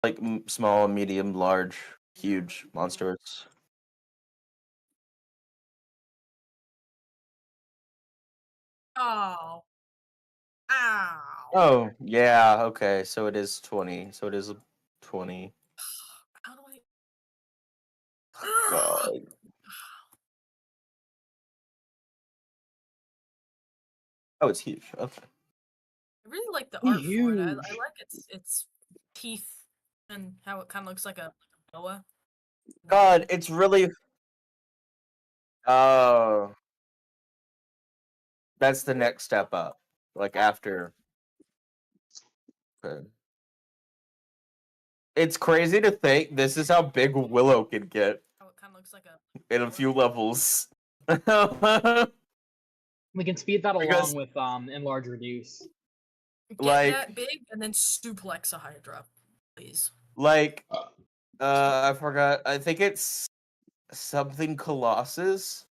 like small, medium, large, huge monsters. Oh. Ow. Oh, yeah, okay, so it is 20. So it is 20. How do I... God. Oh, it's huge. Okay. I really like the art for it. I Huge. like its teeth and how it kind of looks like a boa. God, it's really. Oh, that's the next step up. Like after. Okay. It's crazy to think this is how big Willow can get How it kind of looks like a in a boa. few levels. We can speed that Because- along with enlarge reduce. Get like- that big and then suplex a Hydra, please. Like, I forgot. I think it's something Colossus.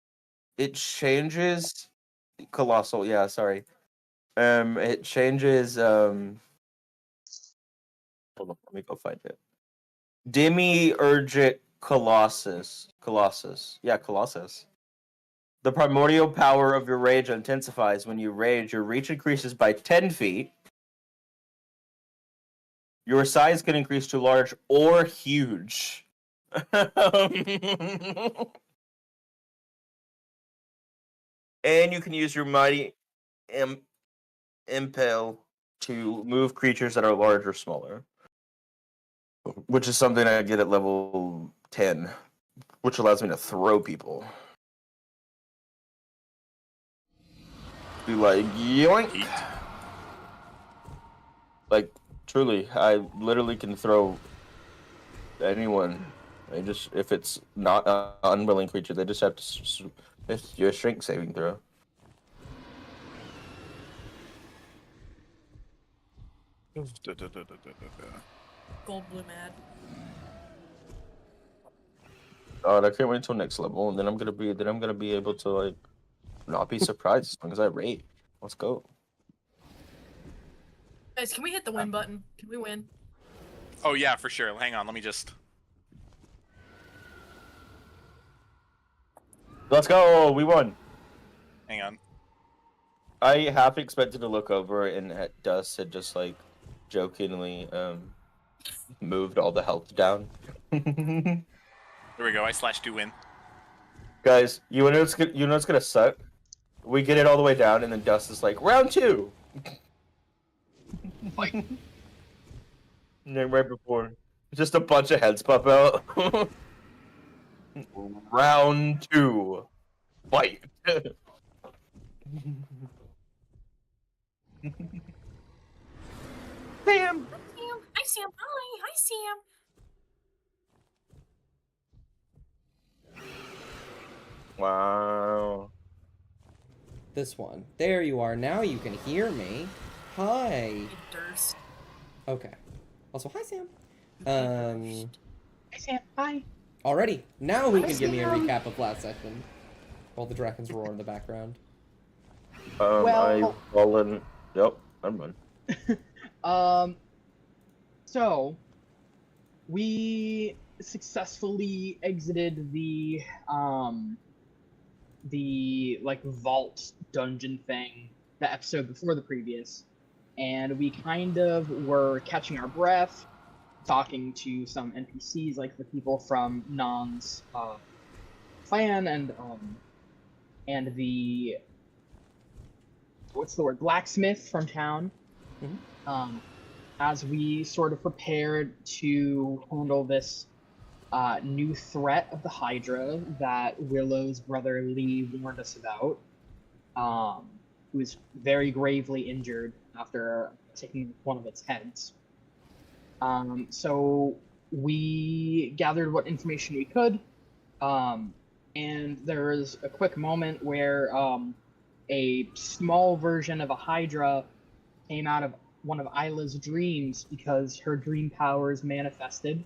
It changes. Colossal, yeah, sorry. It changes. Hold on, let me go find it. Demiurgic Colossus. Colossus. Yeah, Colossus. The primordial power of your rage intensifies. When you rage, your reach increases by 10 feet. Your size can increase to large or huge. And you can use your mighty impale to move creatures that are large or smaller. Which is something I get at level 10. Which allows me to throw people. Be like, yoink! Like, truly, I literally can throw anyone. They just, if it's not an unwilling creature, they just have to it's your shrink saving throw. Gold blue mad. God, I can't wait until next level, and then I'm gonna be able to like not be surprised as long as I rate. Let's go. Guys, can we hit the win button? Can we win? Oh yeah, for sure. Hang on, let me just. Let's go. We won. Hang on. I half expected to look over and Dust had just like jokingly moved all the health down. There we go. I /do win. Guys, you know what's gonna suck? We get it all the way down, and then Dust is like, round 2! Like, And then right before, just a bunch of heads pop out. Round 2. Fight! Sam! Hi, Sam. Hi. Hi, Sam. Wow. This one. There you are. Now you can hear me. Hi. Big Durst. Okay. Also, hi, Sam. hi Sam, hi. Already. Now who Hi, can give me a Sam. recap of last session? While the dragons roar in the background. Well- I've fallen. Yep, I'm done. So we successfully exited the like vault dungeon thing, the episode before the previous, and we kind of were catching our breath, talking to some NPCs, like the people from Nan's clan, and the what's the word, blacksmith from town. Mhm. As we sort of prepared to handle this new threat of the Hydra that Willow's brother Lee warned us about, who was very gravely injured after taking one of its heads. So we gathered what information we could, and there was a quick moment where a small version of a Hydra came out of one of Isla's dreams because her dream powers manifested.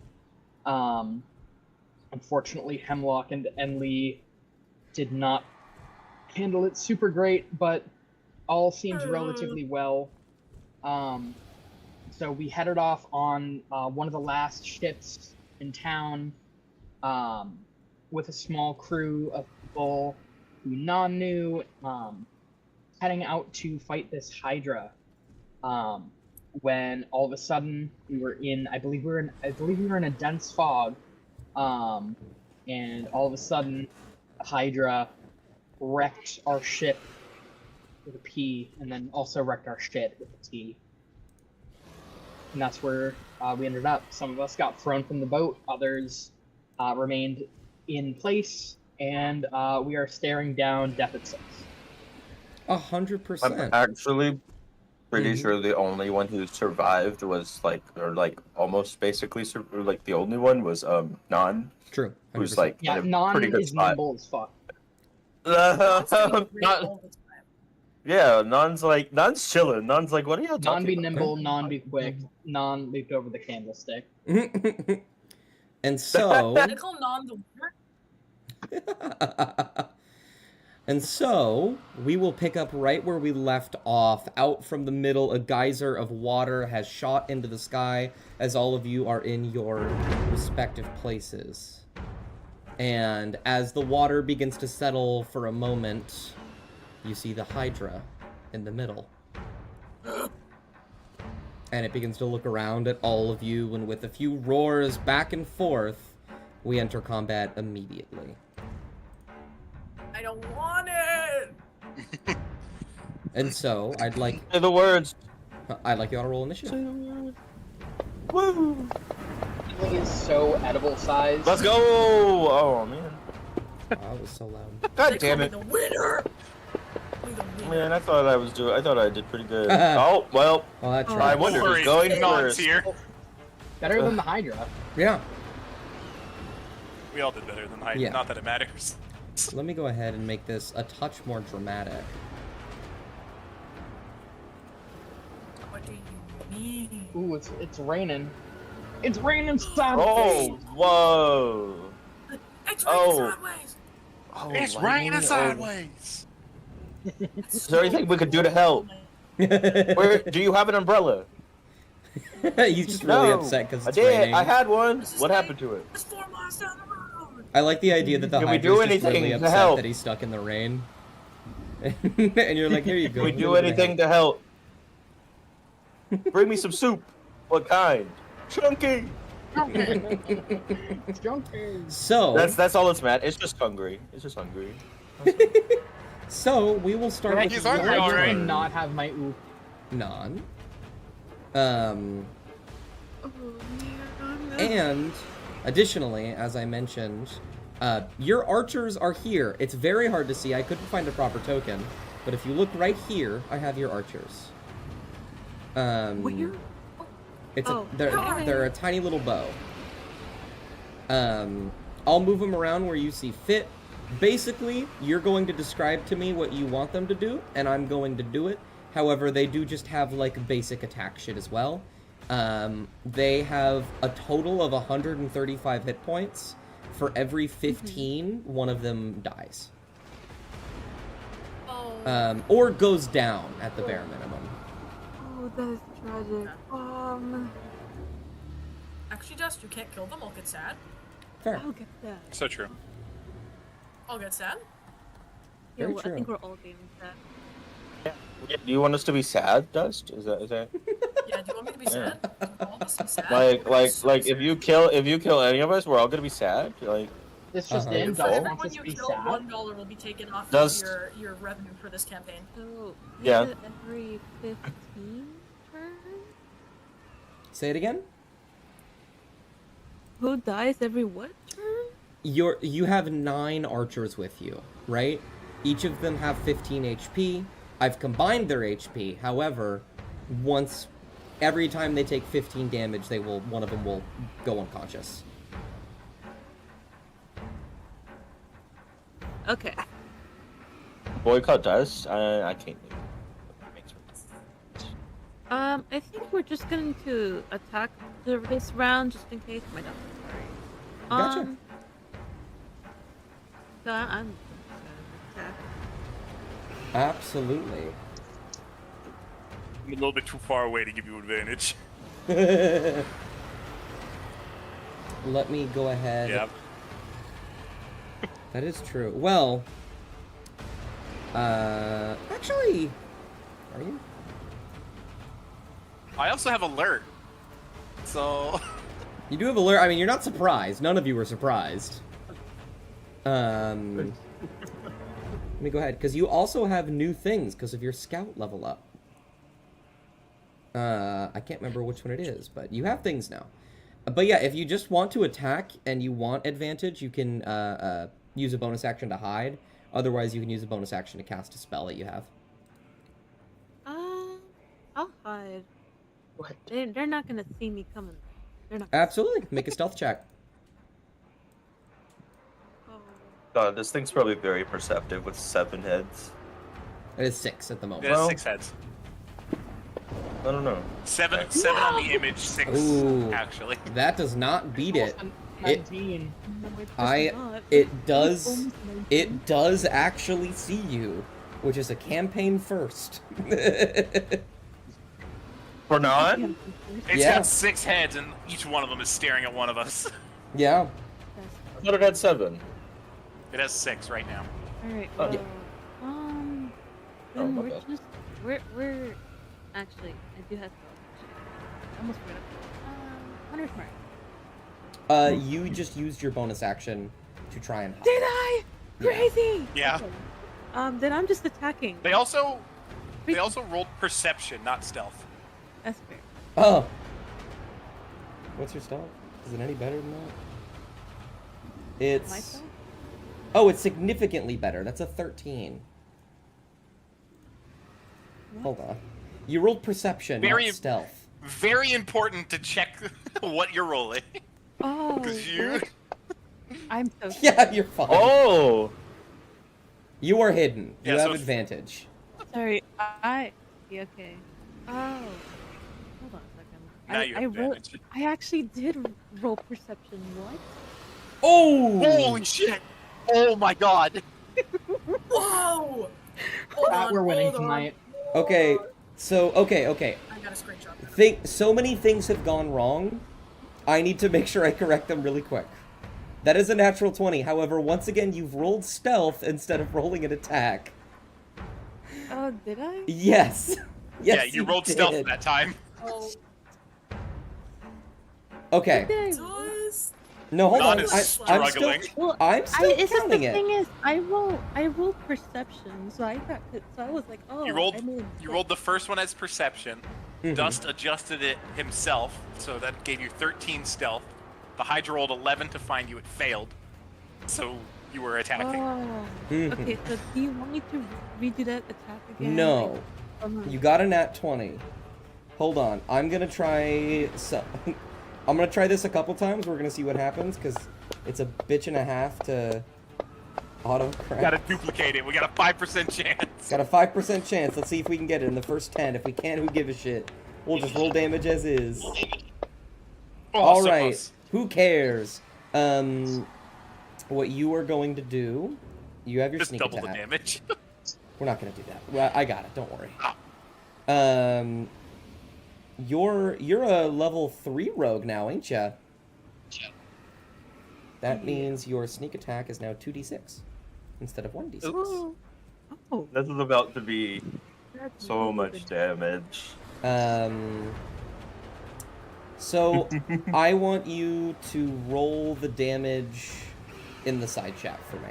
Unfortunately, Hemlock and Enley did not handle it super great, but all seems relatively well. So we headed off on one of the last ships in town, with a small crew of people who none knew, heading out to fight this Hydra. When all of a sudden we were in, I believe we were in a dense fog, and all of a sudden, the Hydra wrecked our ship with a P, and then also wrecked our shit with a T. And that's where we ended up. Some of us got thrown from the boat, others remained in place, and we are staring down death itself. 100%. I'm actually pretty Mhm. sure the only one who survived was almost basically like the only one was Non, True. 100%. who's like Yeah, in a Non pretty good is spot. nimble as fuck. Non's doing great Non- all the time. yeah, Non's chilling. Non's like, what are y'all Non talking be about? nimble, Non be quick, Non leaped over the candlestick. And so, They call Non the winner. and so we will pick up right where we left off. Out from the middle, a geyser of water has shot into the sky as all of you are in your respective places. And as the water begins to settle for a moment, you see the Hydra in the middle. And it begins to look around at all of you, and with a few roars back and forth, we enter combat immediately. I don't want it. And so, I'd like Say the words. you all to roll initiative. Say the words. Woo! Feeling is so edible size. Let's go! Oh man. Wow, that was so loud. God They damn call it. me the winner. Me the winner. Man, I thought I did pretty good. Oh well. Well, that Oh, I tried. wonder Don't who's worry, going Non's first. here. Better than the Hydra. Yeah. We all did better than Hyde. Yeah. Not that it matters. Let me go ahead and make this a touch more dramatic. What do you mean? Ooh, it's raining. It's raining sideways. Oh, whoa. It's Oh. raining sideways. Oh, It's lightning. raining sideways. Is there anything we could do to help? Where do you have an umbrella? He's just really No, upset because I it's did. raining. I had one. This is What like- happened to it? It's 4 miles down the road. I like the idea that the Can we Hydra's do just anything really to upset help? that he's stuck in the rain. And you're like, here you go. Can we here's do a bit of anything to help? Bring me some soup. What kind? Chunky. It's junky. So, That's all it's Matt. It's just hungry. It's just hungry. so we will start Yeah, with he's your hungry, I alright. cannot have my oop. Non. Oh, And additionally, as I mentioned, your archers are here. It's very hard to see. I couldn't find a proper token, but if you look right here, I have your archers. Where? It's Oh, they're a tiny little bow. I'll move them around where you see fit. Basically, you're going to describe to me what you want them to do, and I'm going to do it. However, they do just have like basic attack shit as well. They have a total of 135 hit points. For every 15, one of them dies. Oh. Or goes down at the bare minimum. Oh, that is tragic. Actually, Dust, you can't kill them. I'll get sad. Fair. I'll get that. So true. I'll get sad. Yeah, Very well, true. I think we're all getting that. Do you want us to be sad, Dust? Is that Yeah, do you want me to be sad? Do you want us to be sad? like if you kill any of us, we're all gonna be sad? Like It's just Uh-huh. in. For Dust everyone wants us you to be kill, sad. $1 will be taken off Does- of your revenue for this campaign. So, Yeah. is it every 15 turns? Say it again. Who dies every what turn? You have 9 archers with you, right? Each of them have 15 HP. I've combined their HP. However, every time they take 15 damage, one of them will go unconscious. Okay. boycott Dust? I can't do it. I think we're just going to attack this round just in case. My dog. Sorry. Gotcha. So I'm attack. Absolutely. I'm a little bit too far away to give you advantage. Let me go ahead. Yep. That is true. Well, actually, are you? I also have alert. So. You do have alert. I mean, you're not surprised. None of you were surprised. Let me go ahead, because you also have new things because of your scout level up. I can't remember which one it is, but you have things now. But yeah, if you just want to attack and you want advantage, you can use a bonus action to hide. Otherwise, you can use a bonus action to cast a spell that you have. I'll hide. What? They're not gonna see me coming. They're not. Absolutely. Make a stealth check. Oh. God, this thing's probably very perceptive with 7 heads. It is 6 at the moment. It has Well- 6 heads. I don't know. 7 on the image, 6 Ooh. actually. That does not beat it. Almost It- 19. No, it's I- not. It does. Almost It does actually see you, which is a campaign first. For not? It's It's Yeah. got 6 heads, and each one of them is staring at one of us. Yeah. I thought it had 7. It has 6 right now. Alright, Oh, well, yeah. then my we're bad. just, we're, actually, I do have to, almost forgot. Hunter's Mark. You just used your bonus action to try and hide. Did I? Yeah. Crazy! Yeah. Okay. Then I'm just attacking. They also rolled perception, not stealth. That's fair. Oh. What's your stealth? Is it any better than that? It's. Myself? Oh, it's significantly better. That's a 13. What? Hold on. You rolled perception, Very- not stealth. Very important to check what you're rolling. Oh, Because you. what? I'm so Yeah, you're fine. Oh! You are hidden. You Yeah, so have it's- advantage. sorry. Yeah, okay. Oh. Hold on a second. Now you have advantage. I actually did roll perception. What? Oh! Holy shit! Oh my god! Whoa! Hold That on, we're winning hold on. tonight. Okay, so, okay. I got a screenshot. So many things have gone wrong. I need to make sure I correct them really quick. That is a natural 20. However, once again, you've rolled stealth instead of rolling an attack. Oh, did I? Yes. Yes, Yeah, you rolled stealth did. that time. Oh, Okay. Did I? does No, hold Don on. is I'm struggling. still, Well, I'm still it's just the counting it. thing is, I rolled perception, so I was like, oh, You rolled. I mean, You rolled the first one as perception. Mhm. Dust adjusted it himself, so that gave you 13 stealth. The Hydra rolled 11 to find you. It failed, so you were attacking. Oh. Mhm. Okay, so do you want me to redo that attack again? No. Like, You got a nat 20. Hold on. I'm gonna try I'm gonna try this a couple times. We're gonna see what happens, because it's a bitch and a half to auto We crack. gotta duplicate it. We got a 5% chance. Got a 5% chance. Let's see if we can get it in the first 10. If we can't, who give a shit? We'll just roll damage as is. Oh, All so right. close. Who cares? What you are going to do? You have your Just sneak double attack. the damage. We're not gonna do that. Well, I got it. Don't worry. Ah. You're a level 3 rogue now, ain't ya? That means your sneak attack is now 2d6 instead of 1d6. Ooh. Oh, This is about to be that's so really much good. damage. So I want you to roll the damage in the side chat for me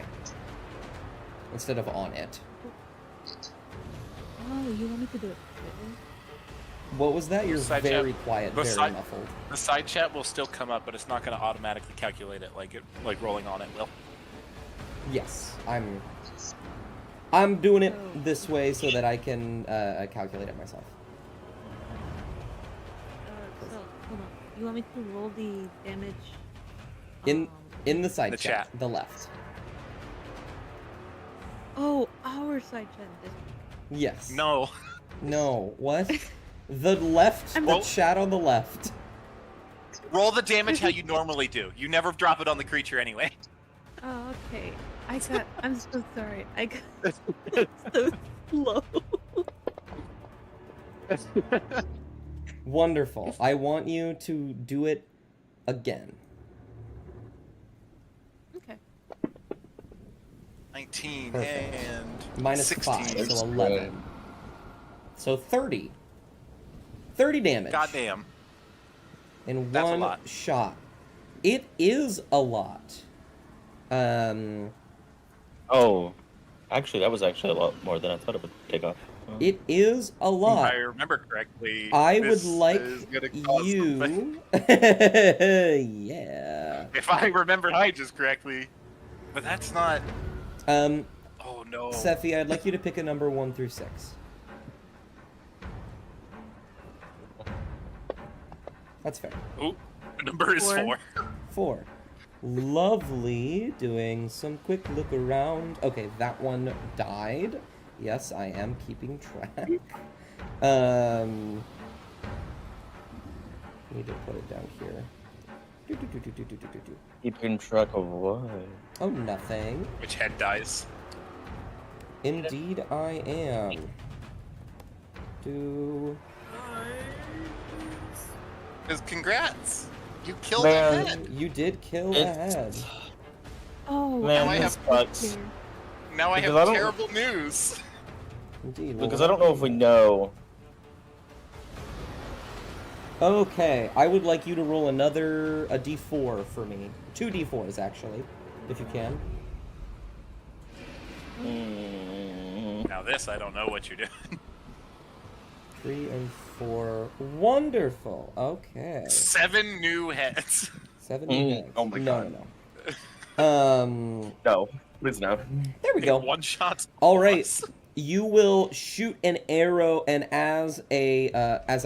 instead of on it. Oh, you want me to do it? What was that? You're Side very chat. quiet, The very side- muffled. The side chat will still come up, but it's not going to automatically calculate it like rolling on it will. Yes, I'm doing it Oh. this way so that I can calculate it myself. So, hold on. You want me to roll the damage? In the side The chat, chat. the left. Oh, our side chat. Yes. No. No. What? The left. I'm- The Well- chat on the left. Roll the damage how you normally do. You never drop it on the creature anyway. Oh, okay. I'm so sorry. I got so slow. Wonderful. I want you to do it again. Okay. 19 Perfect. and Minus 16. 5, so 11. So 30. 30 damage. Goddamn. In That's a one lot. shot. It is a lot. Oh, actually, that was actually a lot more than I thought it would take off. It is a If lot. I remember correctly, I would this like is gonna cause something. you. Yeah. If I remember Hyges correctly, but that's not. Oh no. Sephi, I'd like you to pick a number 1 through 6. That's fair. Ooh, the number is 4. 4. Lovely. Doing some quick look around. Okay, that one died. Yes, I am keeping track. Need to put it down here. Keeping track of what? Oh, nothing. Which head dies? Indeed, I am. Because congrats, you killed Man. a head. You did kill a head. Oh, Man, I this have- sucks. Now I Because have I don't- terrible news. Indeed. well, Because I don't know if we know. Okay, I would like you to roll a d4 for me. 2 d4s, actually, if you can. Now this, I don't know what you're doing. 3 and 4. Wonderful. Okay. 7 new heads. 7 Mm, heads. oh my God. No. No, please no. There we go. One shot. All right. You will shoot an arrow, and as a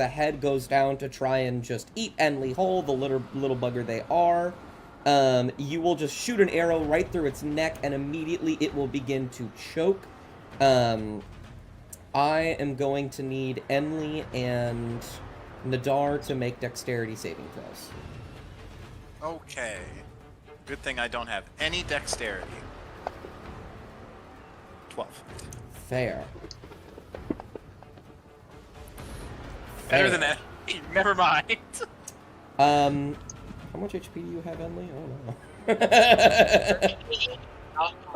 head goes down to try and just eat Enli whole, the little bugger they are, you will just shoot an arrow right through its neck, and immediately it will begin to choke. I am going to need Enli and Nadar to make dexterity saving throws. Okay. Good thing I don't have any dexterity. 12. Fair. Better Fair. than that. Never mind. How much HP do you have, Enli? I don't know.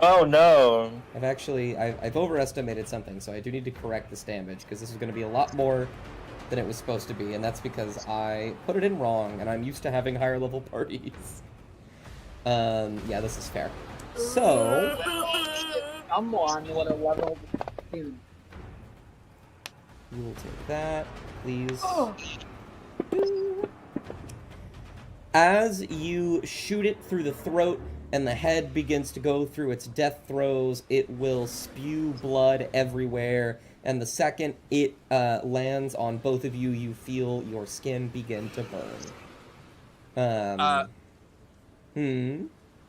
Oh no. I've overestimated something, so I do need to correct this damage, because this is going to be a lot more than it was supposed to be, and that's because I put it in wrong, and I'm used to having higher level parties. Yeah, this is fair. So, Someone would have leveled. Dude. you will take that, please. As you shoot it through the throat and the head begins to go through its death throes, it will spew blood everywhere. And the second it lands on both of you, you feel your skin begin to burn.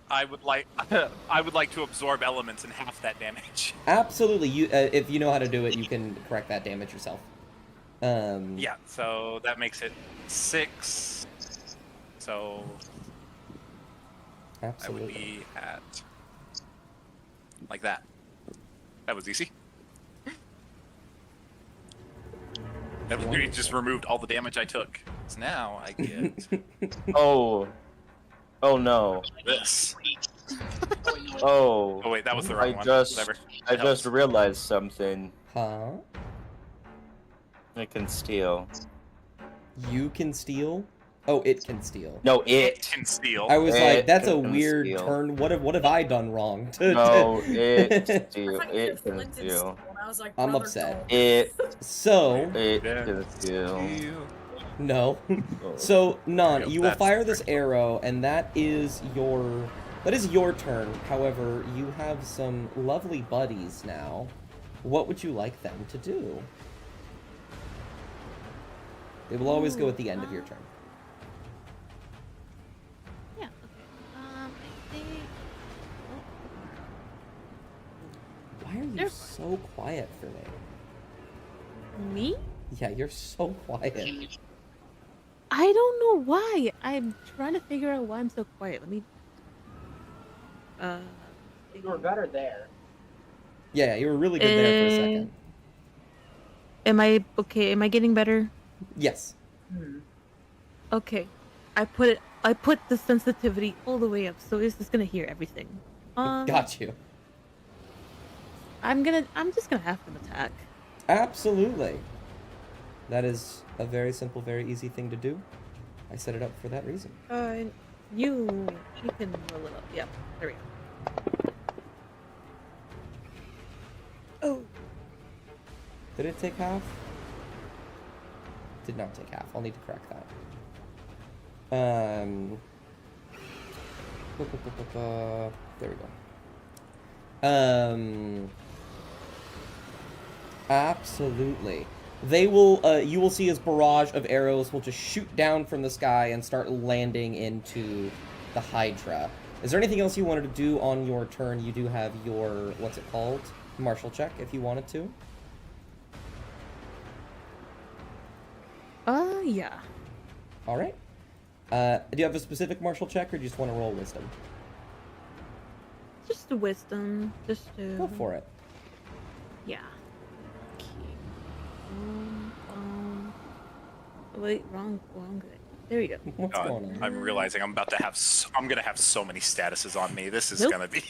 I would like to absorb elements in half that damage. Absolutely. You, if you know how to do it, you can correct that damage yourself. Yeah, so that makes it 6. So Absolutely. I would be at like that. That was easy. That literally just removed all the damage I took. So now I get Oh. Oh no. this. Oh. Oh wait, that was the wrong I one. just Whatever. I That just helps. realized something. Huh? I can steal. You can steal? Oh, it can steal. No, it. can steal. I was It like, that's a can weird steal. turn. What have I done wrong? No, it I steal. thought you It said can Flint and steal. Steel, and I was like, I'm brother, upset. don't. It So, can steal. no. Oh. So, Nan, Yep, you will that's fire this correct. arrow, and that is your turn. However, you have some lovely buddies now. What would you like them to do? They will always go at the end of your turn. Yeah, okay. I think... Why are you They're- so quiet for me? Me? Yeah, you're so quiet. I don't know why. I'm trying to figure out why I'm so quiet. Let me... You were better there. Yeah, you were really good there for a second. Am I okay? Am I getting better? Yes. Okay, I put the sensitivity all the way up, so it's just gonna hear everything. Got you. I'm just gonna have them attack. Absolutely. That is a very simple, very easy thing to do. I set it up for that reason. You can roll it up. Yep, there we go. Oh. Did it take half? Did not take half. I'll need to correct that. There we go. Absolutely. They will, you will see as barrage of arrows will just shoot down from the sky and start landing into the Hydra. Is there anything else you wanted to do on your turn? You do have your, what's it called? Martial check, if you wanted to. Yeah. Alright. Do you have a specific martial check, or do you just want to roll wisdom? Just the wisdom, just to... Go for it. Yeah. Okay. Wait, wrong. There we go. What's going on? I'm realizing I'm about to have. I'm gonna have so many statuses on me. This is Nope. gonna be.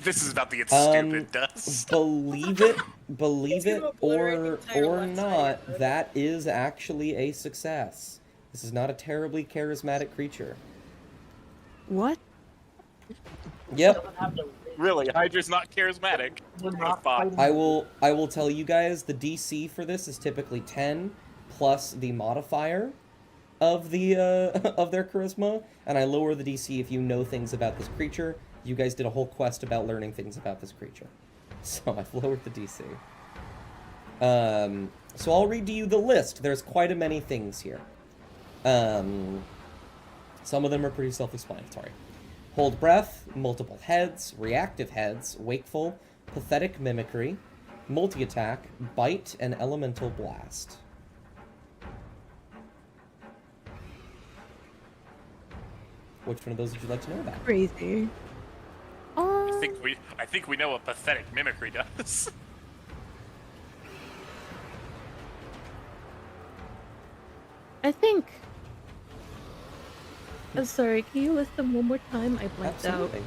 This is about to get stupid. Dust. Believe it, gonna blur an entire or left not, side. that is actually a success. This is not a terribly charismatic creature. What? Yep. Really, Hydra's not charismatic. I will tell you guys the DC for this is typically 10 plus the modifier of the of their charisma, and I lower the DC if you know things about this creature. You guys did a whole quest about learning things about this creature, so I've lowered the DC. So I'll read to you the list. There's quite a many things here. Some of them are pretty self-explanatory. Hold breath, multiple heads, reactive heads, wakeful, pathetic mimicry, multi-attack, bite, and elemental blast. Which one of those would you like to know about? Crazy. I think we know what pathetic mimicry does. I think. I'm sorry, can you list them one more time? I blanked Absolutely.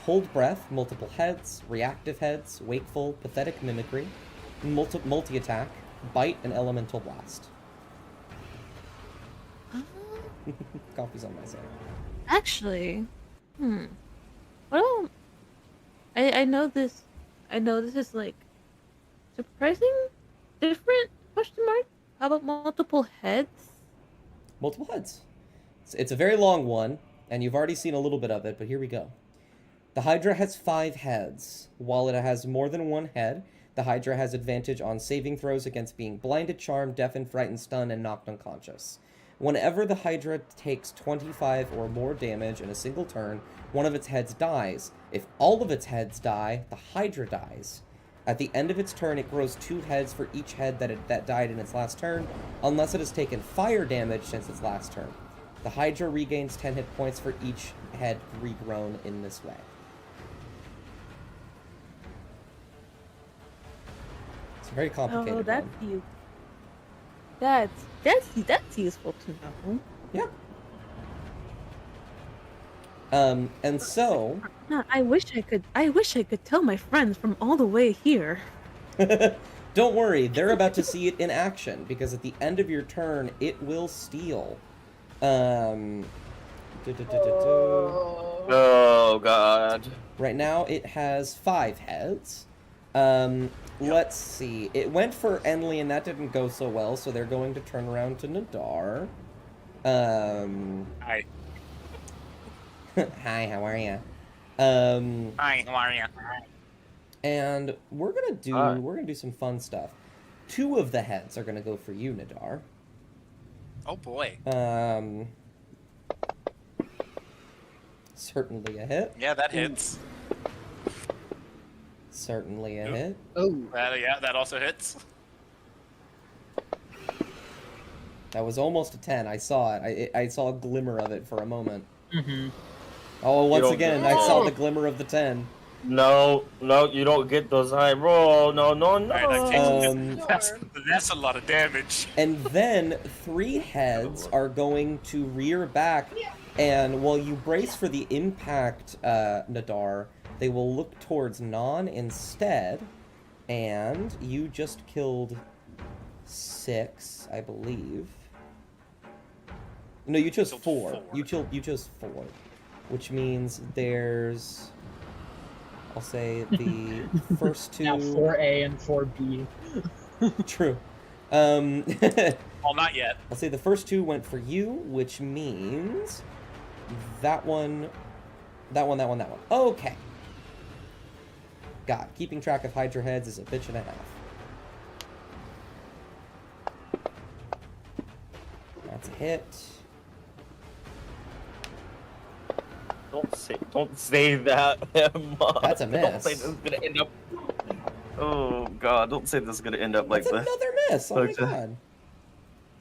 Hold breath, multiple heads, reactive heads, wakeful, pathetic mimicry, multi-attack, bite, and elemental blast. out. Coffee's on my side. Actually, well, I know this. I know this is like surprising, different question mark. How about multiple heads? Multiple heads. It's a very long one, and you've already seen a little bit of it, but here we go. The Hydra has 5 heads. While it has more than one head, the Hydra has advantage on saving throws against being blinded, charmed, deafened, frightened, stunned, and knocked unconscious. Whenever the Hydra takes 25 or more damage in a single turn, one of its heads dies. If all of its heads die, the Hydra dies. At the end of its turn, it grows 2 heads for each head that died in its last turn, unless it has taken fire damage since its last turn. The Hydra regains 10 hit points for each head regrown in this way. It's a very complicated Oh, that's one. you. That's useful to know. Yeah. And so... No, I wish I could tell my friends from all the way here. Don't worry, they're about to see it in action, because at the end of your turn, it will steal. Oh god. Right now, it has 5 heads. Let's see. It went for Enlil, and that didn't go so well, so they're going to turn around to Nadar. Hi. Hi, how are ya? Hi, how are you? And we're gonna do some fun stuff. 2 of the heads are gonna go for you, Nadar. Oh boy. Certainly a hit. Yeah, that hits. Certainly a Nope. hit. Oh, That also hits. That was almost a 10. I saw it. I saw a glimmer of it for a moment. mm-hmm. Oh, once don't again, know. I saw the glimmer of the 10. No, you don't get those high roll. No. Alright, that takes Um, that's a lot of damage. And then 3 heads are going to rear back, and while you brace for the impact, Nadar, they will look towards Non instead, and you just killed 6, I believe. No, you chose Killed 4. 4. You chose 4, which means there's, I'll say, the first 2. Now 4A and 4B. True. Well, not yet. I'll say the first 2 went for you, which means that one. Okay. God, keeping track of Hydra heads is a bitch and a half. That's a hit. Don't say that, Emma. That's a Don't miss. say this is gonna end up. Oh God! Don't say this is gonna end up like That's the another miss. Oh my like the- god.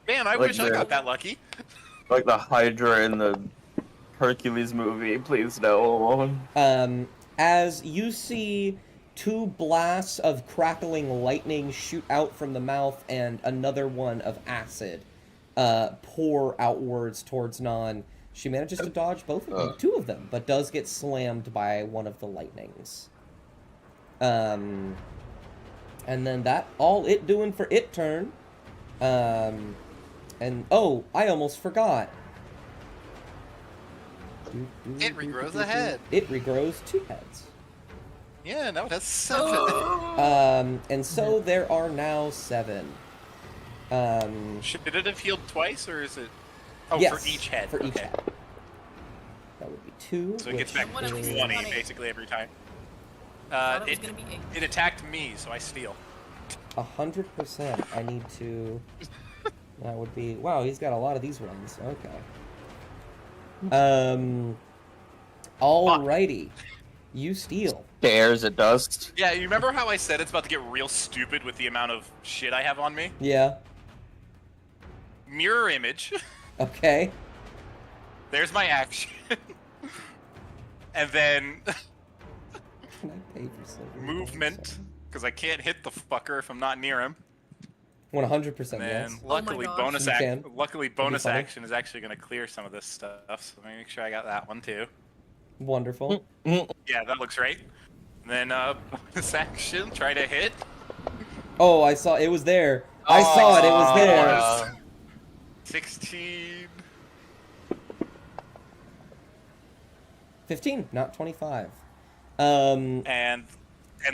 Man, I Like wish I the- got that lucky. like the Hydra in the Hercules movie. Please no. As you see 2 blasts of crackling lightning shoot out from the mouth and another one of acid pour outwards towards Non. She manages to dodge both of them, 2 of them, but does get slammed by one of the lightnings. And then that all it doing for it turn. And oh, I almost forgot. It regrows a head. It regrows 2 heads. Yeah, now it has 7. And so there are now 7. Should it have healed twice, or is it? Oh, Yes, for each head. For each Okay. head. That would be 2. So it gets back What if it's 20 funny? basically every time. I thought it was gonna be 8. It attacked me, so I steal. 100%. I need to. That would be. Wow, he's got a lot of these ones. Okay. Alrighty. You steal. Stairs at dust. Yeah, you remember how I said it's about to get real stupid with the amount of shit I have on me? Yeah. Mirror image. Okay. There's my action. And then Can I pay for silver? movement, because I can't hit the fucker if I'm not near him. 100%. And then Yes. luckily gosh. bonus You can. luckily bonus funny. action is actually going to clear some of this stuff. So let me make sure I got that one too. Wonderful. Yeah, that looks right. And then bonus action, try to hit. Oh, I saw it was there. I saw it. It was there. Uh, 16. 15, not 25. And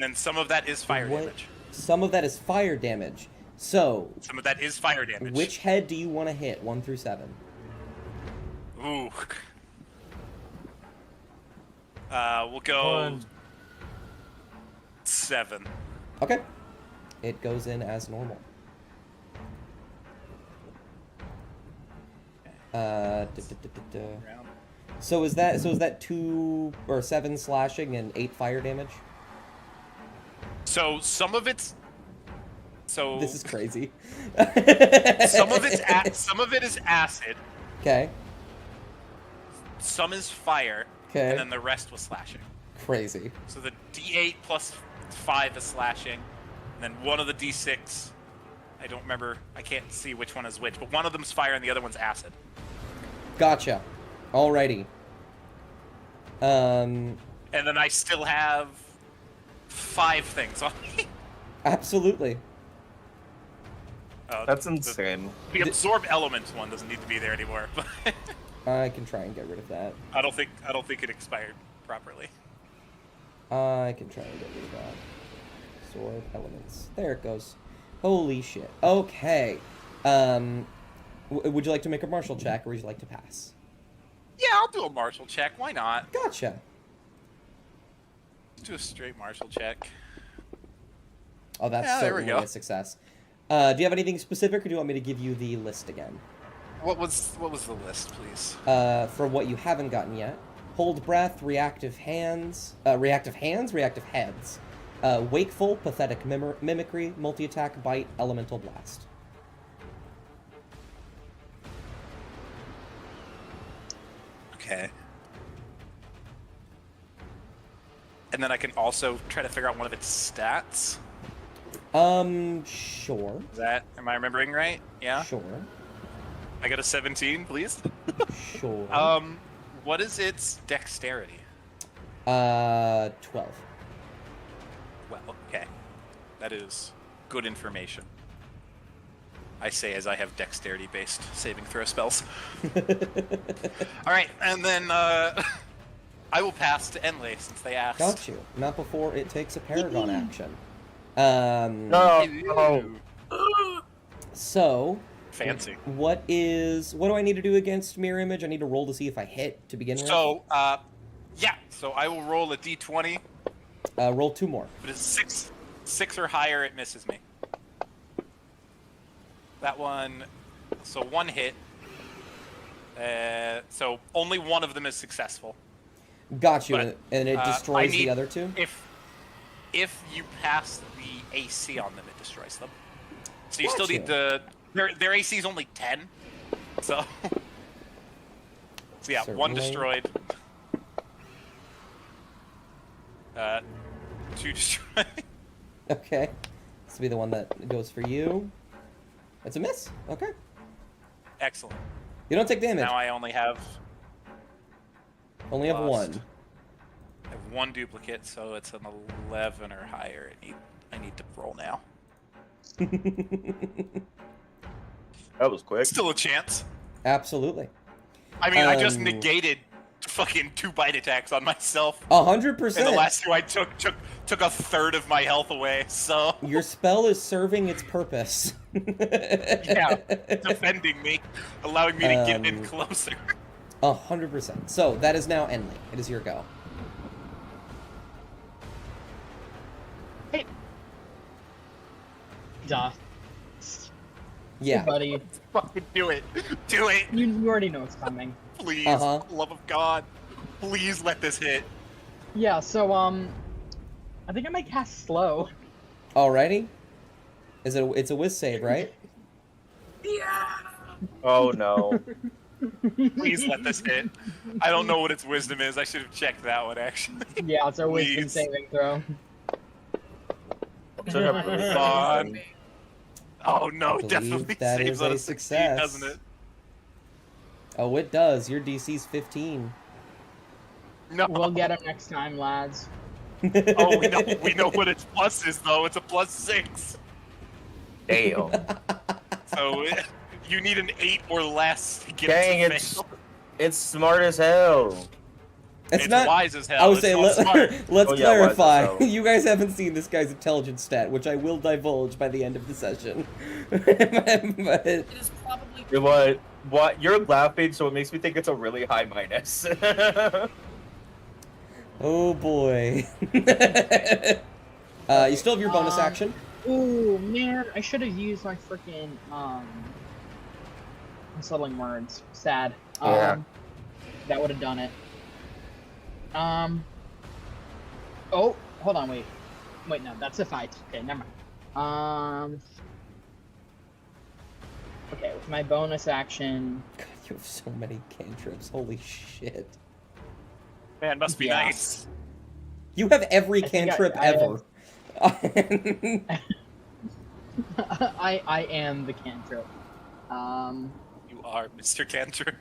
then some of that is fire What? damage. Some of that is fire damage. So, Some of that is fire damage. which head do you want to hit? 1 through 7. Ooh. We'll go 1. 7. Okay. It goes in as normal. So is that 2 or 7 slashing and 8 fire damage? So some of it's so This is crazy. some of it is acid, Okay. some is fire, Okay. and then the rest was slashing. Crazy. So the D8 plus 5 is slashing, and then one of the D6, I don't remember, I can't see which one is which, but one of them's fire and the other one's acid. Gotcha. Alrighty. And then I still have 5 things on me. Absolutely. That's insane. The absorb elements one doesn't need to be there anymore, but I can try and get rid of that. I don't think it expired properly. I can try and get rid of that. Sword elements. There it goes. Holy shit. Okay. Would you like to make a martial check, or would you like to pass? Yeah, I'll do a martial check. Why not? Gotcha. Let's do a straight martial check. Oh, that's Yeah, there we certainly go. a success. Do you have anything specific, or do you want me to give you the list again? What was the list, please? For what you haven't gotten yet. Hold breath, reactive heads, wakeful, pathetic mimicry, multi-attack, bite, elemental blast. Okay. and then I can also try to figure out one of its stats. Sure. Am I remembering right? Yeah. Sure. I got a 17, please. Sure. What is its dexterity? 12. Well, okay. That is good information. I say as I have dexterity-based saving throw spells. Alright, and then I will pass to Enley since they asked. Got you. Not before it takes a Paragon action. No. So... Fancy. What do I need to do against Mirror Image? I need to roll to see if I hit to begin with? So, yeah. So I will roll a d20. Roll 2 more. If it is 6 or higher, it misses me. That one... So 1 hit. So only one of them is successful. Got you, But, and it destroys the other 2? If you pass the AC on them, it destroys them. So you still Gotcha. need their AC is only 10. So yeah, Certainly. 1 destroyed. 2 destroyed. Okay. This will be the one that goes for you. That's a miss. Okay. Excellent. You don't take damage. Now I only have Only have lost. 1. I have 1 duplicate, so it's an 11 or higher. I need to roll now. That was quick. Still a chance. Absolutely. I mean, I just negated fucking 2 bite attacks on myself. 100%. And the last 2 I took a third of my health away, so... Your spell is serving its purpose. Yeah, defending me, allowing me to get in closer. 100%. So, that is now Enley. It is your go. Hey. Duh. Yeah. Hey, buddy. Fucking do it. Do it. You already know it's coming. Please, Uh-huh. for the love of God. Please let this hit. Yeah, so, I think I might cast slow. Alrighty. It's a whiz save, right? Yeah. Oh no. Please let this hit. I don't know what its wisdom is. I should have checked that one, actually. Yeah, it's a wisdom Please. saving throw. Such a brutal God. thing. Oh no, believe it definitely that saves is on a a 16, success. doesn't it? Oh, it does. Your DC's 15. No. We'll get him next time, lads. Oh, we know what its plus is, though. It's a +6. Damn. So you need an 8 or less to get Dang, it to it's fail. it's smart as hell. It's not wise as hell. I would It's say not smart. let's Oh, yeah, wise as clarify. hell. You guys haven't seen this guy's intelligence stat, which I will divulge by the end of the session. But It is probably. You know what? You're laughing, so it makes me think it's a really high minus. oh boy. You still have your bonus action. Ooh, man, I should have used my freaking, unsettling words. Sad. Yeah. That would have done it. Oh, hold on, wait. Wait, no, that's a fight. Okay, never mind. Okay, with my bonus action, God, you have so many cantrips. Holy shit. Man, must be Yeah. nice. You have every I think cantrip I ever. I am the cantrip. You are Mr. Cantrip.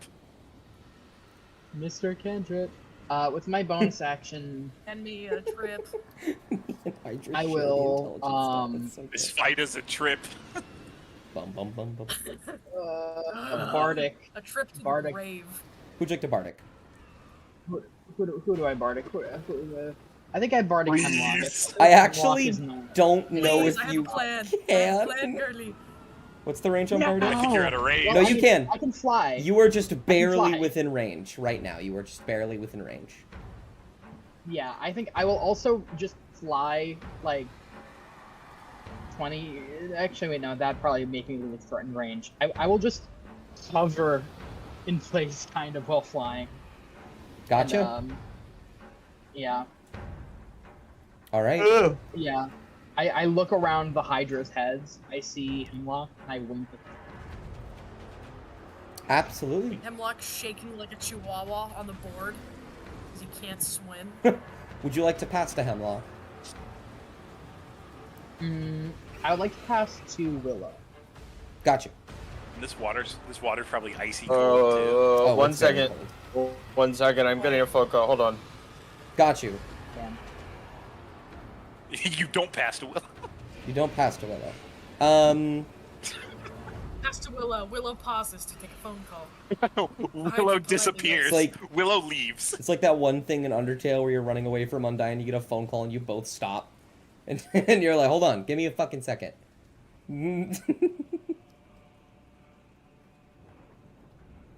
Mr. Cantrip. With my bonus action, Send me a trip. I will, This fight is a trip. Bum, bum, bum, bum. Bardic. A trip to Bardic. the grave. Who'd you like to Bardic? Who do I Bardic? I think I Bardic Hemlock. Please. I Hemlock actually is not- don't know Please, if I have you a plan. I can. have a plan, girly. What's the range on Yeah. Bardic? I think you're at a range. No, I you mean, can. I can fly. You are just barely fly. within range right now. You are just barely within range. Yeah, I think I will also just fly like 20. Actually, wait, no, that'd probably make me lose threatened range. I will just hover in place, kind of while flying. Gotcha. And, yeah, All right. Ugh. yeah. I look around the Hydra's heads. I see Hemlock, and I wink at them. Absolutely. Hemlock shaking like a chihuahua on the board because he can't swim. Would you like to pass to Hemlock? I would like to pass to Willow. Got you. And this water's probably icy cold too. Oh, One it's very second. cold. 1 second. I'm getting a phone call. Hold on. Got you. Damn. You don't pass to Willow. You don't pass to Willow. Pass to Willow. Willow pauses to take a phone call. Willow disappears. It's like- Willow leaves. It's like that one thing in Undertale where you're running away from Undyne, you get a phone call and you both stop. And, and you're like, hold on, give me a fucking second.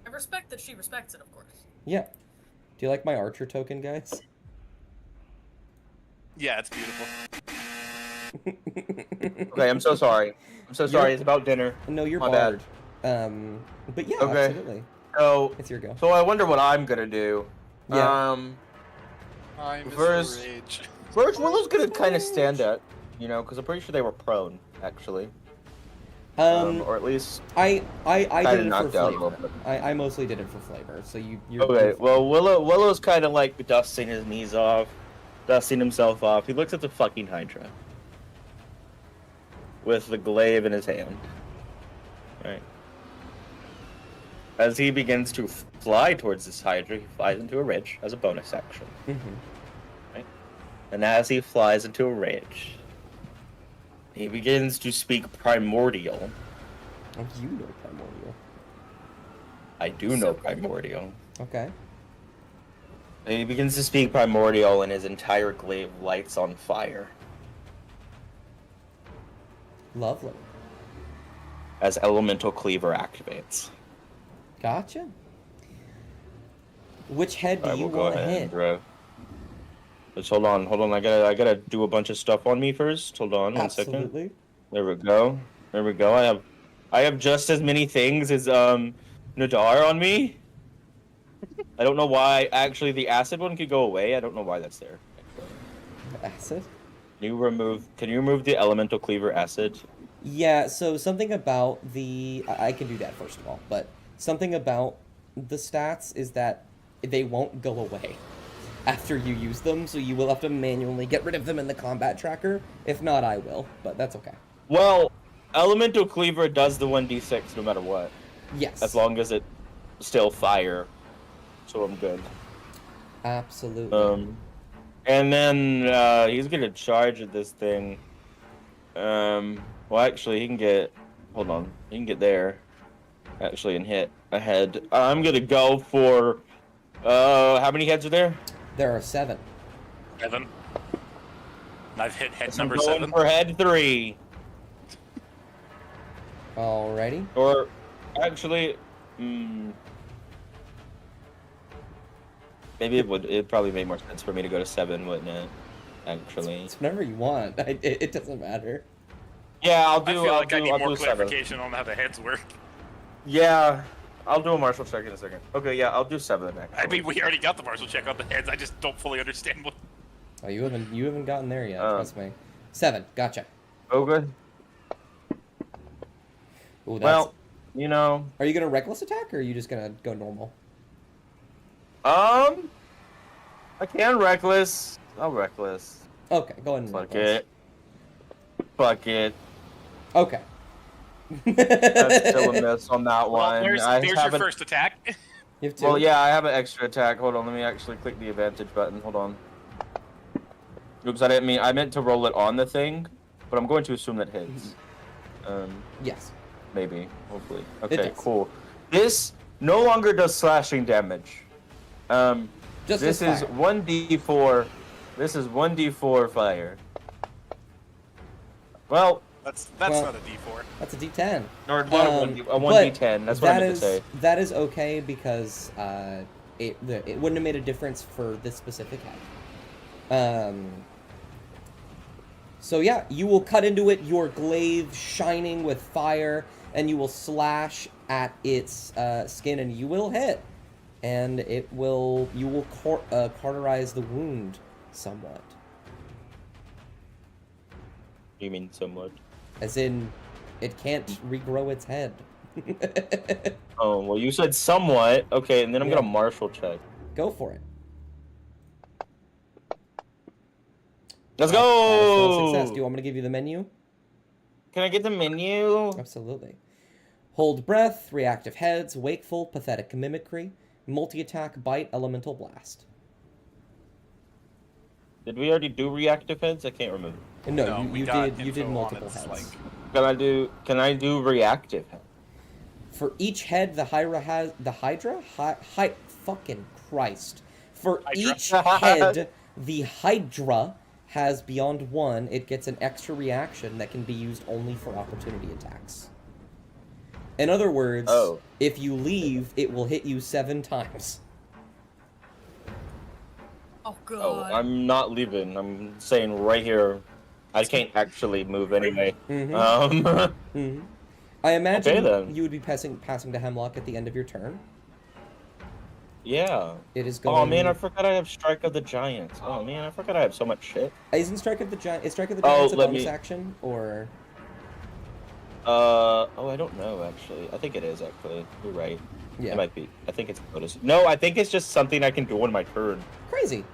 I respect that she respects it, of course. Yeah. Do you like my Archer token, guys? Yeah, it's beautiful. Okay, I'm so sorry. I'm so sorry. It's about dinner. No, you're My barred. But yeah, Okay. absolutely. So, It's your go. so I wonder what I'm gonna do. Yeah. I'm First- rage. First, Willow's gonna kind of stand up, because I'm pretty sure they were prone, actually. Or at least I did kinda it for knocked out a little flavor. bit. I mostly did it for flavor. So you're Okay, you're well, Willow's kind of like dusting his knees off, dusting himself off. He looks at the fucking Hydra with the glaive in his hand. Right. As he begins to fly towards this Hydra, he flies into a ridge as a bonus action. Right? And as he flies into a ridge, he begins to speak primordial. Oh, you know primordial. I do know primordial. Okay. And he begins to speak primordial, and his entire glaive lights on fire Lovely. as Elemental Cleaver activates. Gotcha. Which head do I you will go want to ahead and hit? grab. Just hold on. I gotta do a bunch of stuff on me first. Hold on, 1 second. Absolutely. There we go. I have just as many things as Nadar on me. I don't know why. Actually, the acid one could go away. I don't know why that's there. Acid? Can you remove the elemental cleaver acid? Yeah, so something about I can do that first of all, but something about the stats is that they won't go away after you use them, so you will have to manually get rid of them in the combat tracker. If not, I will, but that's okay. Well, elemental cleaver does the 1d6 no matter what, Yes. as long as it's still fire. So I'm good. Absolutely. And then he's gonna charge at this thing. Well, actually, he can get. Hold on, he can get there. Actually, and hit ahead. I'm gonna go for. How many heads are there? There are 7. 7. And I've hit head I'm number going 7. for head 3. Alrighty. Or, actually, maybe it'd probably make more sense for me to go to 7, wouldn't it? Actually. It's whatever you want. It doesn't matter. Yeah, I feel like I need I'll more do 7. clarification on how the heads work. Yeah, I'll do a martial check in a second. Okay, yeah, I'll do 7 actually. I mean, we already got the martial check on the heads. I just don't fully understand what. Oh, you haven't gotten there yet. Trust me. 7. Gotcha. Oh, good. Ooh, that's... Well, Are you gonna reckless attack, or are you just gonna go normal? I can reckless. I'll reckless. Okay, go ahead and Fuck reckless. it. Fuck it. Okay. That's still a miss on that Well, one. there's I your haven't- first attack. You have 2. Well, yeah, I have an extra attack. Hold on, let me actually click the advantage button. Hold on. Oops, I meant to roll it on the thing, but I'm going to assume that hits. Yes. Maybe, hopefully. It Okay, does. cool. This no longer does slashing damage. Just This is fire. 1d4. This is 1d4 fire. Well, That's Well, not a D4. That's a D10. or not Um, a 1d10. That's what I meant to say. That is okay because it wouldn't have made a difference for this specific head. So yeah, you will cut into it, your glaive shining with fire, and you will slash at its skin, and you will hit, and you will cauterize the wound somewhat. You mean somewhat? As in, it can't regrow its head. Oh, well, you said somewhat. Okay, and then I'm Yeah. gonna martial check. Go for it. Let's That is still a go! success. Do you want me to give you the menu? Can I get the menu? Absolutely. Hold breath, reactive heads, wakeful, pathetic mimicry, multi-attack, bite, elemental blast. Did we already do reactive heads? I can't remember. No, we you got did info on multiple its, heads. like- Can I do reactive head? For each head, the Hydra fucking Christ. For Hydra. each head, the Hydra has beyond 1. It gets an extra reaction that can be used only for opportunity attacks. In other words, if you leave, it will hit you 7 times. Oh god. Oh, I'm not leaving. I'm staying right here. I can't actually move anyway. I imagine Okay, then. you would be passing to Hemlock at the end of your turn. Yeah. It is going. Oh man, I forgot I have Strike of the Giants. Oh man, I forgot I have so much shit. Isn't Strike of the Giants a bonus action or? Oh, I don't know actually. I think it is actually. You're right. Yeah. It might be. I think it's a bonus. No, I think it's just something I can do on my turn. Crazy.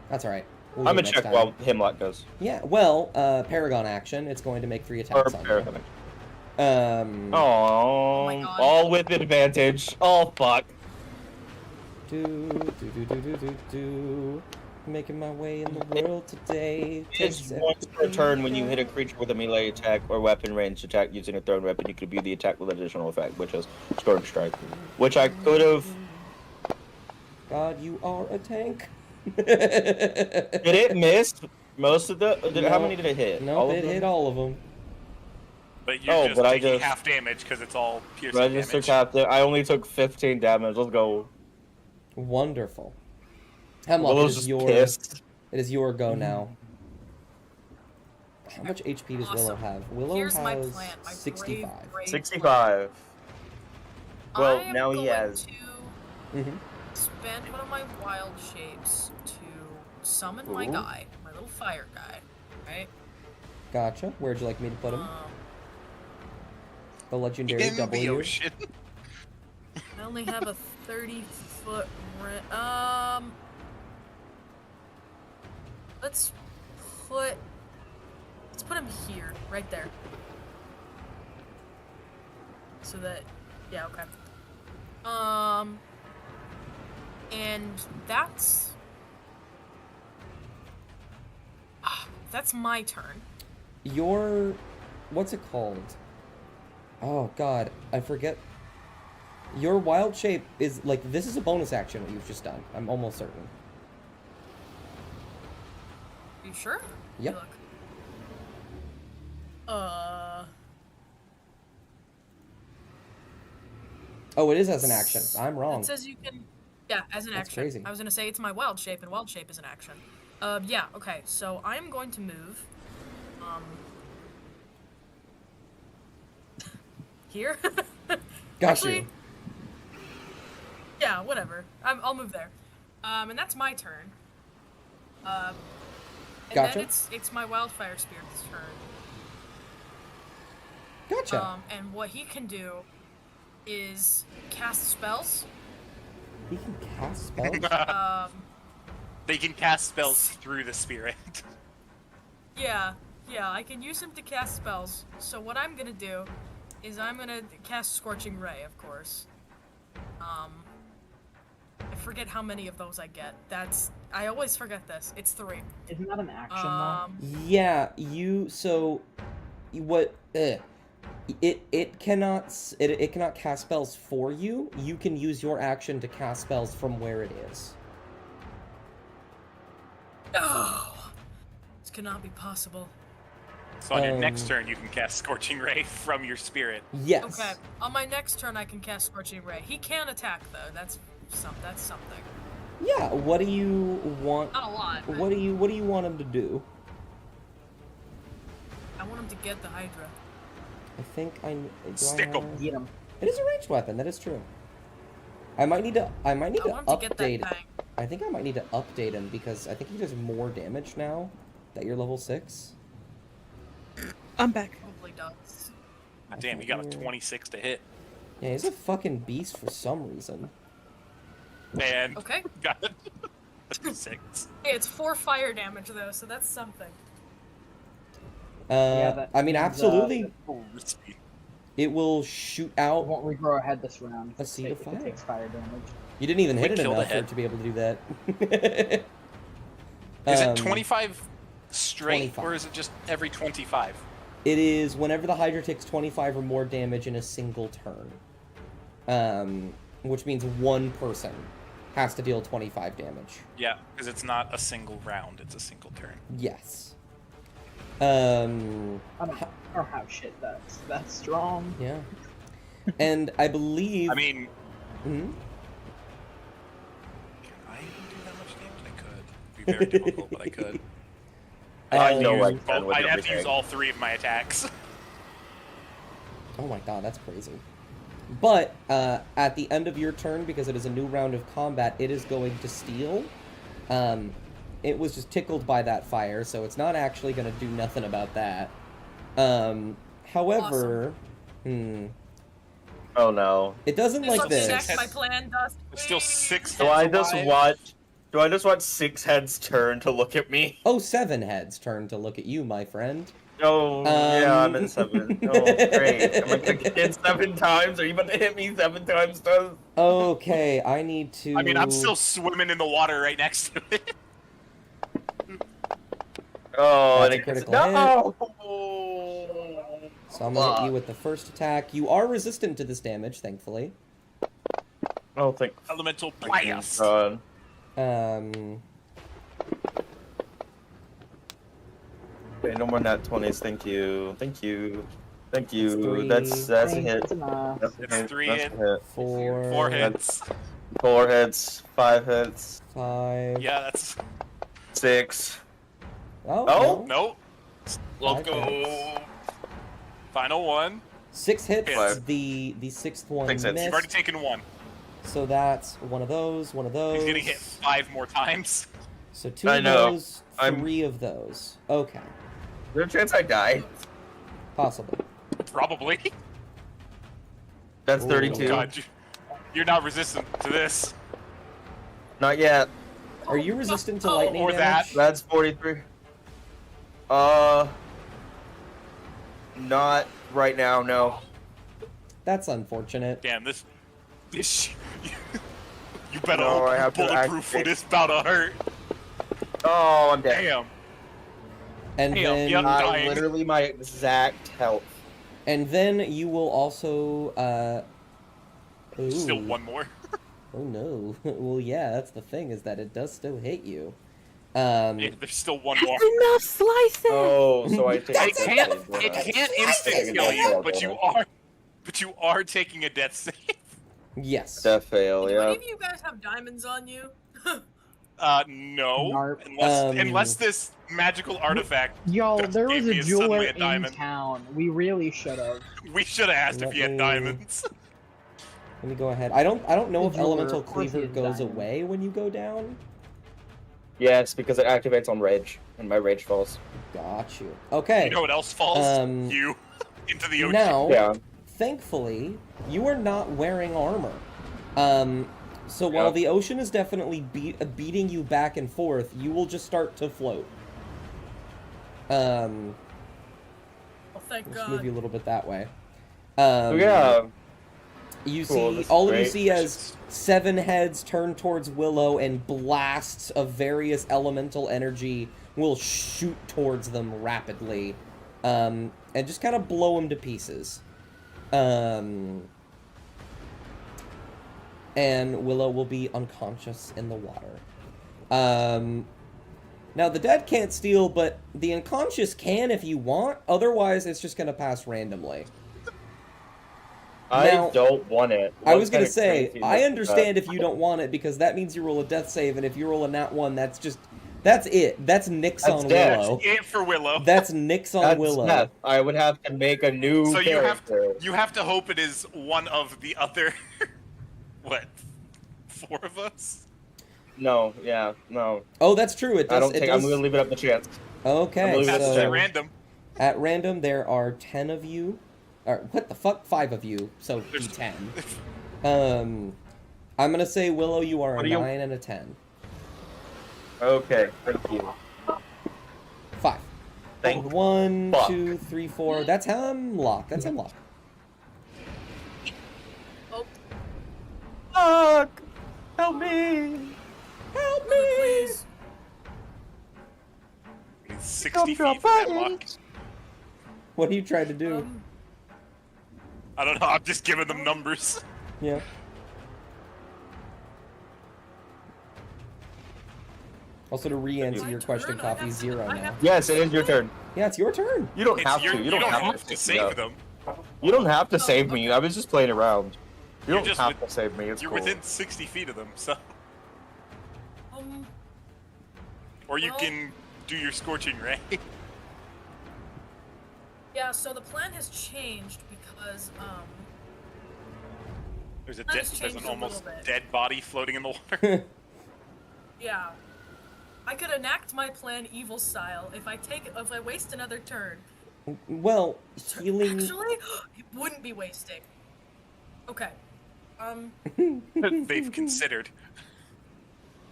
That's all right. We'll I'm do it gonna next check time. while Hemlock goes. Yeah. Well, Paragon action. It's going to make 3 attacks on you. Paragon. Oh Oh, my God. all with advantage. Oh fuck. Making my way in the world today. It's once per turn when you hit a creature with a melee attack or weapon range attack using a thrown weapon, you could view the attack with additional effect, which is Storm Strike. Which I could have. God, you are a tank. Did it miss most of the? How No. many did it hit? No, All of it them? hit all of them. But you're just but I taking just- half damage because it's all piercing Register damage. captain. I only took 15 damage. Let's go. Wonderful. Hemlock, Willow's it is just your pissed. go now. How much HP does Willow Awesome. have? Willow Here's my has plan. My 65. brave 65. Well, I am now he going has. to Mm-hmm. spend one of my wild shapes to summon my Ooh. guy, my little fire guy, right? Gotcha. Where'd you like me to put him? The legendary In the W. ocean. I only have a 30-foot let's put him here, right there. So that, yeah, okay. And that's my turn. Your... What's it called? Oh, God. I forget. Your wild shape is, like, this is a bonus action what you've just done. I'm almost certain. Are you sure? Yep. Look. Oh, it is as an action. I'm wrong. It says you can, yeah, as an That's action. crazy. I was gonna say it's my wild shape, and wild shape is an action. Yeah, okay. So I am going to move. Here. Got Actually, you. yeah, whatever. I'll move there. And that's my turn. And Gotcha. then it's my wildfire spirit's turn. Gotcha. And what he can do is cast spells. He can cast spells? They can cast spells through the spirit. Yeah, I can use him to cast spells. So what I'm gonna do is I'm gonna cast Scorching Ray, of course. I forget how many of those I get. I always forget this. It's 3. Isn't that an action though? Yeah, it cannot cast spells for you. You can use your action to cast spells from where it is. Oh, this cannot be possible. So on your next turn, you can cast Scorching Ray from your spirit. Yes. Okay, on my next turn I can cast Scorching Ray. He can attack though. That's something. Yeah. What do you want? Not a lot. But What do you want him to do? I want him to get the Hydra. I think Stick 'em. Get him. It is a ranged weapon. That is true. I might need to I want him to get that update. bang. I think I might need to update him because I think he does more damage now that you're level 6. I'm back. Probably does. God damn, you got a 26 to hit. Yeah, he's a fucking beast for some reason. And Okay. got a 6. Hey, it's 4 fire damage though, so that's something. that I mean, means, absolutely. Risky. It will shoot It out. won't regrow a head this round. A seed of if fire. it takes fire damage. You didn't even We hit it killed a enough for head. it to be able to do that. Is Um, it 25 straight, 25. or is it just every 25? It is whenever the Hydra takes 25 or more damage in a single turn. Which means one person has to deal 25 damage. Yeah, because it's not a single round, it's a single turn. Yes. I don't have shit that's strong. Yeah. And I believe... I mean, Mhm. can I do that much damage? I could. It'd be very difficult, but I could. I know I Um, can with I'd have to everything. use all 3 of my attacks. Oh my god, that's crazy. But, at the end of your turn, because it is a new round of combat, it is going to steal. It was just tickled by that fire, so it's not actually going to do nothing about that. However... Oh no. It doesn't Just like upset this. my plan, Dust. There's still 6 Do I heads just alive. watch? Do I just watch 6 heads turn to look at me? Oh, 7 heads turn to look at you, my friend. Oh yeah, I'm at 7. Oh great. Am I gonna get hit 7 times? Are you about to hit me 7 times, Does? Okay, I need to... I mean, I'm still swimming in the water right next to it. Oh, That's and a it gets critical no. So I'm gonna hit you with the first attack. You are resistant to this damage, thankfully. Oh, thank Elemental fucking blast. God. Um... Okay, no more nat 20s. Thank you. Thank you. Thank It's you. 3. That's a hit. That's enough. That's a It's hit. 3 That's hit. a hit. 4... 4 hits. 4 hits. 5 hits. 5... Yeah, that's... 6. Oh, Oh? no. Nope. Let's 5 go. hits. Final one. 6 hits. Five. The 6th one 6 hits. missed. You've already taken 1. So that's one of those, one of those. He's getting hit 5 more times. So 2 I of know. those, I'm- 3 of those. Okay, Is there a chance I die? possibly. Probably. That's Ooh. 32. God, you're not resistant to this. Not yet. Are you resistant to lightning Or damage? That's 43. Not right now, no. That's unfortunate. Damn, this you better No, I open have to bulletproof for activate- this bout to hurt. Oh, I'm dead. Damn. And Damn, then, yep. dying. Literally my exact health. and then you will also. Ooh. Still 1 more. Oh no. Well, yeah, that's the thing is that it does still hit you. Yeah, there's still 1 more. That's enough slices. Oh, so I take That's a enough. death save, It don't I? can't instant Slices, kill you, man. but you are taking a death save. Yes. Death fail, Do any yeah. of you guys have diamonds on you? No. Narp. Unless this magical artifact. Yo, Just there was gave a me suddenly jeweler a in diamond. town. We really should have. We should have asked if he Let had me- diamonds. Let me go ahead. I don't know The if jeweler, elemental of course he cleaver is goes dying. away when you go down. Yes, because it activates on rage, and my rage falls. Got you. Okay. You know what else falls? Um, You into the ocean. Now, Yeah. thankfully, you are not wearing armor. So while Yeah. the ocean is definitely beating you back and forth, you will just start to float. Oh, thank Let's move God. you a little bit that way. So yeah. You Cool, see, that's all of you great. see as 7 heads turn towards Willow and blasts of various elemental energy will shoot towards them rapidly, and just kind of blow them to pieces. And Willow will be unconscious in the water. Now, the dead can't steal, but the unconscious can if you want. Otherwise, it's just going to pass randomly. I Now- don't want it. I was What going kind to of say, crazy I is understand if you don't want it, because that means you roll a death save, and if you roll a nat 1, that's just... That's it. That's Nix That's on death. Willow. It for Willow. That's Nix on That's Willow. death. I would have to make a new So character. you have to hope it is one of the other. What? 4 of us? No, yeah, no. Oh, that's true. It does. I don't it think does... I'm gonna leave it up to chance. Okay, I'm gonna leave it That's up so... to random. At random, there are 10 of you. Or, what the fuck? 5 of you. So, be There's- 10. I'm gonna say, Willow, you are What a do you- 9 and a 10. Okay, thank you. 5. Thank 1, fuck. 2, 3, 4. That's hemlock. That's hemlock. Oh, Fuck! Help me! Help brother, me! please. It's 60 feet from hemlock. What are you trying to do? I don't know. I'm just giving them numbers. Yeah. Also, to re-answer My your question, turn? Coffee, 0 I now. have to- Yes, it is your turn. Yeah, it's your turn. You don't It's have your, to. you don't have to me save up. them. You don't have to Oh, save me. okay. I was just playing around. You You're don't just have with- to save me. It's You're cool. within 60 feet of them, so. Um, Or you Well- can do your scorching ray. yeah, so the plan has changed because, There's That has there's changed an a almost little bit. dead body floating in the water. yeah. I could enact my plan evil style if I waste another turn. Well, healing... Actually, it wouldn't be wasting. Okay. They've considered.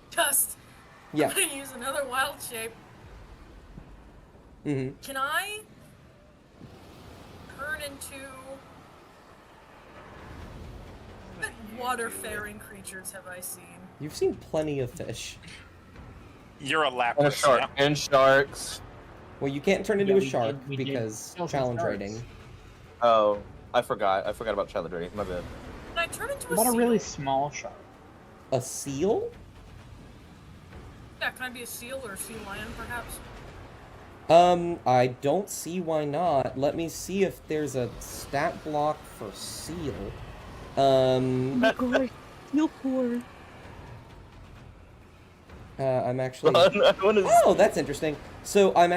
Just Yeah. I'm gonna use another wild shape. Mm-hmm. Can I turn into what water-faring creatures have I seen? You've seen plenty of fish. You're a And, Lapras. shark, Yeah? and sharks. Well, you can't turn into Yeah, a we shark did because kill some challenge sharks. rating. Oh, I forgot. I forgot about challenge rating. My bad. Can I turn into a What a seal? really small shark. A seal? Yeah, can I be a seal or a sea lion, perhaps? I don't see why not. Let me see if there's a stat block for seal. Oh my god, seal core. I'm actually... I wanna Oh, that's interesting. So I'm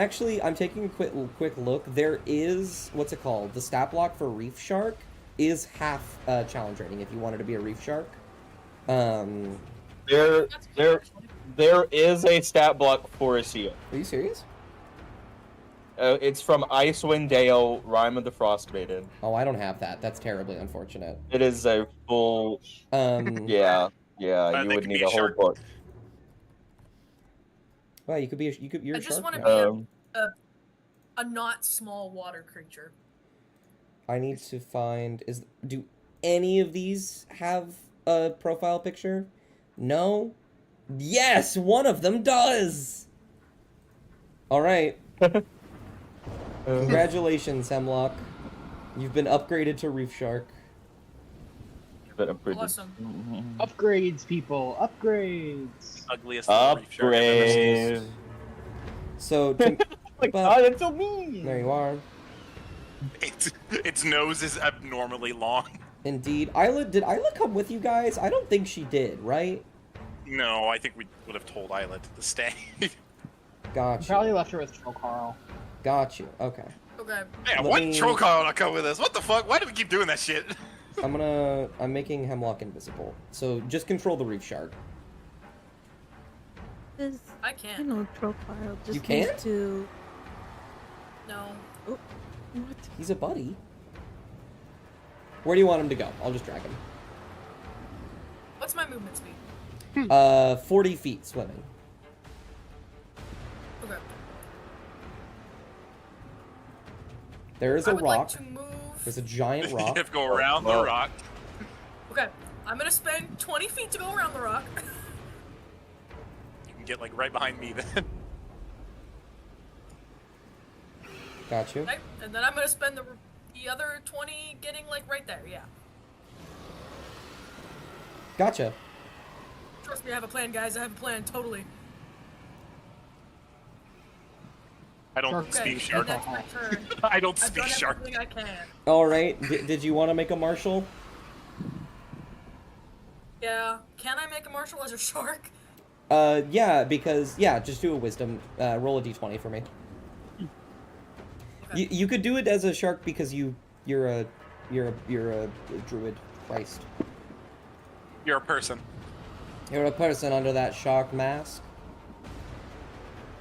taking a quick look. There is, what's it called? The stat block for reef shark is half challenge rating if you wanted to be a reef shark. there, That's there, actually. there is a stat block for a seal. Are you serious? It's from Icewind Dale, Rime of the Frost Maiden. Oh, I don't have that. That's terribly unfortunate. It is a full. Yeah, you they would can need be a a whole shark. book. Well, you're I a just shark want to now. be a not small water creature. I need to find do any of these have a profile picture? No? Yes, one of them does. All right. Congratulations, Hemlock. You've been upgraded to Reef Shark. Awesome. Upgrades, people. Upgrades. Ugliest little reef shark I've ever seen. Upgrade. So, to, My but- God, it's so mean. there you are. Its nose is abnormally long. Indeed. Did Isla come with you guys? I don't think she did, right? No, I think we would have told Isla to stay. Gotcha. Probably left her with Troll Carl. Got you. Okay. Okay. Yeah, Let what me- troll car not come with us? What the fuck? Why do we keep doing that shit? I'm making Hemlock invisible. So just control the Reef Shark. This, I I can't. know Profile just You can't? needs to. No. What? He's a buddy. Where do you want him to go? I'll just drag him. What's my movement speed? 40 feet swimming. Okay. There is I a would rock. like to move. There's a giant You rock. have to go around the rock. Okay. I'm gonna spend 20 feet to go around the rock. You can get like right behind me then. Got you. Okay. And then I'm gonna spend the other 20 getting like right there. Yeah. Gotcha. Trust me, I have a plan, guys. I have a plan. Totally. I don't Shark. Okay. speak And shark. that's my turn. I don't I've speak done shark. everything I can. All right. Did you want to make a marshal? Yeah. Can I make a marshal as a shark? Yeah, because just do a wisdom. Roll a d20 for me. Okay. You could do it as a shark because you're a druid. Christ. You're a person. You're a person under that shark mask.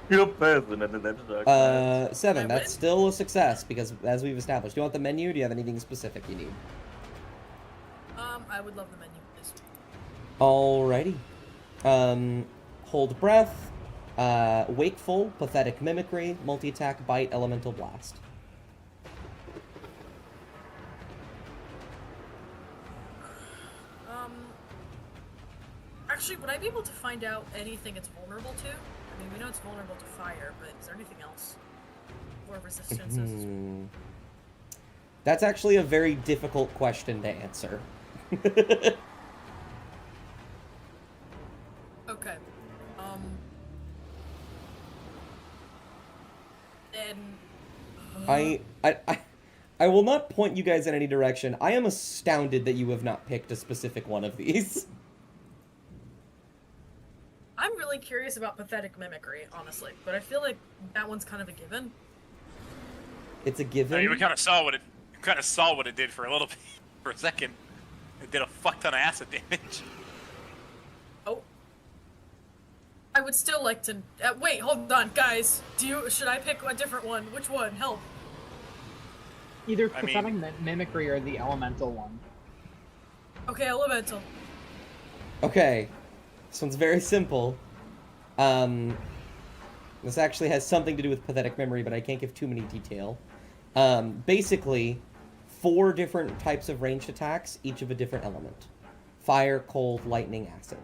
You're a person under that shark. 7. I That's win? still a success because, as we've established, do you want the menu? Do you have anything specific you need? I would love the menu, please. Alrighty. Hold breath. Wakeful, Pathetic Mimicry, Multi-Attack, Bite, Elemental Blast. Actually, would I be able to find out anything it's vulnerable to? I mean, we know it's vulnerable to fire, but is there anything else? Or resistances? That's actually a very difficult question to answer. Okay. And I will not point you guys in any direction. I am astounded that you have not picked a specific one of these. I'm really curious about Pathetic Mimicry, honestly, but I feel like that one's kind of a given. It's a given. I mean, we kind of saw what it did for a little bit, for a second. It did a fuck ton of acid damage. Oh. I would still like to. Wait, hold on, guys. Should I pick a different one? Which one? Help. Either Pathetic Mimicry or the Elemental one. Okay, Elemental. Okay. This one's very simple. This actually has something to do with Pathetic Memory, but I can't give too many detail. Basically, 4 different types of ranged attacks, each of a different element. Fire, cold, lightning, acid.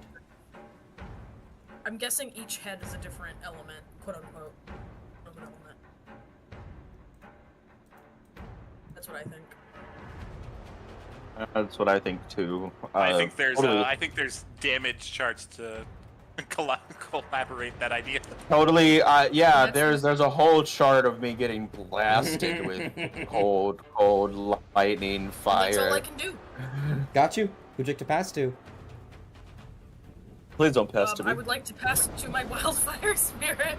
I'm guessing each head is a different element, quote unquote. Element. That's what I think. That's what I think too. I think there's totally. damage charts to collaborate that idea. Totally. Yeah. There's a whole chart of me getting blasted with cold, lightning, fire. That's all I can do. Got you. Who'd you like to pass to? Please don't pass to me. I would like to pass to my Wildfire Spirit.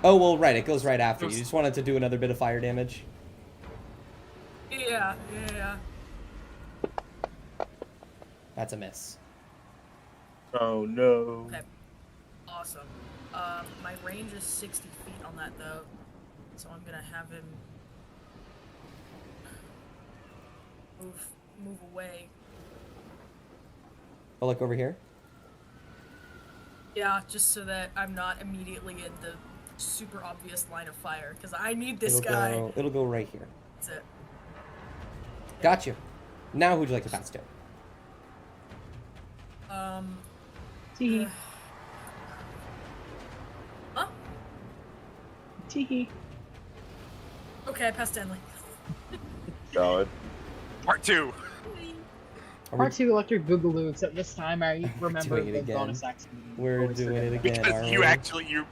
Oh, well, right. It goes right after you. You just wanted to do another bit of fire damage. Yeah. That's a miss. Oh no. Okay. Awesome. My range is 60 feet on that though, so I'm gonna have him move away. I'll look over here. Yeah, just so that I'm not immediately in the super obvious line of fire, because I need this guy. It'll go right here. That's it. Got you. Now who'd you like to pass to? Teehee. Huh? Teehee. Okay, I passed Stanley. God. Part 2. Part 2 Electric Boogaloo, except this time I remember doing it the again. bonus action. We're doing it again. Because you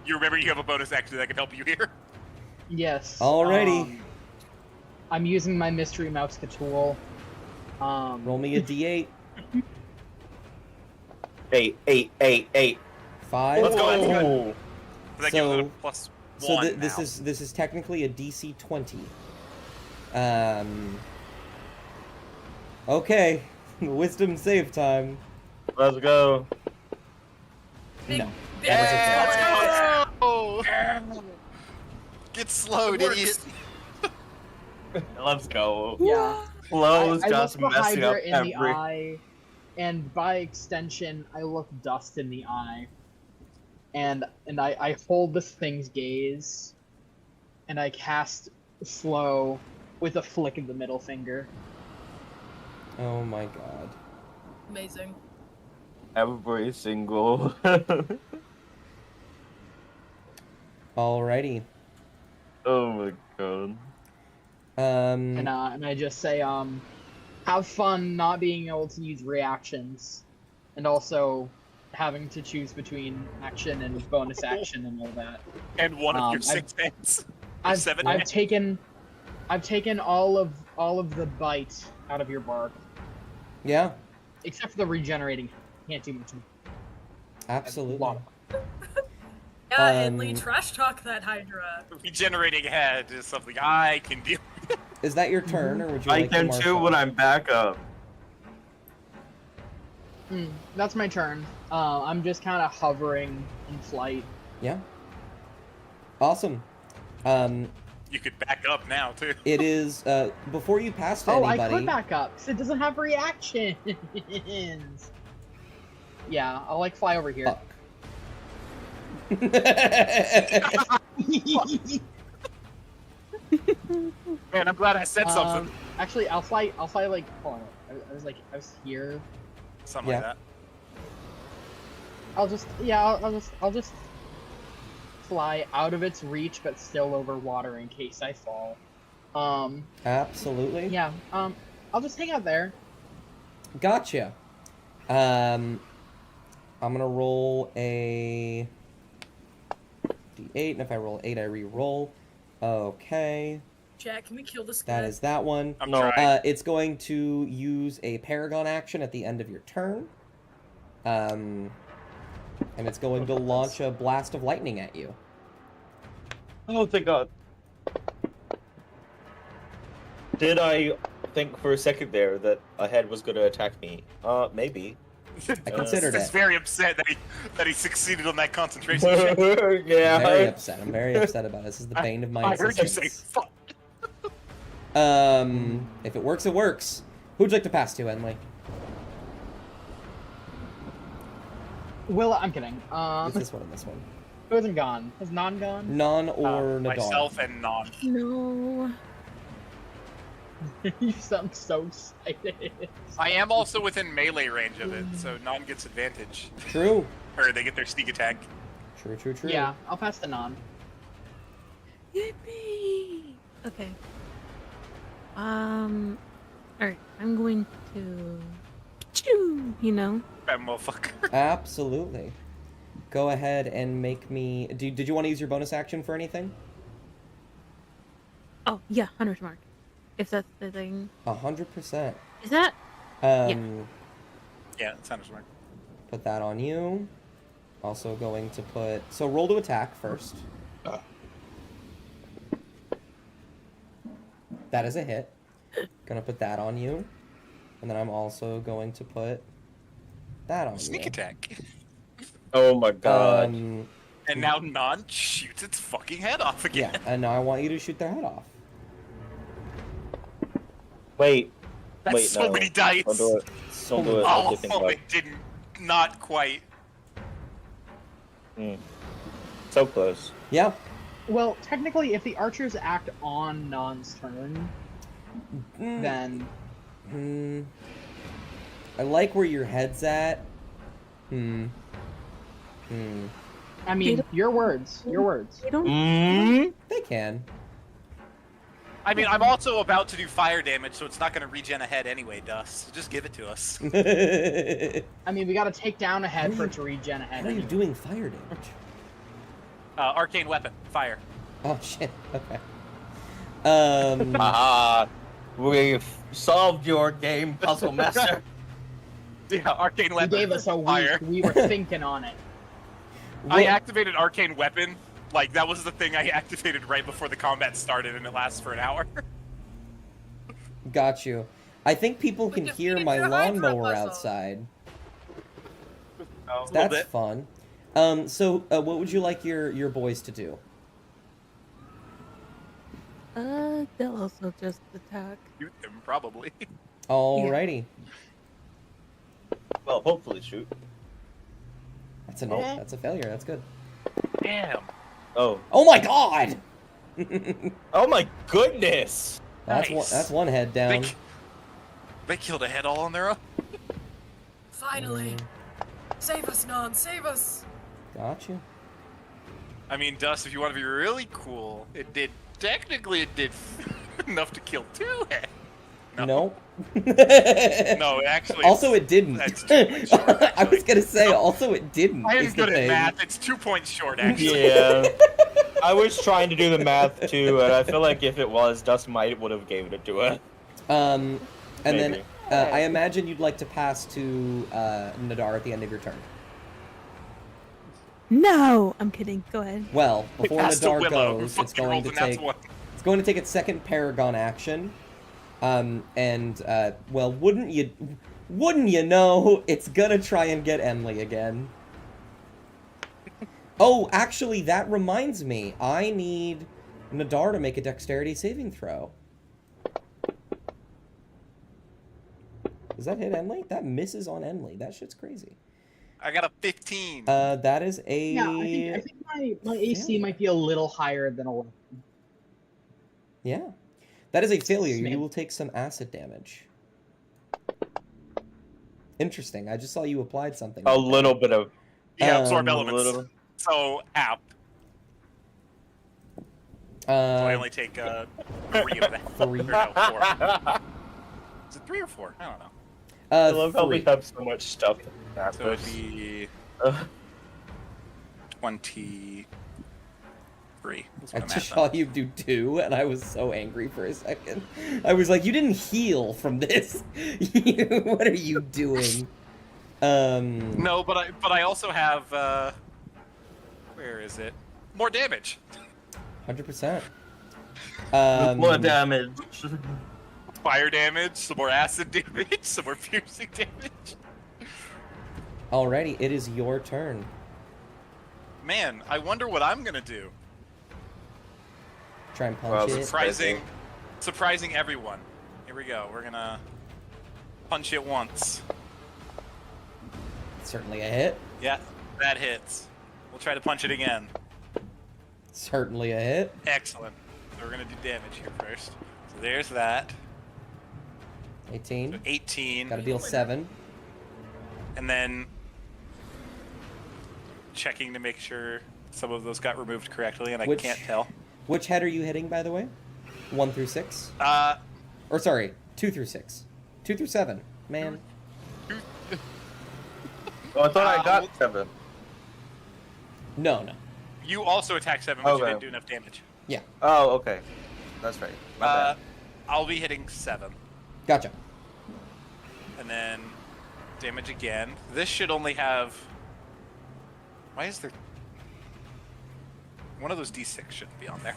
remember you have a bonus action that can help you here. Yes. Alrighty. I'm using my Mystery Mouse tool. Roll me a d8. 8. 5. Let's go. Oh. That gives it a plus So 1 this now. is technically a DC 20. Okay. Wisdom save time. Let's go. No. Yeah! Get slowed, It works. idiot. Let's go. Yeah. Flo's I just look the messing up Hydra in the every. eye, and by extension, I look Dust in the eye. And I hold this thing's gaze, and I cast Slow with a flick of the middle finger. Oh my god. Amazing. Every single. Alrighty. Oh my god. And I just say, have fun not being able to use reactions, and also having to choose between action and bonus action and all that. And one of your 6 hits. Or 7 I've hits. taken all of the bite out of your bark, Yeah, except for the regenerating. Can't do much. absolutely. Lot. Yeah, Inly, trash talk that Hydra. Regenerating head is something I can deal with. Is that your turn, or would you I like can to too when I'm back up. That's my turn. I'm just kind of hovering in flight. Yeah. Awesome. You could back up now, too. It is, before you pass to Oh, anybody... I could back up, because it doesn't have reactions. Yeah, I'll, fly over here. Fuck. Man, I'm glad I said something. Actually, I'll fly like, hold on. I was here. Something Yeah. like that. I'll just fly out of its reach, but still over water in case I fall. Absolutely. Yeah. I'll just hang out there. Gotcha. I'm gonna roll a d8, and if I roll 8, I re-roll. Okay, Jack, can we kill this guy? that is that one. I'm No. trying. It's going to use a Paragon action at the end of your turn. And it's going to launch a blast of lightning at you. Oh, thank God. Did I think for a second there that a head was going to attack me? Maybe. I considered He's it. very upset that he succeeded on that concentration check. Yeah. Very upset. I'm very upset about it. This is the bane of my I heard you say existence. fuck. If it works, it works. Who'd you like to pass to, Emily? Will, I'm kidding. It's this one and this one. Who hasn't gone? Has Non gone? Non or Nadar. Myself and Non. No. You sound so excited. I am also within melee range of it, so Non gets advantage. True. Or they get their sneak attack. True, true, true. Yeah, I'll pass to Non. Yippee! Okay. Alright, I'm going to... Choo! You know? That motherfucker. Absolutely. Go ahead and make me... Did you want to use your bonus action for anything? Oh, yeah, Hunter's Mark. If that's the thing. 100%. Is that? Yeah, it sounds smart. Put that on you. Also going to put... So roll to attack first. That is a hit. Gonna put that on you. And then I'm also going to put that on Sneak you. attack. Oh my God. Um, And now Non shoots its fucking head off again. yeah, and now I want you to shoot their head off. Wait. That's Wait, so no. many dice. Don't do it. Don't do it. I Oh, have to think about it didn't. Not quite. it. So close. Yeah. Well, technically, if the archers act on Non's turn, then I like where your head's at. I mean, your words. Your words. They don't... They can. I mean, I'm also about to do fire damage, so it's not going to regen a head anyway, Dust. Just give it to us. I mean, we gotta take down a head for it to regen a head. How are you anyway. doing fire damage? Arcane weapon, fire. Oh shit. Okay. We've solved your game, Puzzle Master. Yeah, arcane You weapon. gave us a fire. week. We were thinking on it. I activated arcane weapon. Like, that was the thing I activated right before the combat started, and it lasts for an hour. Got you. I think people We can hear defeated my your Hydra lawnmower puzzle. outside. A little That's bit. fun. So what would you like your boys to do? They'll also just attack. Shoot them, probably. Alrighty. Well, hopefully shoot. That's a no. That's a failure. That's good. Damn. Oh. Oh my god! Oh my goodness! Nice. That's one head down. They killed a head all on their own. Finally. Save us, Non, save us! Got you. I mean, Dust, if you want to be really cool, technically it did enough to kill 2 heads. No. Nope. No, actually. Also, it didn't. That's 2 points short, I was actually. gonna say, also, it didn't. I am is the good at thing. math. It's 2 points short, actually. Yeah. I was trying to do the math too, and I feel like if it was, Dust might would have given it to her. And then Maybe. I imagine you'd like to pass to Nadar at the end of your turn. No! I'm kidding. Go ahead. Well, before Pass to Nadar Willow, who goes, it's fucking going rolled to a nat take 1. it's going to take its second Paragon action. Well, wouldn't you know, it's gonna try and get Emily again. Oh, actually, that reminds me. I need Nadar to make a dexterity saving throw. Does that hit Emily? That misses on Emily. That shit's crazy. I got a 15. That is a... Yeah, I think my AC might be a little higher than 11. Yeah. That is a failure. You Smith. will take some acid damage. Interesting. I just saw you applied something. A like little bit of. Yeah, absorb a elements. little- So, app. So I only take 3 of that. 3. Or no, 4. Is it 3 or 4? I don't know. I love how we 3. have so much stuff. So it'd be Ugh. 23. That's I what I'm just at, saw you do 2, and I was so angry for a second. I was like, you didn't heal from this. What are you doing? No, but I also have where is it? More damage. 100%. More damage. Fire damage, some more acid damage, some more piercing damage. Alrighty, it is your turn. Man, I wonder what I'm gonna do. Try and punch Well, it. Surprising everyone. Here we go. We're gonna punch it once. Certainly a hit. Yeah, that hits. We'll try to punch it again. Certainly a hit. Excellent. So we're gonna do damage here first. So there's that. 18. 18. Gotta deal 7. And then checking to make sure some of those got removed correctly, and I can't tell. Which head are you hitting, by the way? 1 through 6? Or sorry, 2 through 6. 2 through 7. Man. Oh, I thought I got 7. No. You also attacked 7, but you Okay. didn't do enough damage. Yeah. Oh, okay. That's right. My bad. I'll be hitting 7. Gotcha. And then damage again. This should only have... Why is there... One of those D6 shouldn't be on there.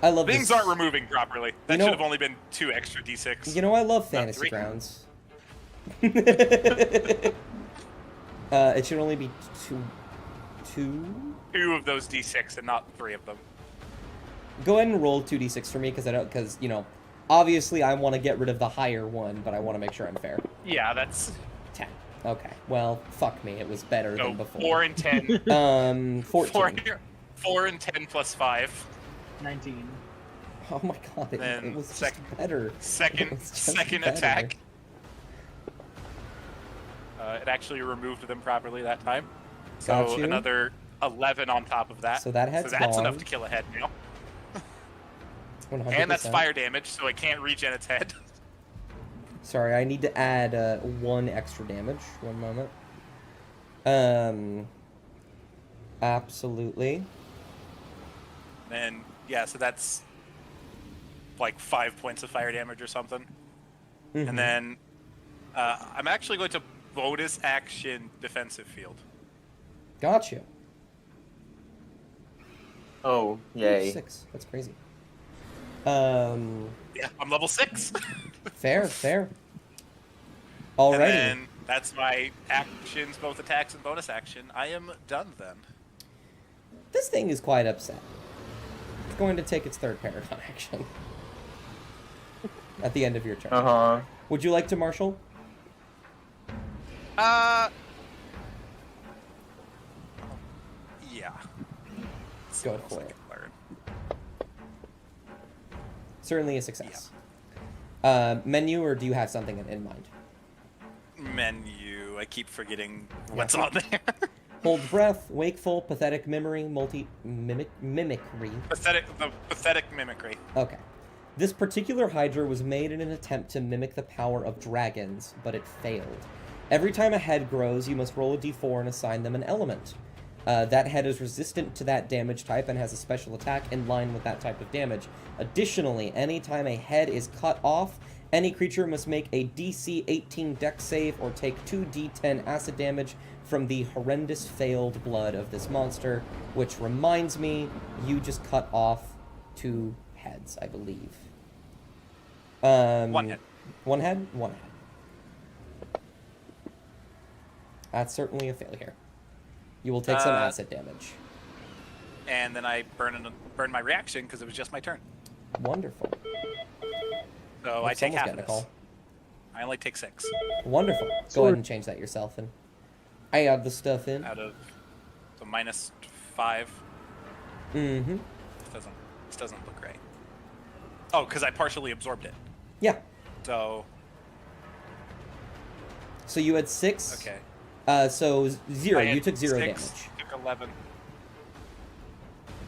I love Things this. aren't removing properly. That You know- should have only been 2 extra D6. You know, I love Not Fantasy 3. Grounds. It should only be 2. 2 of those D6 and not 3 of them. Go ahead and roll 2d6 for me, because you know, obviously I want to get rid of the higher one, but I want to make sure I'm fair. Yeah, that's... 10. Okay. Well, fuck me. It was better No, than before. 4 and 10. 14. 4 and 10 plus 5. 19. Oh my god, Then it was just second- better. Second, It was just second better. attack. It actually removed them properly that time. So Got you. another 11 on top of that. So that head's So that's gone. enough to kill a head now. 100%. And that's fire damage, so it can't regen its head. Sorry, I need to add 1 extra damage. 1 moment. Absolutely. And yeah, so that's like 5 points of fire damage or something. Mhm. And then I'm actually going to bonus action defensive field. Got you. Oh, yay. 6. That's crazy. Yeah, I'm level 6. Fair. And Alrighty. then that's my actions, both attacks and bonus action. I am done then. This thing is quite upset. It's going to take its 3rd Paragon action. At the end of your turn. Uh-huh. Would you like to marshal? Yeah. Let's see Go what else for I it. can learn. Certainly a success. Menu, or do you have something in mind? Menu. I keep forgetting what's on there. Hold breath, wakeful, pathetic memory, mimicry. The pathetic mimicry. Okay. This particular Hydra was made in an attempt to mimic the power of dragons, but it failed. Every time a head grows, you must roll a d4 and assign them an element. That head is resistant to that damage type and has a special attack in line with that type of damage. Additionally, anytime a head is cut off, any creature must make a DC 18 dex save or take 2d10 acid damage from the horrendous failed blood of this monster, which reminds me, you just cut off 2 heads, I believe. 1 head. 1 head? 1 head. That's certainly a failure. You will take some acid damage. And then I burn my reaction because it was just my turn. Wonderful. So I take Someone's half getting of a call. this. I only take 6. Wonderful. Go ahead and change that yourself. And I add the stuff in. out of the -5. Mm-hmm. This doesn't look right. Oh, because I partially absorbed it. Yeah. So. So you had 6. Okay. So 0. I had You took 0 6, damage. Took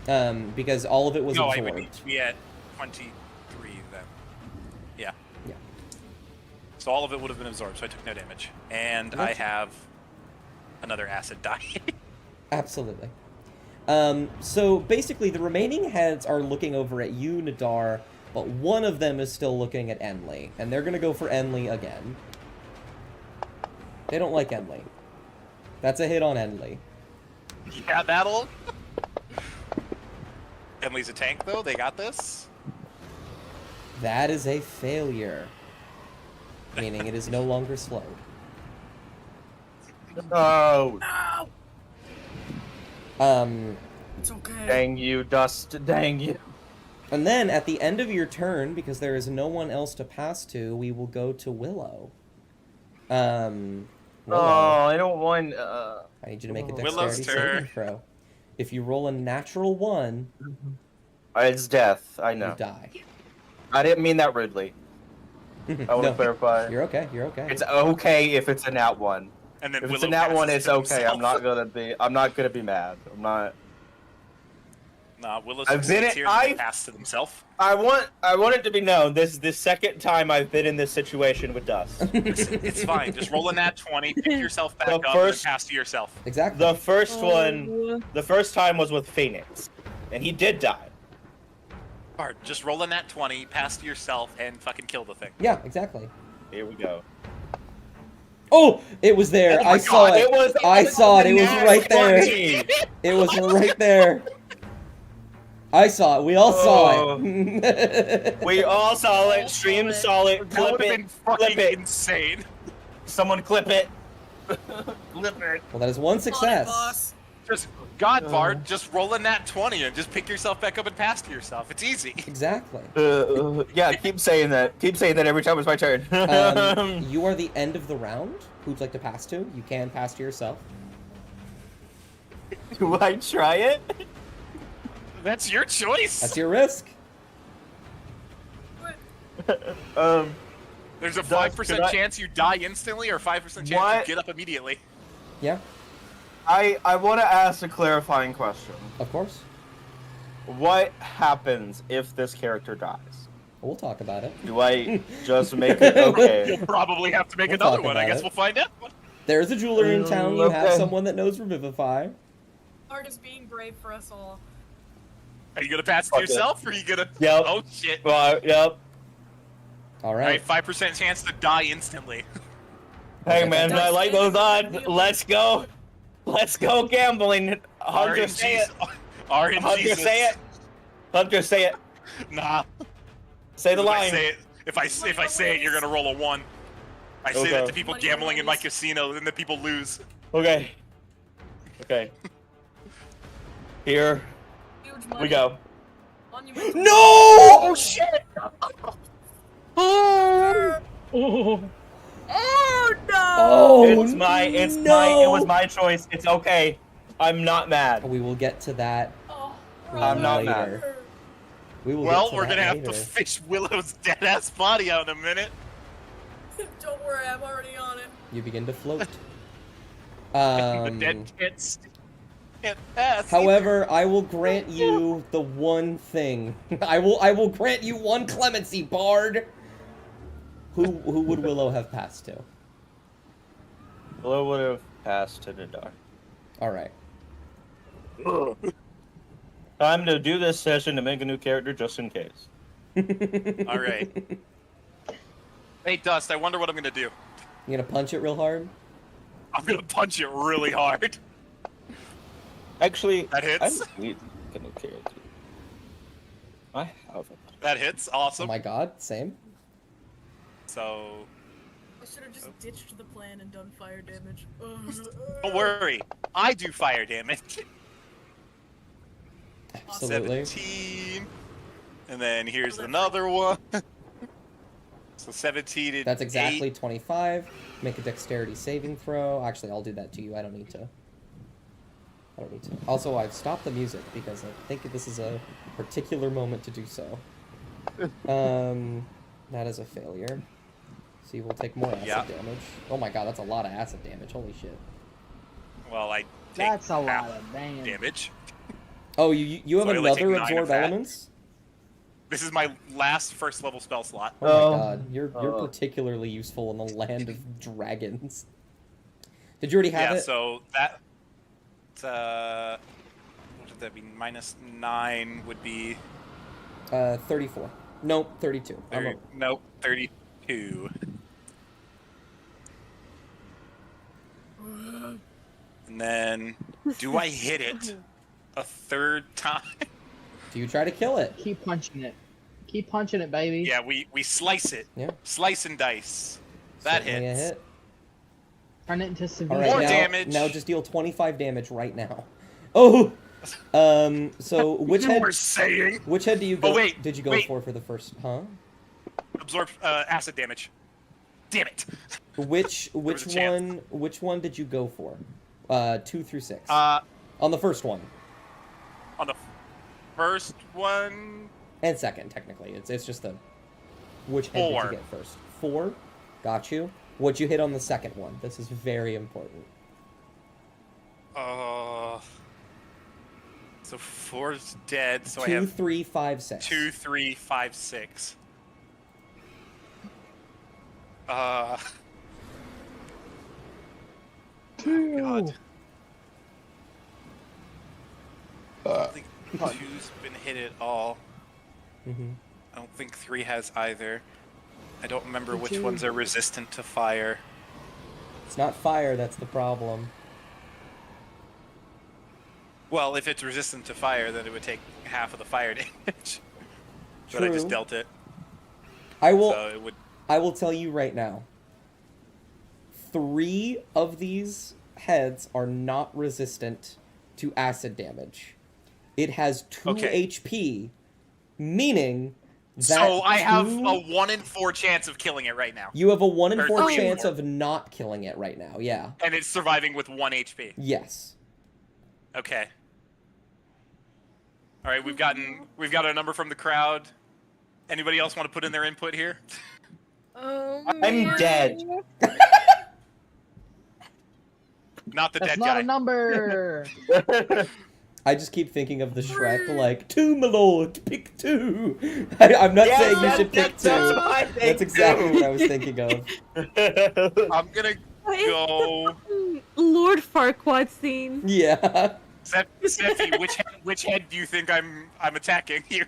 11. Because all of it was No, absorbed. I would need to be at 23 then. Yeah. Yeah. So all of it would have been absorbed, so I took no damage. And I have another acid die. Absolutely. So basically, the remaining heads are looking over at you, Nadar, but one of them is still looking at Enlil, and they're gonna go for Enlil again. They don't like Enlil. That's a hit on Enlil. Yeah, that'll. Emily's a tank, though. They got this. That is a failure, meaning it is no longer slowed. No. It's okay. Dang you, Dust. Dang you. And then at the end of your turn, because there is no one else to pass to, we will go to Willow. Willow, Oh, I don't want. I need you to make a Willow's dexterity turn. saving throw. If you roll a natural 1, It's death. I you know. die. I didn't mean that rudely. I want to No, clarify. You're okay. You're okay. It's okay if it's a nat 1. And then If it's Willow a nat 1, passes it's to okay. himself. I'm not gonna be mad. I'm not. Nah, Willow's I've just been sits it- here and I've- passes to himself. I want it to be known. This is the second time I've been in this situation with Dust. It's fine. Just roll a nat 20, pick yourself back The up, and first- then pass to yourself. Exactly. The first one, the first time was with Phoenix, and he did die. Bard, just roll a nat 20, pass to yourself, and fucking kill the thing. Yeah, exactly. Here we go. Oh, it was there. Oh my I saw God, it. it was- I saw it. It was Nat right there. 20. It was right there. I saw it. We all saw Oh. it. We all saw it. Stream saw it. That Clip would have it. been Clip fucking it. insane. Someone clip it. Clip it. Well, that is one On it, success. boss. Just, God, Bard, just roll a nat 20 and just pick yourself back up and pass to yourself. It's easy. Exactly. Yeah, keep saying that. Keep saying that every time it's my turn. You are the end of the round. Who'd like to pass to? You can pass to yourself. Do I try it? That's your choice. That's your risk. There's a Does- 5% could I- chance you die instantly or 5% chance What? you get up immediately. Yeah, I want to ask a clarifying question. of course. What happens if this character dies? We'll talk about it. Do I just make it okay? You'll probably have to make We'll another talk one. I about guess it. we'll find out. There's a jeweler in town. You have Okay. someone that knows Revivify. Art is being brave for us all. Are you gonna pass it Fuck to it. yourself, or are you gonna? Yep. Oh shit! Well, yep. All All right. right, 5% chance to die instantly. Hey Okay. man, my light goes on. Let's go. Let's go gambling. Hunter, say it. RNG. Hunter, say it. Hunter, say it. Nah. Say the If I line. say it, if I say it, you're gonna roll a 1. I say that Okay. to people Money gambling in my always. casino, and the people lose. Okay. Okay. Here Huge money. we go. Monumental. No! Oh shit! Oh no! Oh, It was my choice. It's okay. I'm not mad. We will get to that Oh, I'm not later. mad. We will Well, get to we're that gonna have later. to fish Willow's dead ass body out in a minute. Don't worry, I'm already on it. You begin to float. The dead can't pass. However, I will grant you the one thing. I will grant you one clemency, Bard. Who would Willow have passed to? Willow would have passed to Nadar. All right. Time to do this session to make a new character just in case. All right. Hey, Dust. I wonder what I'm gonna do. You gonna punch it real hard? I'm gonna punch it really hard. Actually, That hits. I need a new character. I haven't. That hits. Oh Awesome. my god, same. So I should have just ditched the plan and done fire damage. don't worry. I do fire damage. Absolutely. 17. And then here's another one. So 17 and That's exactly 8. 25. Make a dexterity saving throw. Actually, I'll do that to you. I don't need to. Also, I've stopped the music because I think this is a particular moment to do so. That is a failure. So you will take more acid damage. Oh my god, that's a lot of acid damage. Holy shit. Well, I take That's a lot half of damage. Oh, you have So I only take another 9 of absorb that. elements? This is my last first level spell slot. Oh my Oh. god, you're particularly useful in the land of dragons. Did you already have Yeah, it? so that what would that be? -9 would be 34. Nope, 32. nope, 32. And then do I hit it a third time? Do you try to kill it? Keep punching it. Keep punching it, baby. Yeah, we slice it. Yeah. Slice and dice. That Certainly hits. a hit. Turn it into severe. All right, More now, damage. Now just deal 25 damage right now. Oh. So which You head? were saying Which head do you go? Oh, wait, Did you go wait. for the first? Huh? absorb acid damage. Damn it. Which was a chance. one did you go for? 2 through 6. On On the first one the first one, and second, technically, it's just the which head 4. did you get first? 4. Got you. What'd you hit on the second one? This is very important. so 4's dead. So I 2, have 3, 5, 6. 2, 3, 5, 6. Two. God. I don't think 2's been hit at all. Mm-hmm. I don't think 3 has either. I don't remember which 2. ones are resistant to fire. It's not fire. That's the problem. Well, if it's resistant to fire, then it would take half of the fire damage. But I just True. dealt it. I will. So it would. I will tell you right now. 3 of these heads are not resistant to acid damage. It has 2 Okay. HP, meaning that So I have 2 a 1 in 4 chance of killing it right now. You have a 1 in Or 4 3 in chance 4. of not killing it right now. Yeah. And it's surviving with 1 HP. Yes. Okay. All right, we've got a number from the crowd. Anybody else want to put in their input here? Oh, I'm dead. Not the That's dead not guy. a number. I just keep thinking of the Shrek, like, 2, my lord, pick 2. I'm not Yes, saying you that's- should pick 2. that's what I think That's exactly too. what I was thinking of. I'm gonna go. Lord Farquaad scene. Yeah. Sephi, which head do you think I'm attacking here?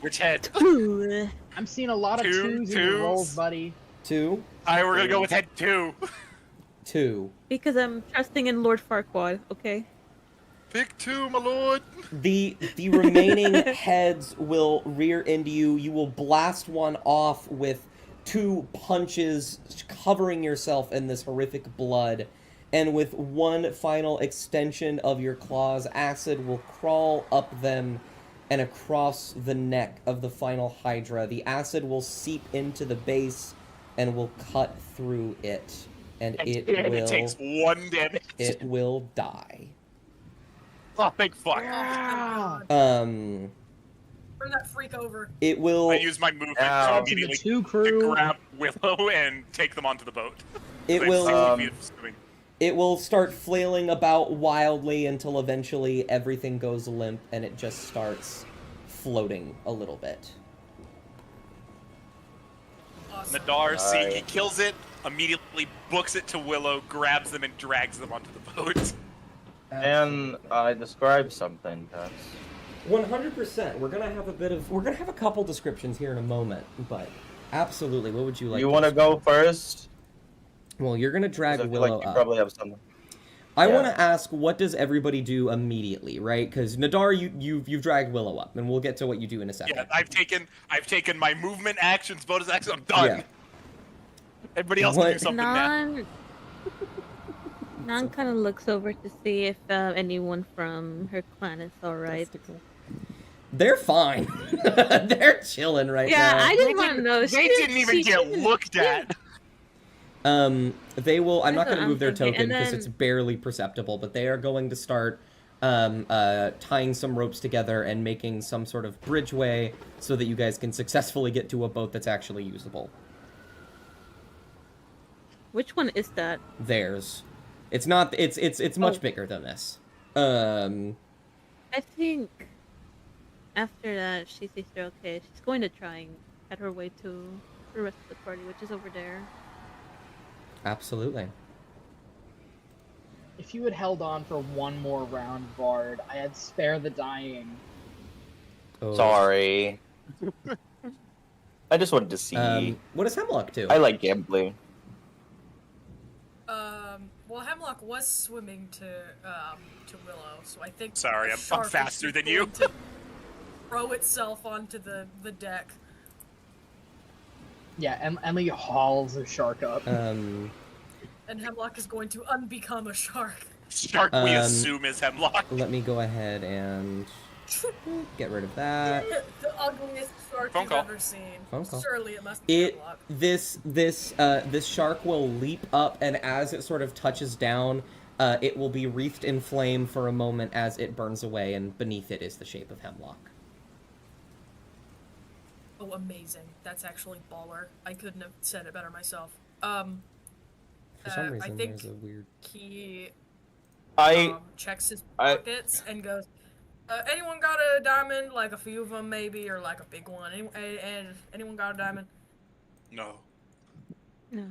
Which head? I'm seeing a lot of Two- 2s in your rolls, twos. buddy. 2. All right, we're gonna go with head 2. 2. Because I'm trusting in Lord Farquaad, okay? Pick 2, my lord. The remaining heads will rear into you. You will blast one off with 2 punches, covering yourself in this horrific blood. And with one final extension of your claws, acid will crawl up them and across the neck of the final Hydra. The acid will seep into the base and will cut through it. And it takes 1 damage. it will die. Oh, thank fuck. Yeah. Turn that freak over. It will I use my movement Ow. to To the immediately 2 to crew. grab Willow and take them onto the boat. it They will 60 feet of swimming. it will start flailing about wildly until eventually everything goes limp and it just starts floating a little bit. Awesome. Nadar, seeing he Alright. kills it, immediately books it to Willow, grabs them, and drags them onto the boat. And I described something, Tess. 100%. We're gonna have a couple descriptions here in a moment, but absolutely. What would you like? You want to go first? Well, you're gonna 'Cause drag I feel Willow like you up. probably have something. I yeah. want to ask, what does everybody do immediately, right? Because Nadar, you've dragged Willow up, and we'll get to what you do in a second. Yeah, I've taken my movement actions, bonus actions. I'm done. Yeah. Everybody else can What- do something now. Nan kind of looks over to see if anyone from her clan is alright. They're fine. They're chilling right Yeah, now. I just want to know. They didn't even get looked at. They will. I'm not That's going to what move their I'm thinking, token and because then- it's barely perceptible, but they are going to start tying some ropes together and making some sort of bridgeway so that you guys can successfully get to a boat that's actually usable. Which one is that? Theirs. It's not. It's much Oh. bigger than this. I think after that, she sees they're okay. She's going to try and head her way to the rest of the party, which is over there. Absolutely. If you had held on for one more round, Bard, I had spare the dying. Oh. Sorry. I just wanted to see. What does Hemlock do? I like gambling. Well, Hemlock was swimming to Willow, so I think. Sorry, a I'm shark is faster just than you. going to throw itself onto the deck. Yeah, Emily hauls the shark up. And Hemlock is going to unbecome a shark. Shark, we assume, is Hemlock. Let me go ahead and get rid of that. The ugliest shark Phone you've call. ever seen. Phone call. Surely it must be Hemlock. This shark will leap up, and as it sort of touches down, it will be wreathed in flame for a moment as it burns away, and beneath it is the shape of Hemlock. Oh, amazing. That's actually baller. I couldn't have said it better myself. For some I reason, think there's a weird. he I checks his pockets and goes, anyone got a diamond? Like a few of them, maybe, or like a big one. Anyone got a diamond? No. No.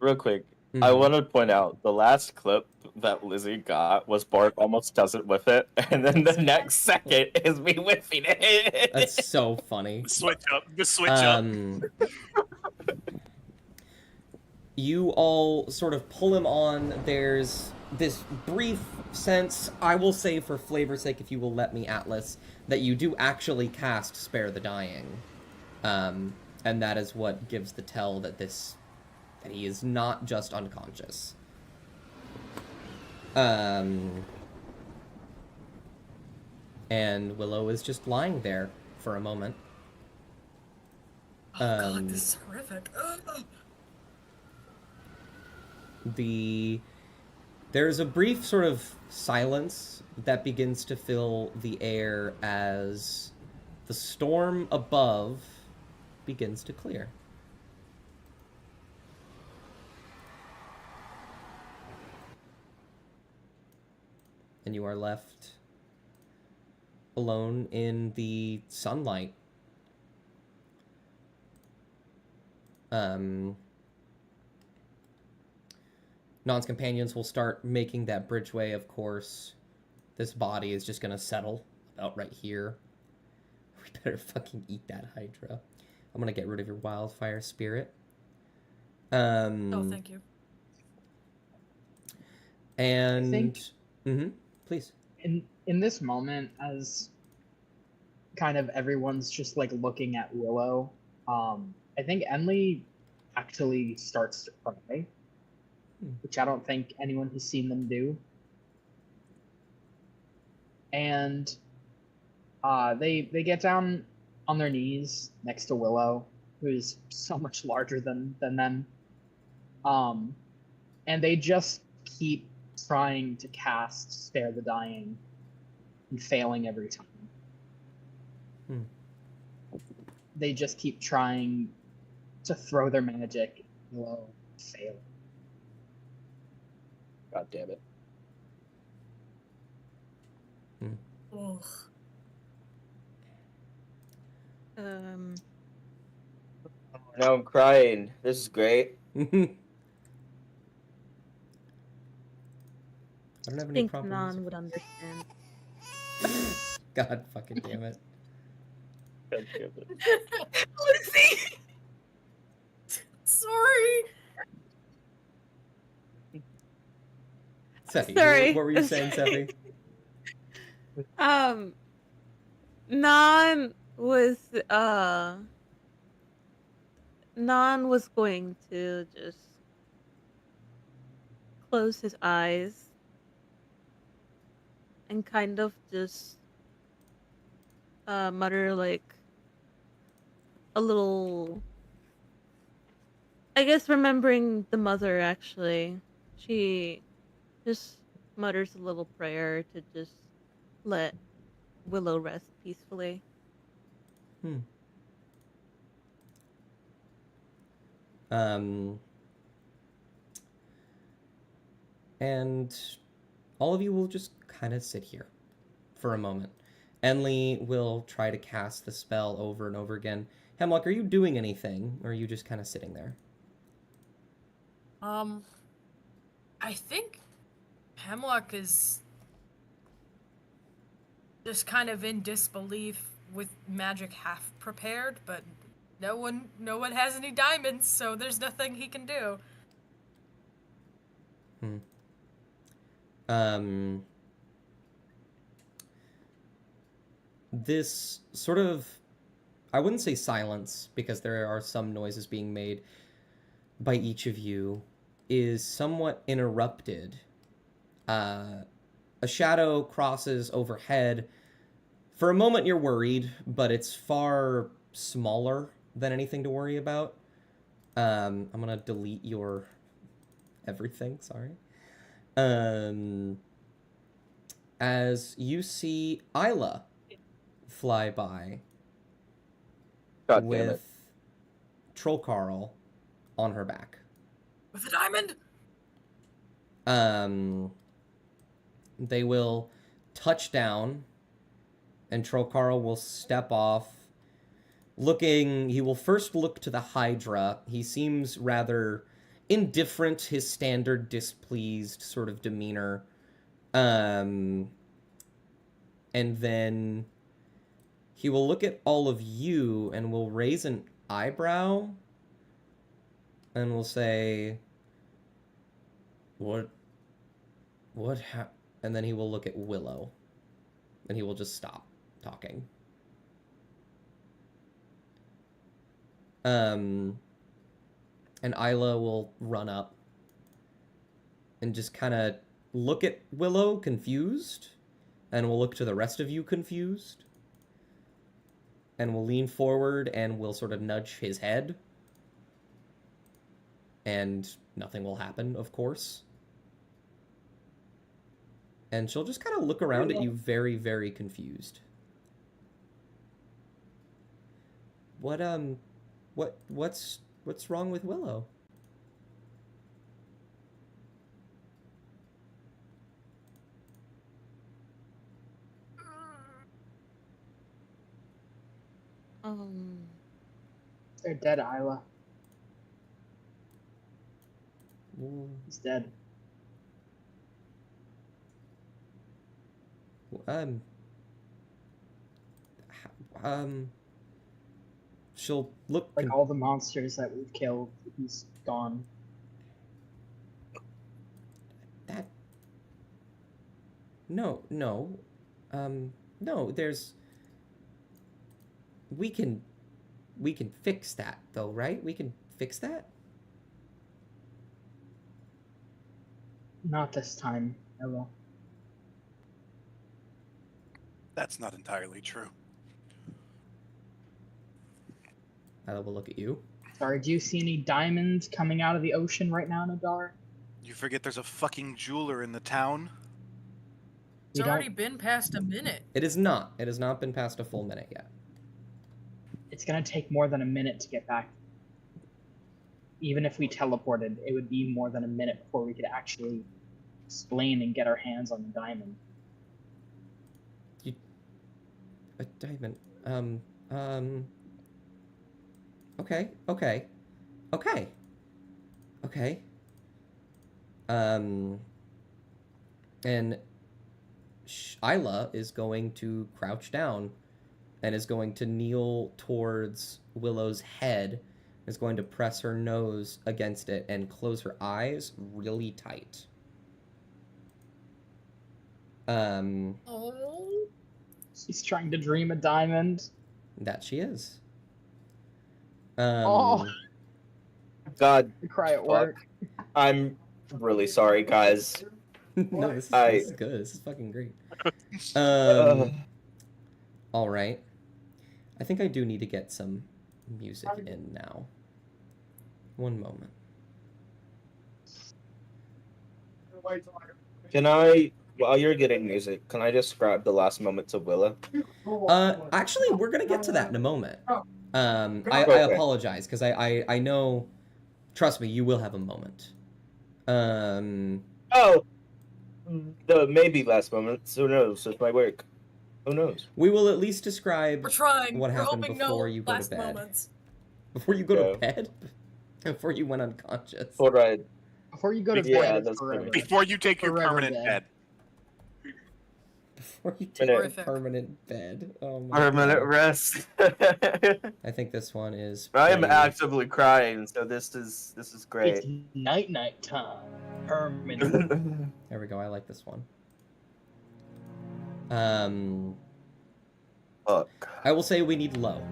real quick. I want to point out the last clip that Lizzie got was Bart almost does it with it, and then the next second is me whiffing it. That's so funny. The switch up. You all sort of pull him on. There's this brief sense, I will say for flavor's sake, if you will let me, Atlas, that you do actually cast Spare the Dying. And that is what gives the tell that he is not just unconscious. And Willow is just lying there for a moment. Oh god, this is horrific. There's a brief sort of silence that begins to fill the air as the storm above begins to clear. And you are left alone in the sunlight. Non's companions will start making that bridgeway, of course. This body is just gonna settle about right here. We better fucking eat that Hydra. I'm gonna get rid of your wildfire spirit. Oh, thank you. And I think please. in this moment, as kind of everyone's just like looking at Willow, I think Emily actually starts to cry, which I don't think anyone has seen them do. And they get down on their knees next to Willow, who is so much larger than them. And they just keep trying to cast Spare the Dying and failing every time. They just keep trying to throw their magic, Willow, fail. God damn it. Ugh. Now I'm crying. This is great. I don't have I any think proper Non music. would understand. God fucking damn it. God damn it. Lizzie! Sorry! Seppi, Sorry. what were you saying, Seppi? Non was going to just close his eyes and kind of just mutter like a little. I guess remembering the mother actually, she just mutters a little prayer to just let Willow rest peacefully. Hmm. Um. And all of you will just kind of sit here for a moment. Enli will try to cast the spell over and over again. Hemlock, are you doing anything, or are you just kind of sitting there? I think Hemlock is just kind of in disbelief with magic half prepared, but no one has any diamonds, so there's nothing he can do. Hmm. Um. This sort of, I wouldn't say silence, because there are some noises being made by each of you, is somewhat interrupted. A shadow crosses overhead. For a moment, you're worried, but it's far smaller than anything to worry about. I'm gonna delete your everything. Sorry. As you see Isla fly by God damn it. with Troll Carl on her back. With a diamond? They will touch down, and Troll Carl will step off. He will first look to the Hydra. He seems rather indifferent, his standard displeased sort of demeanor. And then he will look at all of you and will raise an eyebrow and will say, What and then he will look at Willow and he will just stop talking. And Isla will run up and just kind of look at Willow confused, and will look to the rest of you confused, and will lean forward and will sort of nudge his head, and nothing will happen, of course. And she'll just kind of look around at you very, very confused. What's wrong with Willow? They're dead, Isla. Well, He's dead. um, she'll look Like all the monsters that we've killed, he's gone. that. No, there's. We can fix that though, right? We can fix that. Not this time, Ella. That's not entirely true. I will look at you. Sorry, do you see any diamonds coming out of the ocean right now, Nadar? You forget there's a fucking jeweler in the town? It's already been past a minute. It is not. It has not been past a full minute yet. It's gonna take more than a minute to get back. Even if we teleported, it would be more than a minute before we could actually explain and get our hands on the diamond. A diamond. Okay. And Isla is going to crouch down and is going to kneel towards Willow's head, is going to press her nose against it and close her eyes really tight. Oh. She's trying to dream a diamond. That she is. Oh, God, I cry at work. I'm really sorry, guys. No, this is good. This is fucking great. All right. I think I do need to get some music in now. One moment. Can I, while you're getting music, can I describe the last moments of Willa? Actually, we're gonna get to that in a moment. I Okay. apologize, because I know, trust me, you will have a moment. Oh, the maybe last moments. Who knows? It's my work. Who knows? We will at least describe We're trying. what We're happened hoping before no you go to last bed. moments. Before you go Yeah. to bed? Before you went unconscious. All right. Before you go to Yeah, bed, it's that's forever. funny. Before you take your Forever permanent dead. bed. Before you take a Horrific. permanent bed. Oh my Permanent God. rest. I think this one is I am pretty... actively crying, so this is It's great. night time. Permanent. There we go, I like this one. Fuck. I will say we need low.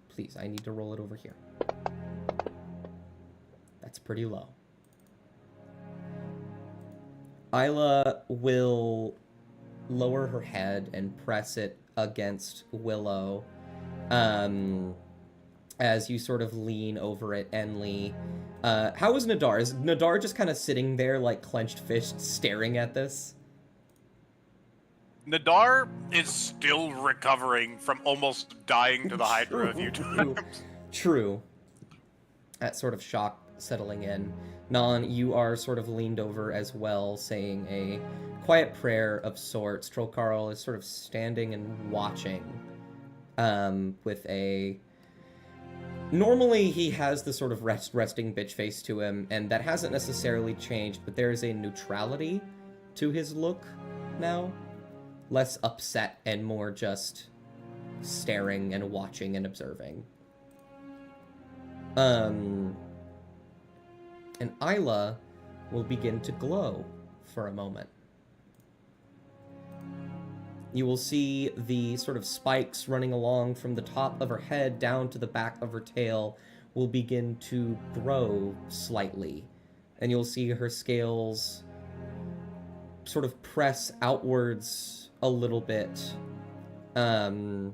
Please, I need to roll it over here. That's pretty low. Isla will lower her head and press it against Willow as you sort of lean over it, Enli. How is Nadar? Is Nadar just kind of sitting there like clenched fist staring at this? Nadar is still recovering from almost dying to the Hydra a few times. True. That sort of shock settling in. Non, you are sort of leaned over as well, saying a quiet prayer of sorts. Trollcarl is sort of standing and watching with a... Normally he has the sort of resting bitch face to him, and that hasn't necessarily changed, but there is a neutrality to his look now. Less upset and more just staring and watching and observing. And Isla will begin to glow for a moment. You will see the sort of spikes running along from the top of her head down to the back of her tail will begin to grow slightly. And you'll see her scales sort of press outwards a little bit as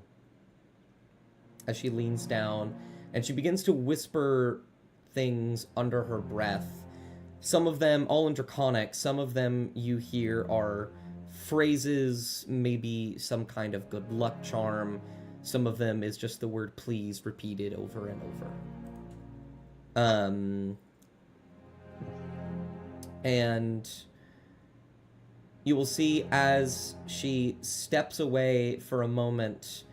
she leans down, and she begins to whisper things under her breath. Some of them all in Draconic, some of them you hear are phrases, maybe some kind of good luck charm. Some of them is just the word please repeated over and over. And you will see as she steps away for a moment,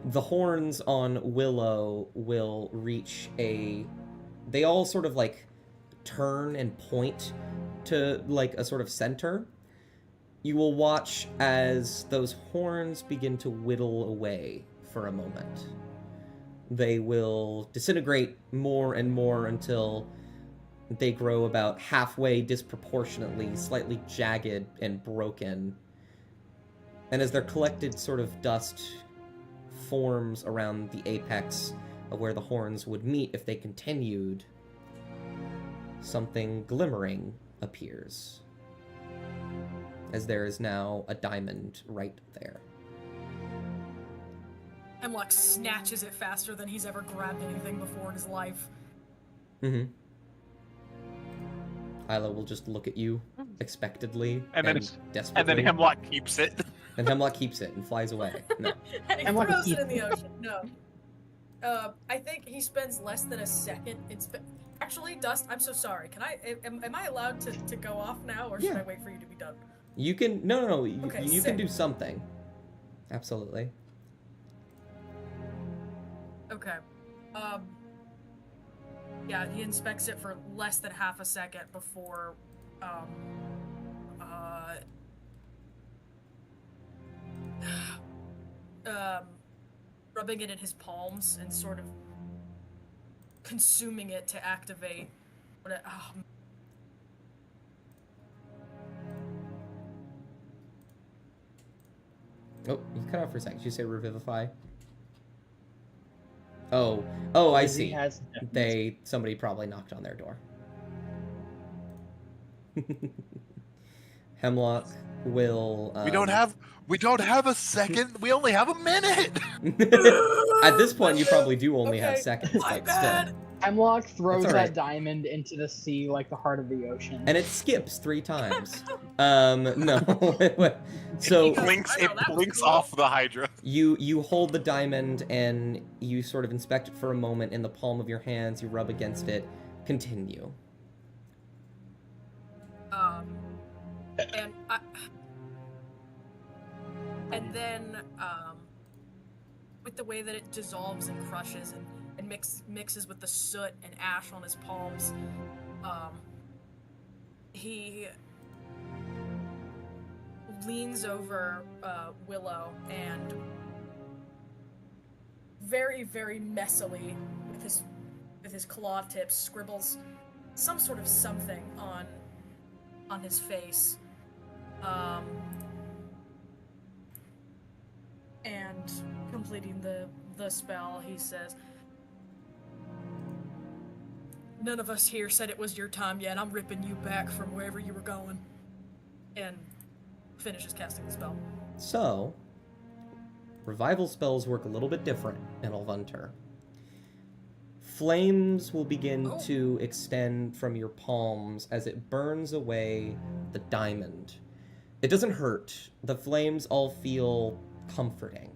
the horns on Willow will reach a... They all sort of like turn and point to like a sort of center. You will watch as those horns begin to whittle away for a moment. They will disintegrate more and more until they grow about halfway disproportionately, slightly jagged and broken. And as their collected sort of dust forms around the apex of where the horns would meet if they continued, something glimmering appears. As there is now a diamond right there. Hemlock snatches it faster than he's ever grabbed anything before in his life. Mm-hmm. Isla will just look at you expectly and desperately. And then Hemlock keeps it. And Hemlock keeps it and flies away. No. And he Hemlock throws keep- it in the ocean. No. I think he spends less than a second in Actually, Dust, I'm so sorry. Can I... Am I allowed to go off now, or should Yeah. I wait for you to be done? You can... No. Okay, you sick. can do something. Absolutely. Okay. Yeah, he inspects it for less than half a second before, rubbing it in his palms and sort of consuming it to activate what Oh, you cut off for a second. Did you say revivify? Oh, I He see. has- Somebody probably knocked on their door. Hemlock will. We don't have a second. We only have a minute. At this point, you probably do only have Okay, seconds, my but bad. still. Hemlock throws That's all right. that diamond into the sea like the heart of the ocean. And it skips 3 times. No. So It blinks. I know, It that was blinks cool. off the Hydra. you hold the diamond and you sort of inspect it for a moment in the palm of your hands. You rub against it. Continue. And then with the way that it dissolves and crushes and mixes with the soot and ash on his palms, he leans over Willow and very, very messily with his claw tips scribbles some sort of something on his face. And completing the spell, he says, "None of us here said it was your time yet. I'm ripping you back from wherever you were going." And finishes casting the spell. So, revival spells work a little bit different in Ulvunter. Flames will begin to extend from your palms as it burns away the diamond. It doesn't hurt. The flames all feel comforting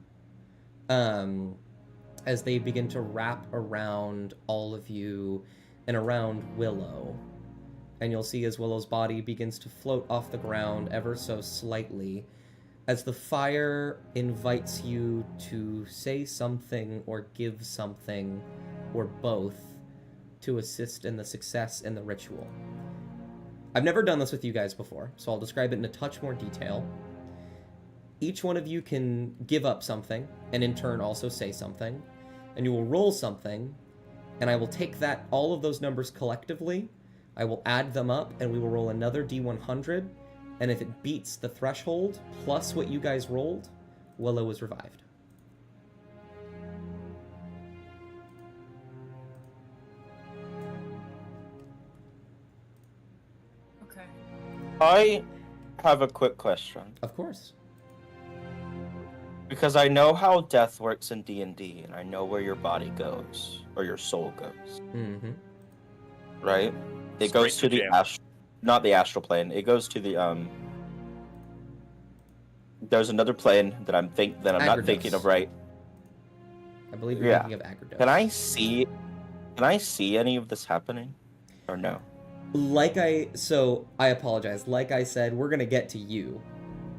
as they begin to wrap around all of you and around Willow. And you'll see as Willow's body begins to float off the ground ever so slightly as the fire invites you to say something or give something or both to assist in the success in the ritual. I've never done this with you guys before, so I'll describe it in a touch more detail. Each one of you can give up something, and in turn also say something, and you will roll something, and I will take all of those numbers collectively, I will add them up, and we will roll another D100, and if it beats the threshold, plus what you guys rolled, Willow is revived. Okay. I have a quick question. Of course. Because I know how death works in D&D, and I know where your body goes, or your soul goes, Mm-hmm. right? It Straight goes to to the jail. not the astral plane. It goes to the There's another plane that I'm not thinking of, right? I believe you're Yeah. thinking of Agrados. Can I see any of this happening, or no? I apologize. Like I said, we're gonna get to you.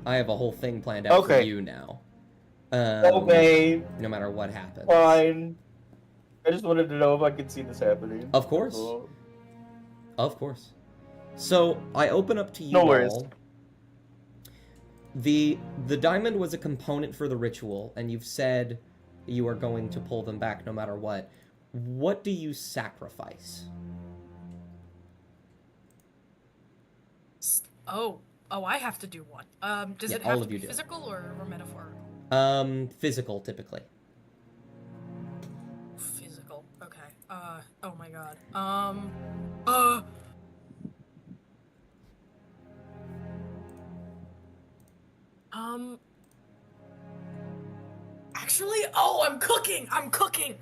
I have a whole thing planned out for Okay. you now. Okay, No matter what happens. fine. I just wanted to know if I could see this happening. Of course. Cool. Of course. So I open up to you No all. worries. The diamond was a component for the ritual, and you've said you are going to pull them back no matter what. What do you sacrifice? Oh, I have to do one. Does Yeah, it all have of to you be do. physical or metaphorical? Physical, typically. Physical. Okay. Oh my god. Actually, I'm cooking. I'm cooking.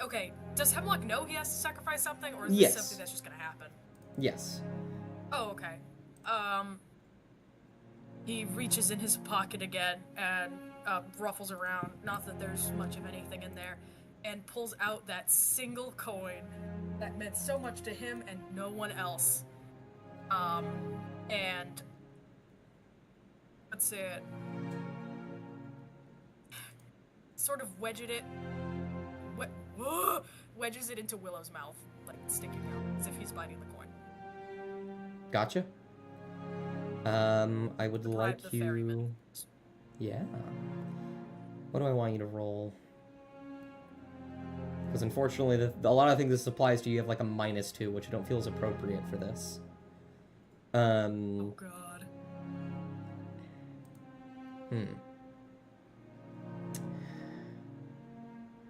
Okay. Does Hemlock know he has to sacrifice something, or is Yes. this something that's just gonna happen? Yes. Oh, okay. He reaches in his pocket again and ruffles around, not that there's much of anything in there, and pulls out that single coin that meant so much to him and no one else. And let's see, sort of wedges it into Willow's mouth, like sticking out, as if he's biting the coin. Gotcha. I would like The ferryman. you... Yeah. What do I want you to roll? Because unfortunately, a lot of things this applies to, you have like a -2, which I don't feel is appropriate for this. Oh god.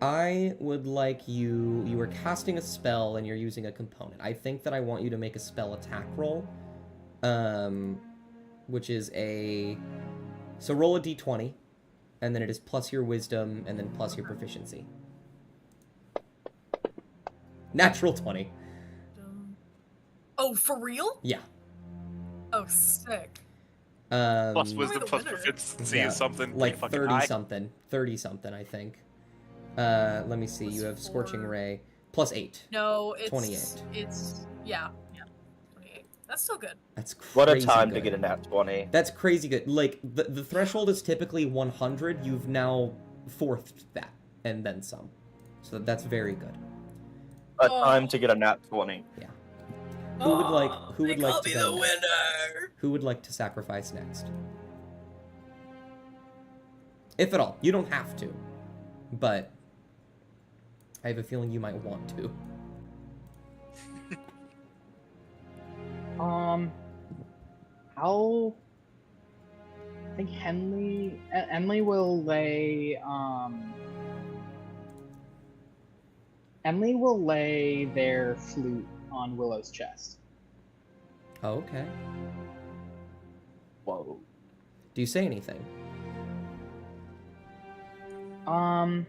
I would like you are casting a spell and you're using a component. I think that I want you to make a spell attack roll, which is so roll a d20, and then it is plus your wisdom, and then plus your proficiency. Natural 20. Oh, for real? Yeah. Oh, sick. Plus Who wisdom, are the plus winners? proficiency Yeah, is something like pretty fucking 30 high. something. 30 something, I think. Let me see. Plus You have Scorching 4. Ray. Plus 8. No, 28. It's yeah. 28. That's still good. That's crazy What a time good. to get a nat 20. That's crazy good. Like, the threshold is typically 100. You've now fourthed that, and then some. So that's very good. A time to get a nat 20. Yeah. Who would like They call to me go the next? winner. Who would like to sacrifice next? If at all. You don't have to. But I have a feeling you might want to. I think Henley will lay Emily will lay their flute on Willow's chest. Oh, okay. Whoa. Do you say anything? I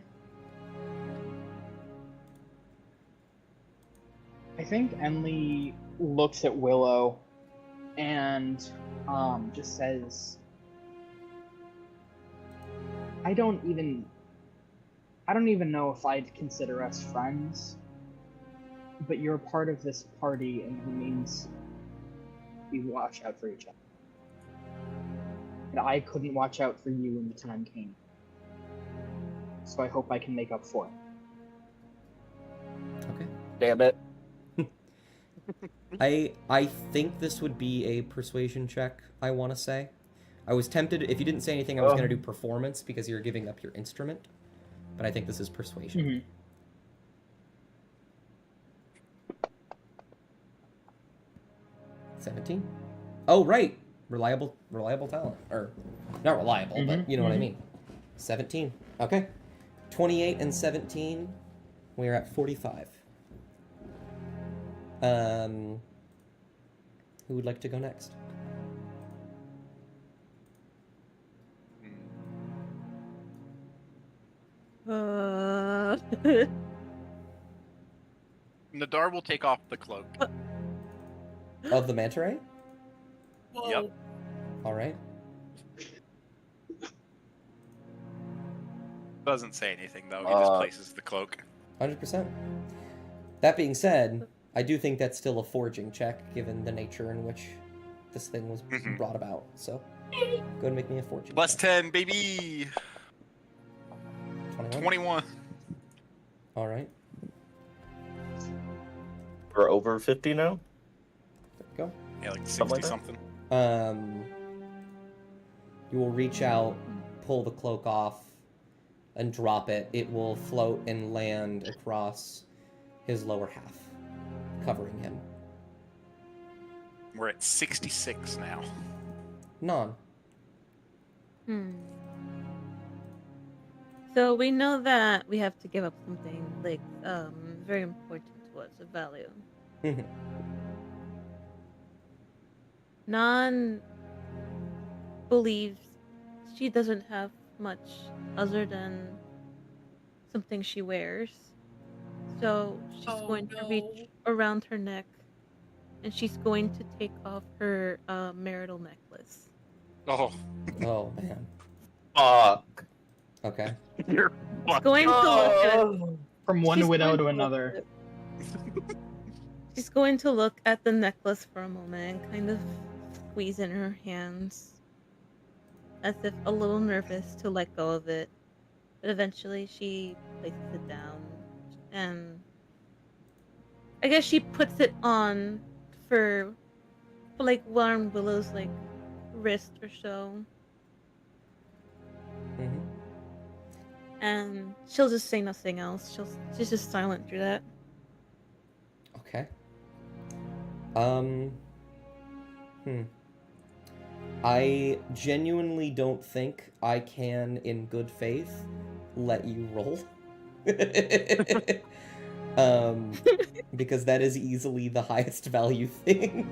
think Emily looks at Willow and just says, I don't even know if I'd consider us friends, but you're a part of this party and it means we watch out for each other. And I couldn't watch out for you when the time came. So I hope I can make up for it. Okay. Damn it. I think this would be a persuasion check, I want to say. I was tempted, if you didn't say anything, I was going to do performance because you're giving up your instrument. But I think this is persuasion. Mm-hmm. 17? Oh, right! Reliable talent. Or, not reliable, but you know what I mean. 17. Okay. 28 and 17. We're at 45. Who would like to go next? Nadar will take off the cloak. Of the manta ray? Whoa. Yep. Alright. Doesn't say anything though. He just places the cloak. 100%. That being said, I do think that's still a forging check, given the nature in which this thing was brought about. So, go ahead and make me a forging Plus check. 10, baby! 21. 21. Alright. We're over 50 now? There we go. Yeah, like 60 Something like that? something. You will reach out, pull the cloak off, and drop it. It will float and land across his lower half, covering him. We're at 66 now. Non. So we know that we have to give up something like very important to us, of value. Non believes she doesn't have much other than something she wears. So she's going to reach around her neck and she's going to take off her marital necklace. Oh. Oh, man. Fuck. Okay. You're She's going to look at From one She's widow going to to another. She's going to look at the necklace for a moment and kind of squeeze in her hands as if a little nervous to let go of it. But eventually she places it down and I guess she puts it on for like one Willow's like wrist or so. Mm-hmm. And she'll just say nothing else. She's just silent through that. Okay. I genuinely don't think I can, in good faith, let you roll. Because that is easily the highest value thing.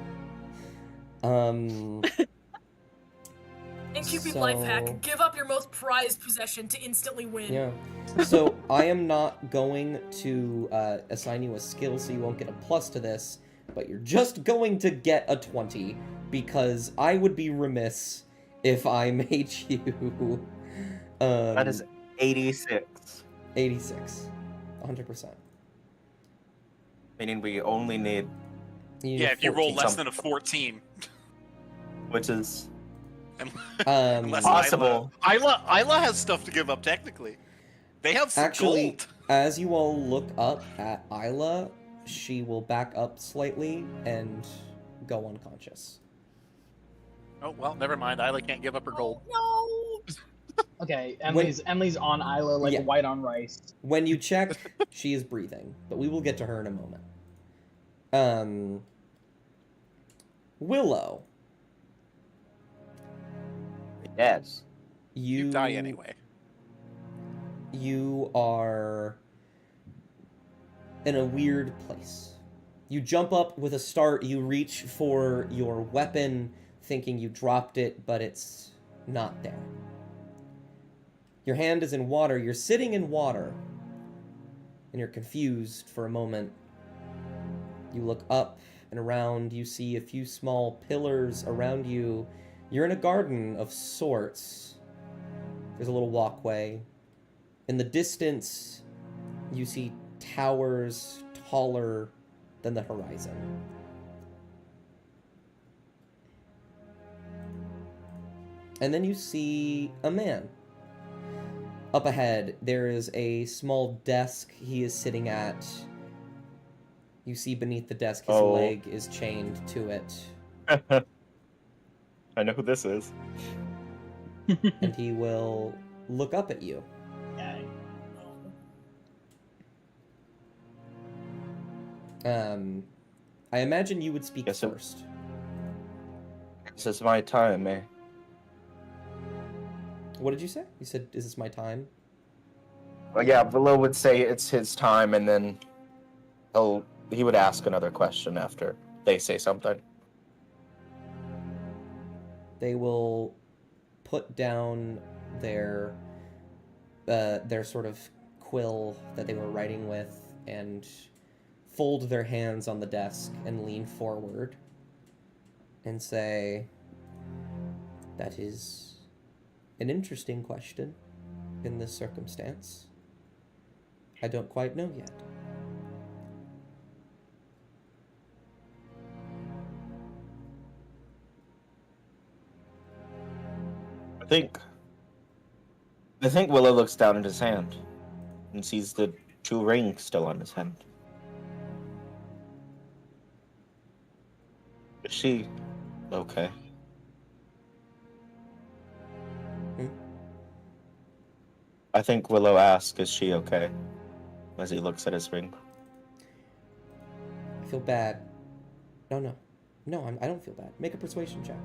Incubate So- life hack. Give up your most prized possession to instantly win. Yeah. So I am not going to assign you a skill, so you won't get a plus to this, but you're just going to get a 20, because I would be remiss if I made you... That is 86. 86. 100%. Meaning we only need, You Yeah, need if you roll 14. less than a 14. which is Unless possible. Isla has stuff to give up, technically. They have some Actually, gold. as you all look up at Isla, she will back up slightly and go unconscious. Oh, well, never mind. Isla can't give up her gold. No. Okay, Emily's on Isla like Yeah. white on rice. When you check, she is breathing, but we will get to her in a moment. Willow, Yes. You die anyway. You are in a weird place. You jump up with a start, you reach for your weapon, thinking you dropped it, but it's not there. Your hand is in water, you're sitting in water, and you're confused for a moment. You look up and around, you see a few small pillars around you. You're in a garden of sorts. There's a little walkway. In the distance, you see towers taller than the horizon. And then you see a man. Up ahead, there is a small desk he is sitting at. You see beneath the desk his leg is chained to it. I know who this is. And he will look up at you. I imagine you would speak Yes, sir. first. This is my time, eh? What did you say? You said, "Is this my time?" Well, yeah, Willow would say it's his time, and then he would ask another question after they say something. They will put down their sort of quill that they were writing with and fold their hands on the desk and lean forward and say, "That is an interesting question in this circumstance. I don't quite know yet." I think Willow looks down at his hand and sees the 2 rings still on his hand. Is she okay? I think Willow asks, "Is she okay?" as he looks at his ring. I feel bad. No, I don't feel bad. Make a persuasion check.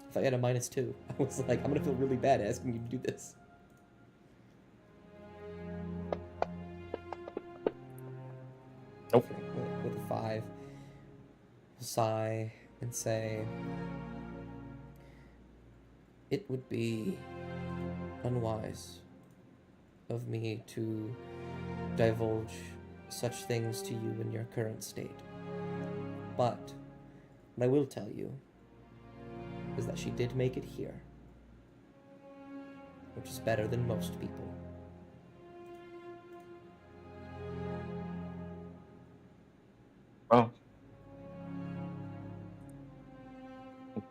If I had a -2, I was like, I'm gonna feel really bad asking you to do this. Nope. With a 5, sigh and say, "It would be unwise of me to divulge such things to you in your current state. But what I will tell you is that she did make it here, which is better than most people." Oh.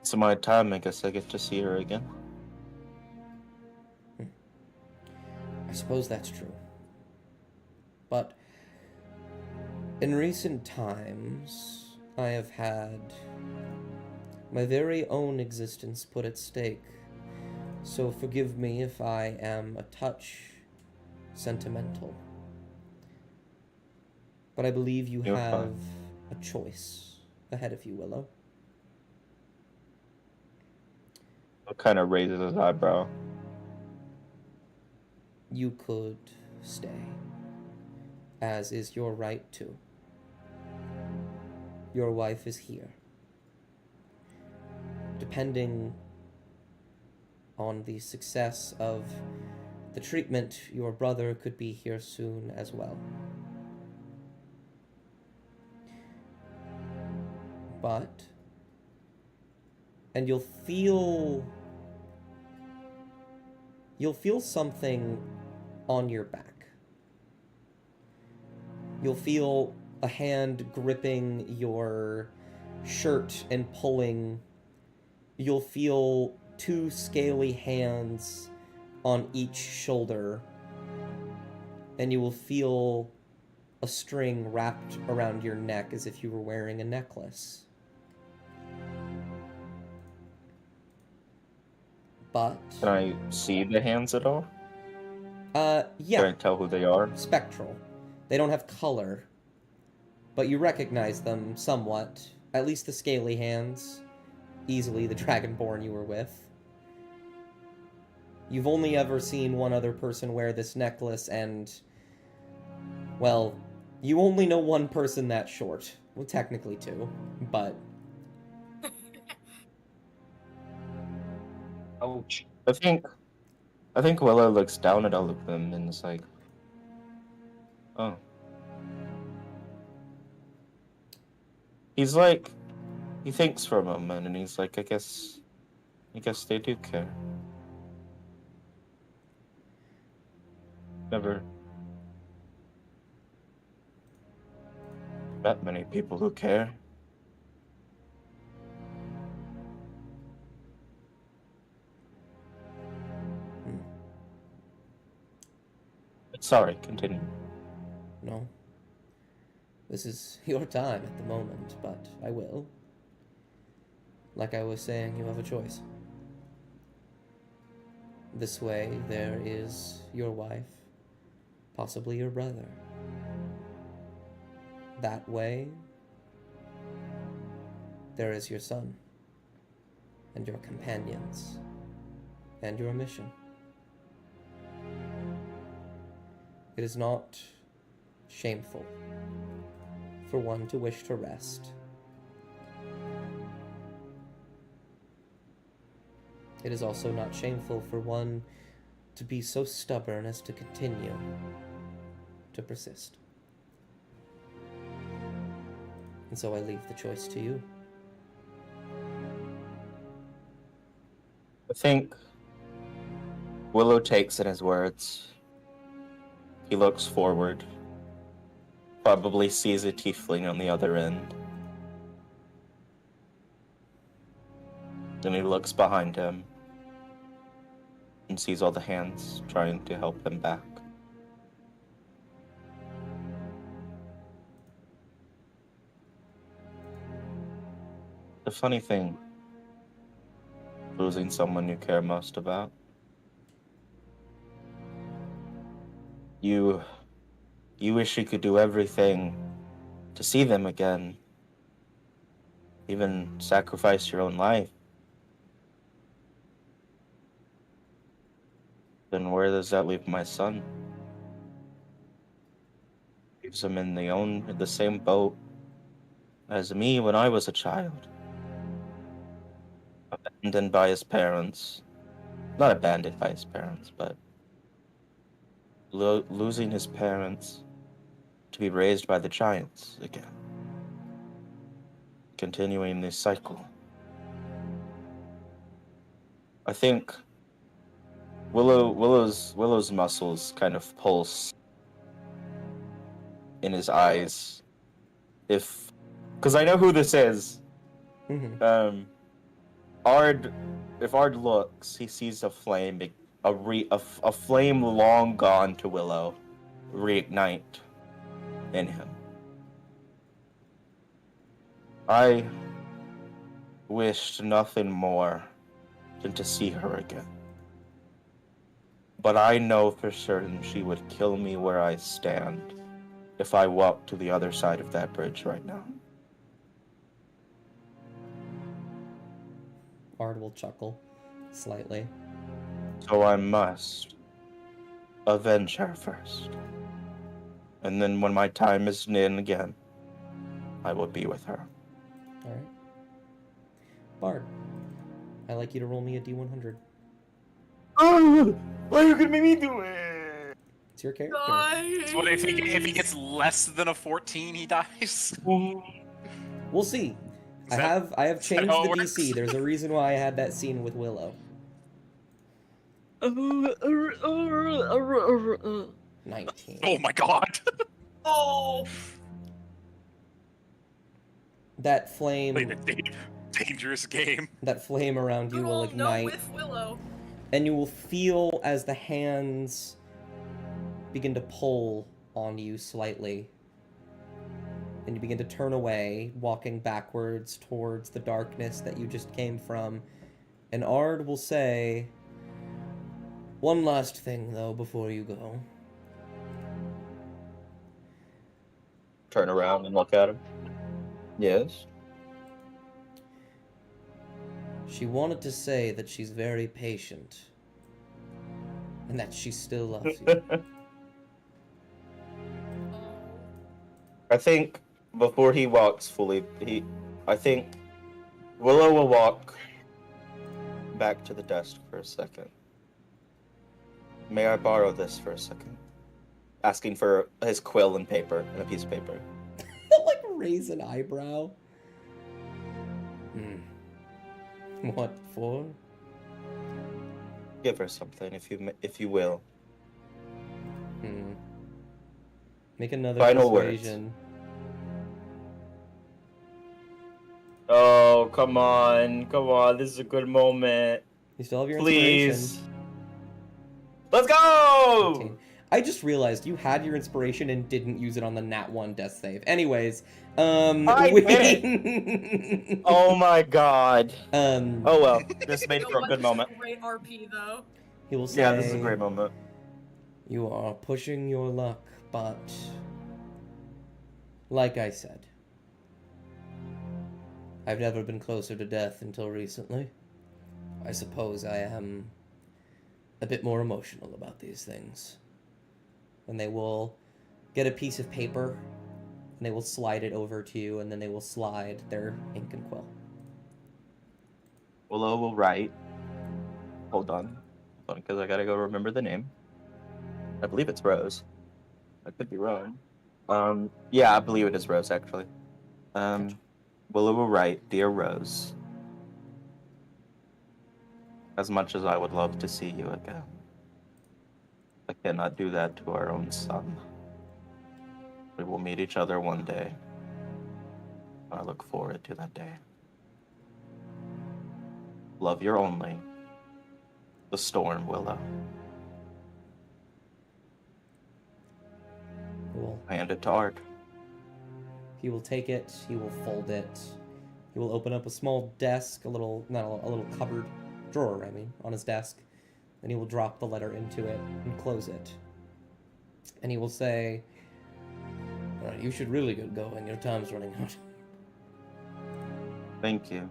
It's my time, I guess I get to see her again. I suppose that's true. But in recent times, I have had my very own existence put at stake. So forgive me if I am a touch sentimental. But I believe you You're have fine. a choice ahead of you, Willow. What kind of raises his eyebrow? You could stay, as is your right to. Your wife is here. Depending on the success of the treatment, your brother could be here soon as well. But, and you'll feel something on your back. You'll feel a hand gripping your shirt and pulling. You'll feel two scaly hands on each shoulder, and you will feel a string wrapped around your neck as if you were wearing a necklace. But Can I see the hands at all? yeah. Can I tell who they are? Spectral. They don't have color, but you recognize them somewhat. At least the scaly hands. Easily the Dragonborn you were with. You've only ever seen one other person wear this necklace, and, well, you only know one person that short. Well, technically two, but... Ouch. I think Willow looks down at all of them and is like, oh. He's like, he thinks for a moment and he's like, I guess they do care. Never met many people who care. Sorry, continue. No. This is your time at the moment, but I will. Like I was saying, you have a choice. This way, there is your wife, possibly your brother. That way, there is your son, and your companions, and your mission. It is not shameful for one to wish to rest. It is also not shameful for one to be so stubborn as to continue to persist. And so I leave the choice to you. I think Willow takes in his words. He looks forward. Probably sees a tiefling on the other end. Then he looks behind him and sees all the hands trying to help him back. The funny thing, losing someone you care most about. You wish you could do everything to see them again. Even sacrifice your own life. Then where does that leave my son? Leaves him in the same boat as me when I was a child. Abandoned by his parents. Not abandoned by his parents, but losing his parents to be raised by the giants again. Continuing this cycle. I think Willow's muscles kind of pulse in his eyes. Because I know who this is. Mm-hmm. If Ard looks, he sees a flame, a flame long gone to Willow, reignite in him. I wished nothing more than to see her again. But I know for certain she would kill me where I stand if I walked to the other side of that bridge right now. Ard will chuckle slightly. So I must avenge her first. And then when my time is in again, I will be with her. Alright. Bard, I'd like you to roll me a D100. Oh, why are you gonna make me do it? It's your character. So what if he gets less than a 14, he dies? We'll see. I have that changed how the it DC. works? There's a reason why I had that scene with Willow. 19. Oh my god! Oh! That flame, Played a dangerous game. that flame around you Good will old no ignite, with Willow. and you will feel as the hands begin to pull on you slightly. And you begin to turn away, walking backwards towards the darkness that you just came from. And Ard will say, one last thing, though, before you go. Turn around and look at him. Yes? She wanted to say that she's very patient. And that she still loves you. I think before he walks fully, I think Willow will walk back to the desk for a second. May I borrow this for a second? Asking for his quill and paper and a piece of paper. Like raise an eyebrow. What for? Give her something if you will. Make another Final persuasion. Oh, come on. This is a good moment. You still have your Please. inspiration. Let's go! 15. I just realized you had your inspiration and didn't use it on the Nat 1 death save. Anyways, I did Oh my god. Oh well, this made You know for a what? good This is moment. Great RP though. he will say, Yeah, this is a great moment. You are pushing your luck, but like I said, I've never been closer to death until recently. I suppose I am a bit more emotional about these things. And they will get a piece of paper, and they will slide it over to you, and then they will slide their ink and quill. Willow will write. Hold on, because I gotta go remember the name. I believe it's Rose. I could be wrong. Yeah, I believe it is Rose, actually. Willow will write, Dear Rose, as much as I would love to see you again, I cannot do that to our own son. We will meet each other one day. I look forward to that day. Love your only, the Storm Willow. Cool. Hand it to Art. He will take it, he will fold it, he will open up a small desk, a little cupboard, drawer, I mean, on his desk, and he will drop the letter into it and close it. And he will say, you should really get going, your time's running out. Thank you.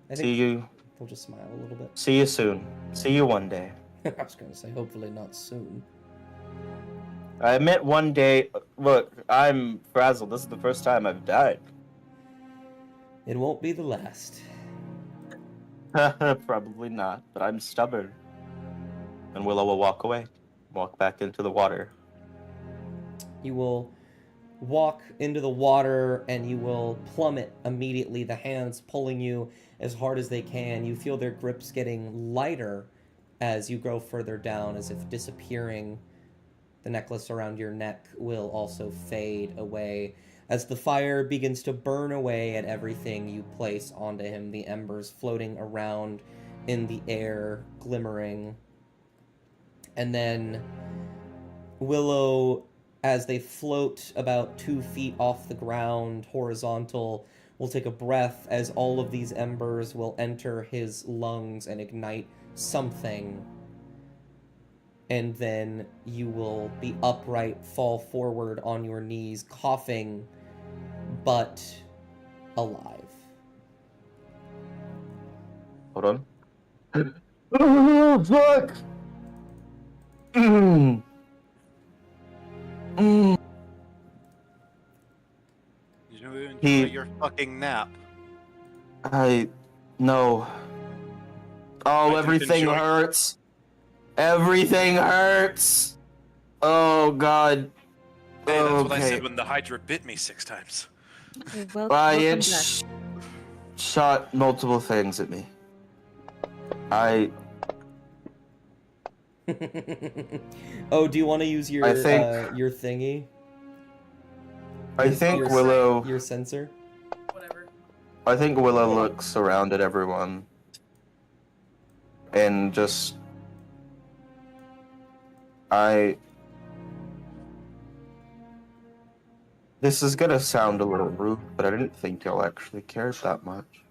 I See think you. he'll just smile a little bit. See you soon. See you one day. I was going to say, hopefully not soon. I meant one day. Look, I'm frazzled. This is the first time I've died. It won't be the last. Probably not, but I'm stubborn. And Willow will walk away. Walk back into the water. You will walk into the water and you will plummet immediately, the hands pulling you as hard as they can. You feel their grips getting lighter as you go further down, as if disappearing. The necklace around your neck will also fade away as the fire begins to burn away at everything you place onto him, the embers floating around in the air, glimmering. And then Willow, as they float about 2 feet off the ground, horizontal, will take a breath as all of these embers will enter his lungs and ignite something. And then you will be upright, fall forward on your knees, coughing, but alive. Hold on. Oh, fuck! Mm. Mm. You enjoy He- your fucking nap. No. Oh, I didn't everything enjoy- hurts. Everything hurts. Oh, God. Hey, that's what I Okay. said when the Hydra bit me 6 times. Welcome It back. shot multiple things at me. Oh, do you want to use your think- your thingy? I think your, Willow. your sensor. Whatever. I think Willow looks around at everyone and just. This is gonna sound a little rude, but I didn't think y'all actually cared that much.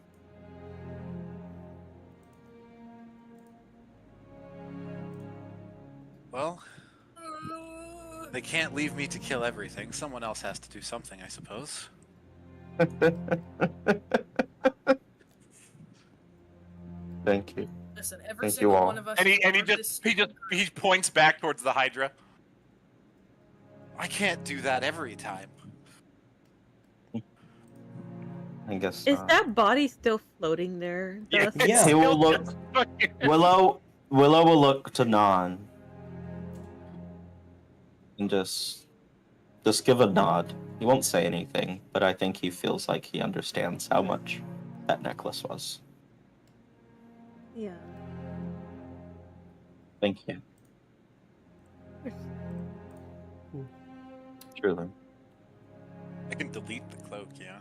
Well, they can't leave me to kill everything. Someone else has to do something, I suppose. Thank you. Listen, every Thank you single all. one of us. And he ignored this he points back towards the Hydra. I can't do that every time. I guess Is not. that body still floating there? Yeah, The- Yeah. He will look. Willow will look to Non and just give a nod. He won't say anything, but I think he feels like he understands how much that necklace was. Yeah. Thank you. Truly. I can delete the cloak, yeah.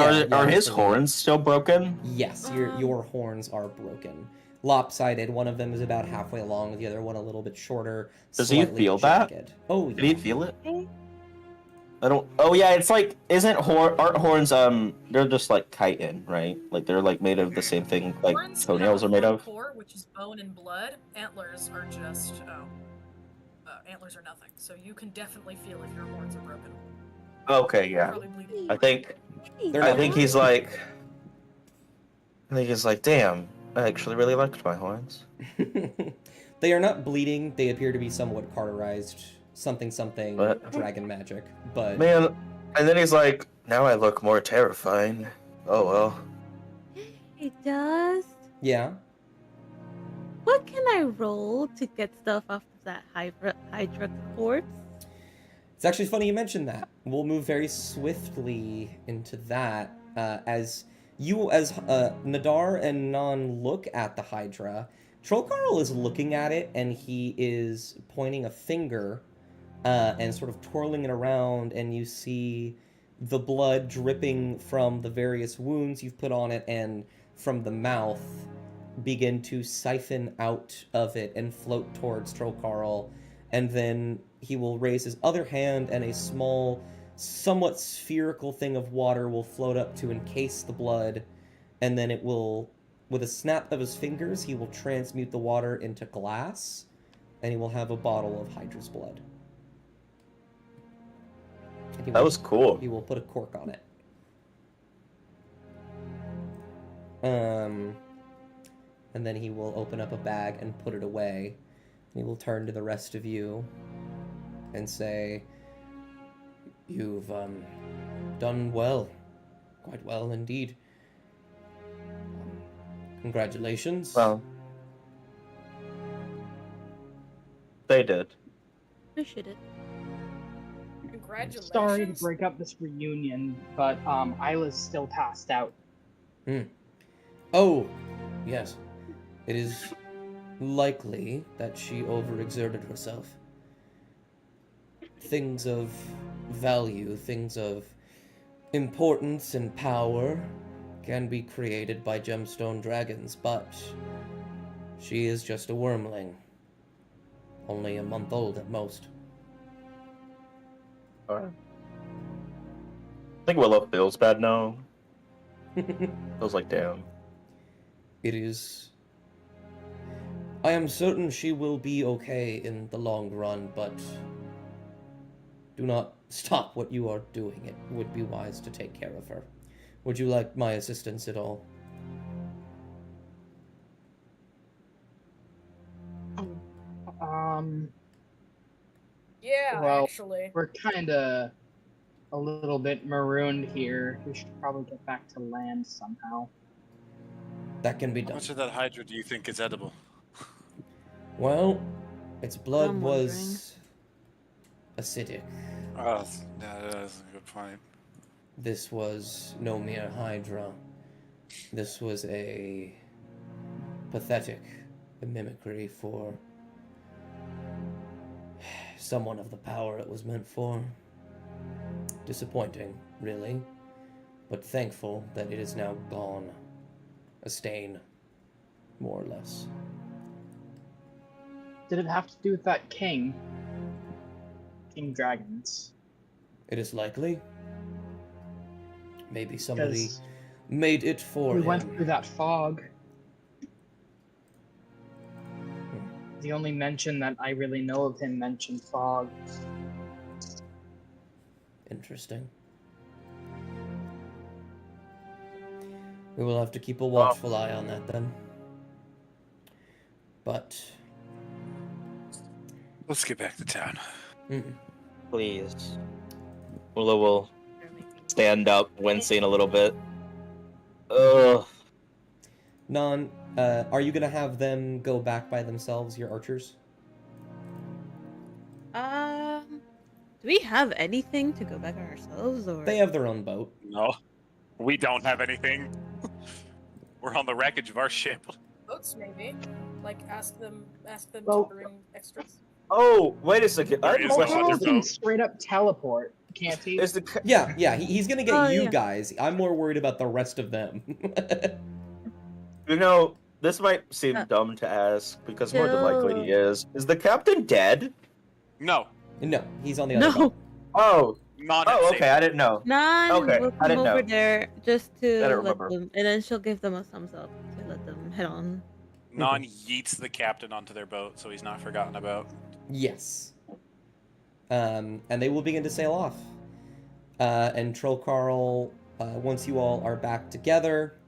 Are his definitely. horns still broken? Yes, your horns are broken. Lopsided. One of them is about halfway long, the other one a little bit shorter. Does he slightly feel that? jagged. Oh, Did he yeah. feel it? I don't. Oh yeah, it's like aren't horns they're just like chitin, right? Like they're like made of the same thing like horns toenails are have a made front of. core, which is bone and blood. Antlers are just antlers are nothing. So you can definitely feel if your horns are broken. Okay, yeah. Probably bleeding. I think They're I not think he's like damn, I actually really liked my horns. They are not bleeding. They appear to be somewhat cauterized. Something What? dragon magic. But Man, and then he's like, now I look more terrifying. Oh well. It does. yeah. What can I roll to get stuff off of that Hydra quartz? It's actually funny you mentioned that. We'll move very swiftly into that as Nadar and Non look at the Hydra. Trollcarl is looking at it and he is pointing a finger and sort of twirling it around, and you see the blood dripping from the various wounds you've put on it and from the mouth begin to siphon out of it and float towards Trollcarl. And then he will raise his other hand, and a small, somewhat spherical thing of water will float up to encase the blood, and then it will, with a snap of his fingers, he will transmute the water into glass, and he will have a bottle of Hydra's blood. That was cool. He will put a cork on it. And then he will open up a bag and put it away. He will turn to the rest of you and say, "You've done well, quite well indeed. Congratulations." Well, they did. Appreciate it. Congratulations. Sorry to break up this reunion, but Isla's still passed out. Oh, yes. It is likely that she overexerted herself. Things of value, things of importance and power can be created by gemstone dragons, but she is just a wormling. Only a month old at most. I think Willow feels bad now. Feels like damn. It is... I am certain she will be okay in the long run, but do not stop what you are doing. It would be wise to take care of her. Would you like my assistance at all? Yeah, Well, actually. we're kind of a little bit marooned here. We should probably get back to land somehow. That can be How done. much of that Hydra do you think is edible? Well, its blood I'm was acidic. Oh, that's a good point. This was no mere Hydra. This was a pathetic mimicry for someone of the power it was meant for. Disappointing, really, but thankful that it is now gone. A stain, more or less. Did it have to do with that king? King Dragons? It is likely. Maybe somebody Because made it for we him. went through that fog. The only mention that I really know of him mentioned fog. Interesting. We will have to keep a watchful eye on that then. But Let's get back to town. Please. Willow will stand up, wincing a little bit. Ugh. Non, are you gonna have them go back by themselves, your archers? Do we have anything to go back on ourselves, or They have their own boat. No, we don't have anything. We're on the wreckage of our ship. Boats, maybe. Like, ask them Well- to bring extras. Oh, wait a second. I There have is a no Charles question. other can boat. straight up teleport, can't he? Is the Yeah, he's gonna get Oh, you yeah. guys. I'm more worried about the rest of them. You know, this might seem Uh, dumb to ask because more than likely he chill. is. Is the captain dead? No, No, he's on the other no? boat. Oh, not oh, okay. I didn't know. Nan Okay, will I come didn't over know. there just I to don't let remember. them, and then she'll give them a thumbs up to let them head on. Non yeets the captain onto their boat, so he's not forgotten about. Yes. And they will begin to sail off. And Troll Carl, once you all are back together,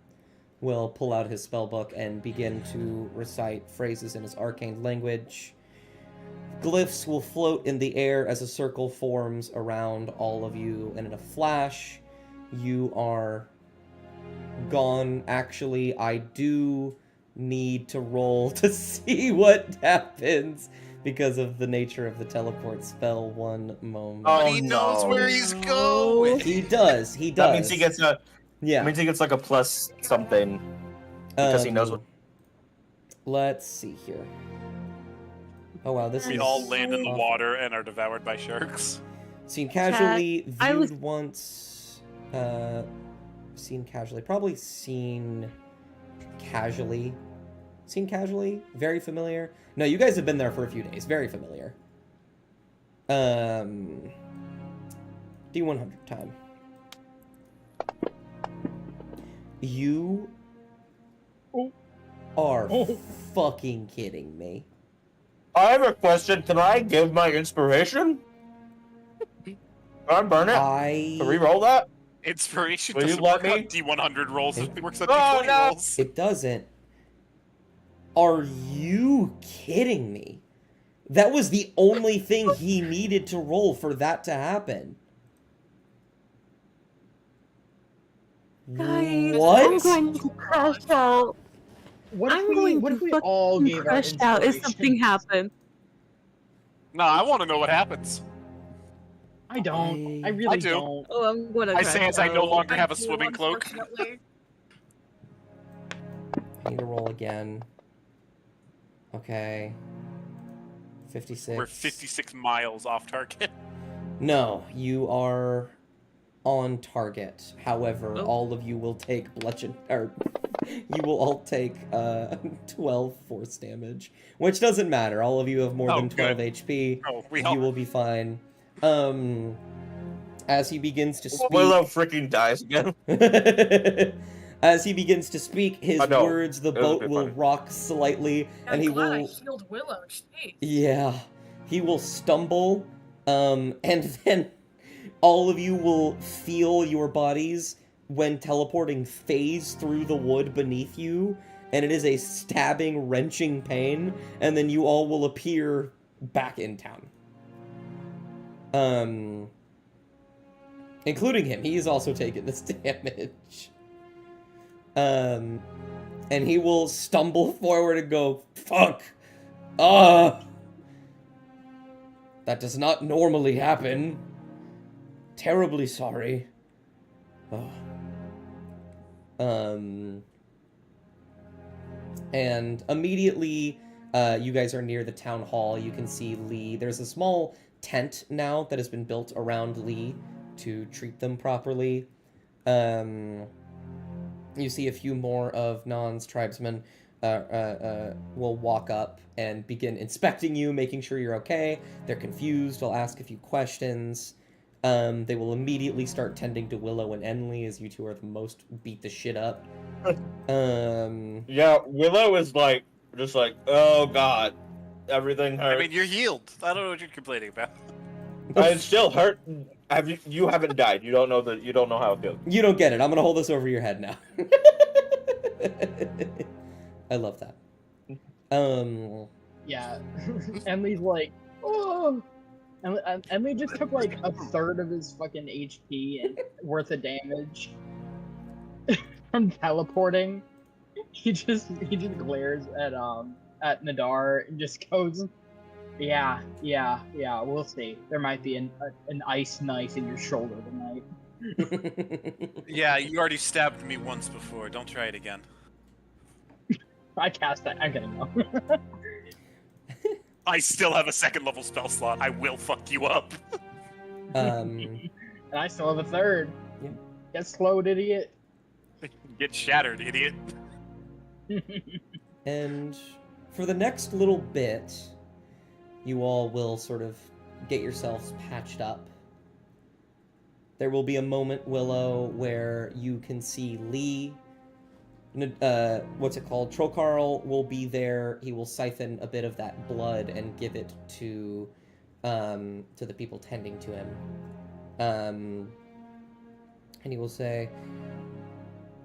will pull out his spellbook and begin to recite phrases in his arcane language. Glyphs will float in the air as a circle forms around all of you, and in a flash, you are gone. Actually, I do need to roll to see what happens because of the nature of the teleport spell. One moment. Oh, But he knows no. where he's going. He does. He does. That means he gets a. Yeah. That means he gets like a plus something because he knows what. Let's see here. Oh wow, this We is all land in the awful. water and are devoured by sharks. Seen casually, I viewed was- once. Seen casually. Probably seen casually. Seen casually? Very familiar? No, you guys have been there for a few days. Very familiar. D100 time. You are fucking kidding me. I have a question. Can I give my inspiration? Can I burn it? I... To re-roll that? Inspiration Will you doesn't let work on me? D100 rolls, it works on Oh, D20 no. rolls. It doesn't. Are you kidding me? That was the only thing he needed to roll for that to happen. Guys, What? I'm going to crash out. What if I'm we, going what to if we fucking all gave our crash out if inspiration? something happens. No, I want to know what happens. I don't. I I really do. don't. Oh, I'm gonna I crash say as I no out. longer have a I do, swimming cloak. unfortunately. I need to roll again. Okay. 56. We're 56 miles off target. No, you are on target. However, Oh. all of you will take bludgeon, or you will all take 12 force damage, which doesn't matter. All of you have more Oh, than 12 good. HP. Oh, we You all... will be fine. As he begins to speak, Willow freaking dies again. as he begins to speak his I know. words, the It was a boat bit will funny. rock slightly, I'm and he glad I will. healed Willow. Jeez. Yeah, he will stumble, and then all of you will feel your bodies when teleporting phase through the wood beneath you, and it is a stabbing, wrenching pain, and then you all will appear back in town. Including him. He has also taken this damage. And he will stumble forward and go, fuck! That does not normally happen. Terribly sorry. Oh. And immediately, you guys are near the town hall. You can see Lee. There's a small tent now that has been built around Lee to treat them properly. You see a few more of Nan's tribesmen will walk up and begin inspecting you, making sure you're okay. They're confused. They'll ask a few questions. They will immediately start tending to Willow and Enley, as you two are the most beat the shit up. Yeah, Willow is like, just like, oh god, everything hurts. I mean, you're healed. I don't know what you're complaining about. It still hurt. You haven't died. You don't know how it feels. You don't get it. I'm gonna hold this over your head now. I love that. Yeah. Enley's like, oh. Enley just took like a third of his fucking HP and worth of damage from teleporting. He just glares at Nadar and just goes, yeah, we'll see. There might be an ice knife in your shoulder tonight. Yeah, you already stabbed me once before. Don't try it again. I cast that. I'm kidding. No. I still have a second level spell slot. I will fuck you up. And I still have a third. Yeah. Get slowed, idiot. Get shattered, idiot. And for the next little bit, you all will sort of get yourselves patched up. There will be a moment, Willow, where you can see Lee. What's it called? Trokarl will be there. He will siphon a bit of that blood and give it to the people tending to him. And he will say,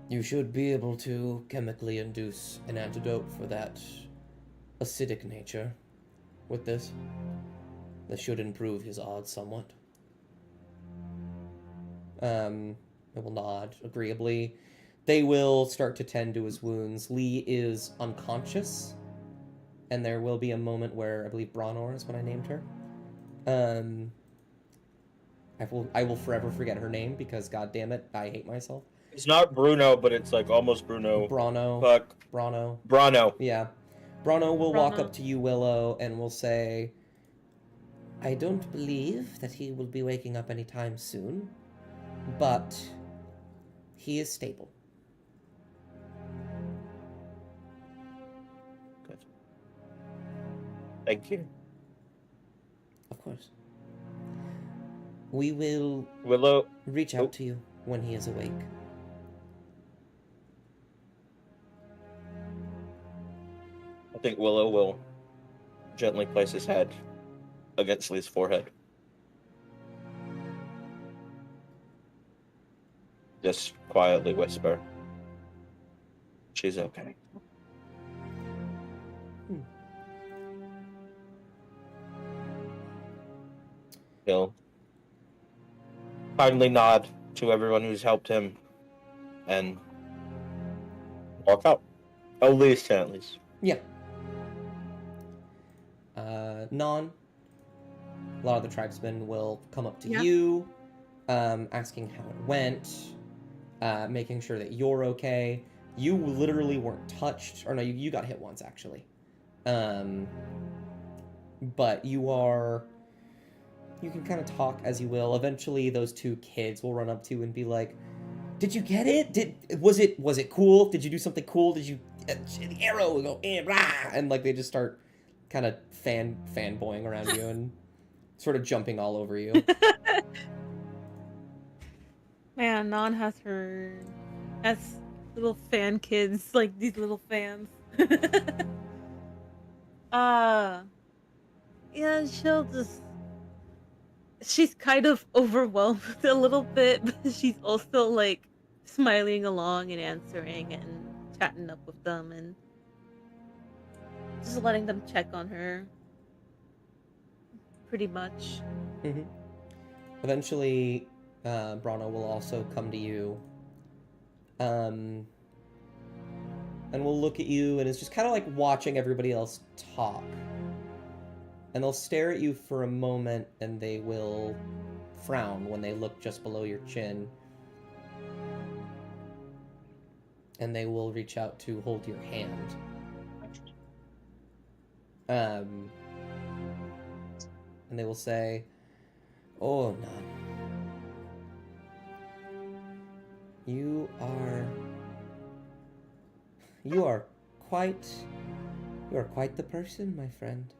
"You should be able to chemically induce an antidote for that acidic nature with this. This should improve his odds somewhat." It will nod agreeably. They will start to tend to his wounds. Lee is unconscious, and there will be a moment where I believe Bronor is when I named her. I will forever forget her name because, god damn it, I hate myself. It's not Bruno, but it's like almost Bruno. Brano. Fuck. Brano. Brano. Yeah. Brano will walk Brano. up to you, Willow, and will say, "I don't believe that he will be waking up anytime soon, but he is stable." Good. Thank you. Of course. We will Willow. reach out to you when he is awake. I think Willow will gently place his head against Lee's forehead. Just quietly whisper, "She's okay." He'll kindly nod to everyone who's helped him and walk out. At least. Yeah. Non. A lot of the tribesmen will come up to Yeah. you, asking how it went, making sure that you're okay. You literally weren't touched, or no, you got hit once actually. But you can kind of talk as you will. Eventually, those two kids will run up to you and be like, "Did you get it? Was it cool? Did you do something cool? Did you the arrow will go rah!" And like they just start kind of fanboying around you and sort of jumping all over you. Man, Non has little fan kids, like these little fans. Yeah, she's kind of overwhelmed a little bit, but she's also like smiling along and answering and chatting up with them and just letting them check on her. pretty much. Mm-hmm. Eventually, Brano will also come to you. And will look at you, and is just kind of like watching everybody else talk. And they'll stare at you for a moment, and they will frown when they look just below your chin. And they will reach out to hold your hand. And they will say, "Oh, Nun, you are quite the person, my friend."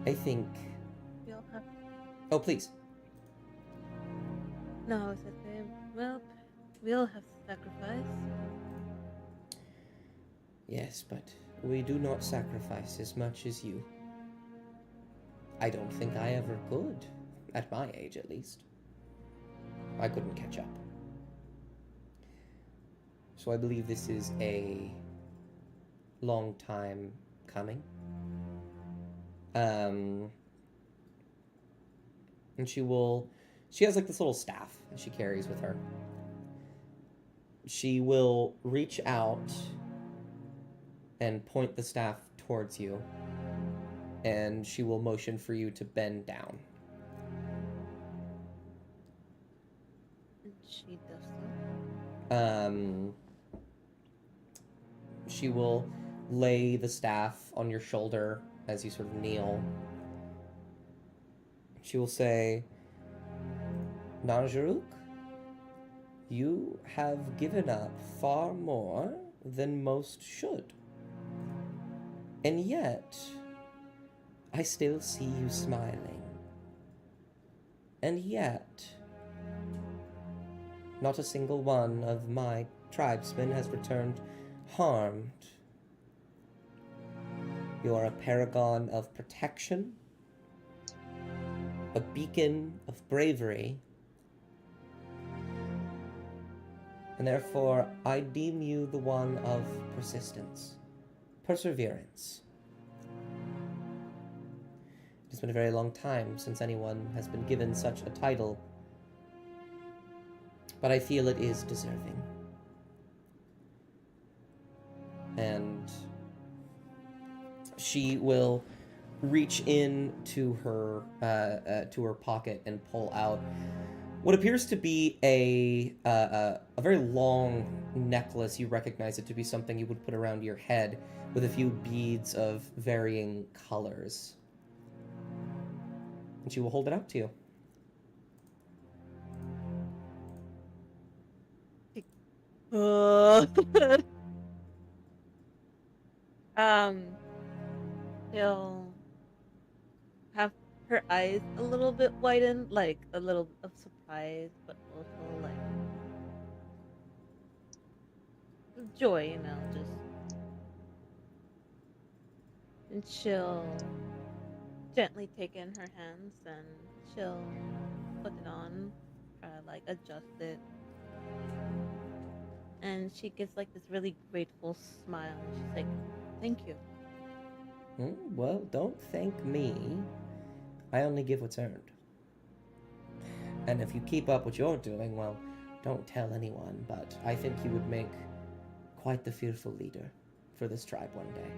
I think... We'll have... Oh, please. No, I was gonna say, well, we'll have to sacrifice. Yes, but we do not sacrifice as much as you. I don't think I ever could. At my age, at least. I couldn't catch up. So I believe this is a long time coming. And she has like this little staff that she carries with her. She will reach out and point the staff towards you, and she will motion for you to bend down. She does so. She will lay the staff on your shoulder as you sort of kneel. She will say, "Nanjaruk, you have given up far more than most should. And yet, I still see you smiling. And yet, not a single one of my tribesmen has returned harmed. You are a paragon of protection, a beacon of bravery, and therefore I deem you the one of persistence, perseverance. It has been a very long time since anyone has been given such a title, but I feel it is deserving. And she will reach in to her pocket and pull out what appears to be a very long necklace. You recognize it to be something you would put around your head, with a few beads of varying colors. And she will hold it out to you. She'll have her eyes a little bit widened, like a little of surprise, but also like joy, you know, just. And she'll gently take in her hands and she'll put it on, try to like adjust it. And she gives like this really grateful smile. She's like, "Thank you." Well, don't thank me. I only give what's earned. And if you keep up what you're doing, well, don't tell anyone, but I think you would make quite the fearful leader for this tribe one day.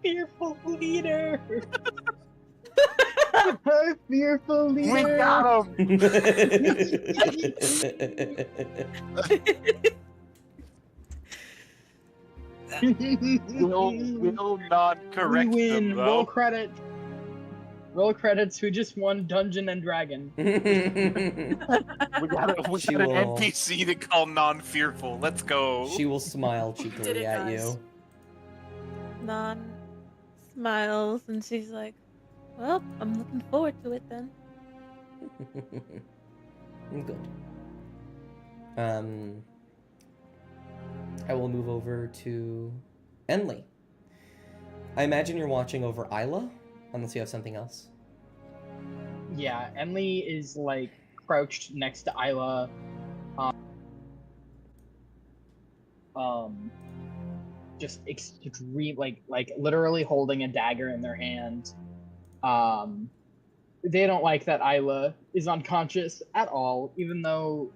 Fearful leader! Fearful leader! We got him! We'll not correct we win. them, Roll though. credit. Roll credits. Who just won Dungeon and Dragon? We got an She will- NPC to call non-fearful. Let's go. She will smile Did it, cheekily at guys. you. Non smiles and she's like, "Well, I'm looking forward to it then." Good. I will move over to Enley. I imagine you're watching over Isla, unless you have something else. Yeah, Emily is like crouched next to Isla, just extreme, like literally holding a dagger in their hand. They don't like that Isla is unconscious at all, even though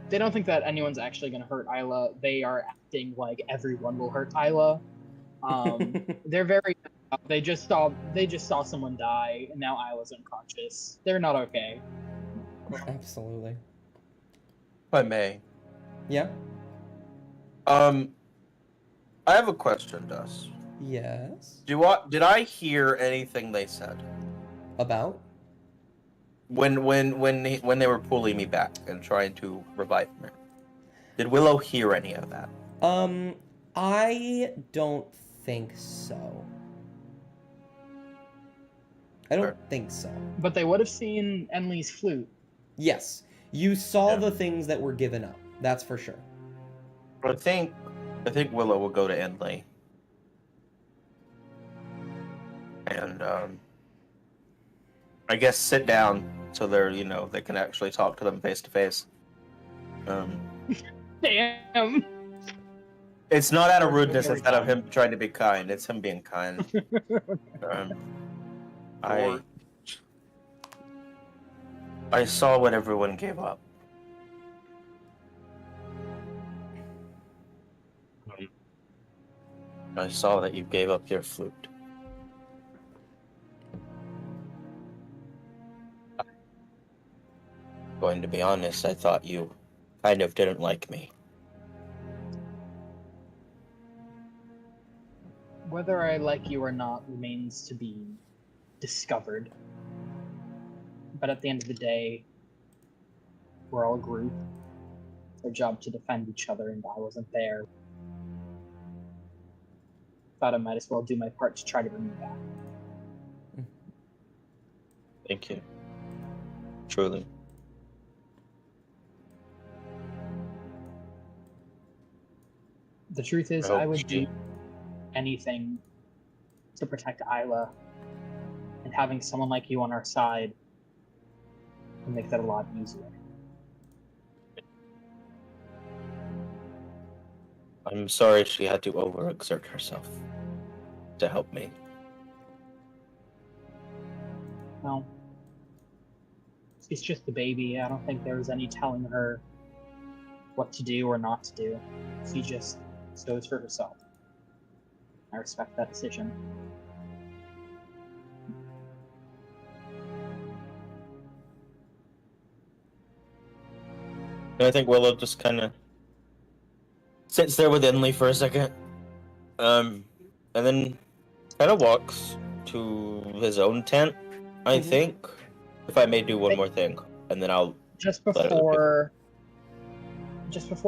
they don't think that anyone's actually going to hurt Isla. They are acting like everyone will hurt Isla. They're very. They just saw someone die, and now Isla's unconscious. They're not okay. Absolutely. If I may. Yeah. I have a question, Dus. Yes. Did I hear anything they said About? when they were pulling me back and trying to revive me? Did Willow hear any of that? I don't think so. I don't think so. But they would have seen Enlil's flute. Yes. You saw Yeah. the things that were given up. That's for sure. I think Willow will go to Enlil. And I guess sit down so they can actually talk to them face to face. Damn. It's not out of rudeness instead of him trying to be kind. It's him being kind. I saw what everyone gave up. I saw that you gave up your flute. Going to be honest, I thought you kind of didn't like me. Whether I like you or not remains to be discovered. But at the end of the day, we're all a group. It's our job to defend each other, and I wasn't there. Thought I might as well do my part to try to bring you back. Thank you. Truly. The truth is, I would do anything to protect Isla, and having someone like you on our side will make that a lot easier. I'm sorry she had to overexert herself to help me. No. She's just a baby. I don't think there was any telling her what to do or not to do. She just goes for herself. I respect that decision. And I think Willow just kind of sits there with Enlil for a second, and then kind of walks to his own tent. I think, if I may do one more thing, and then I'll just before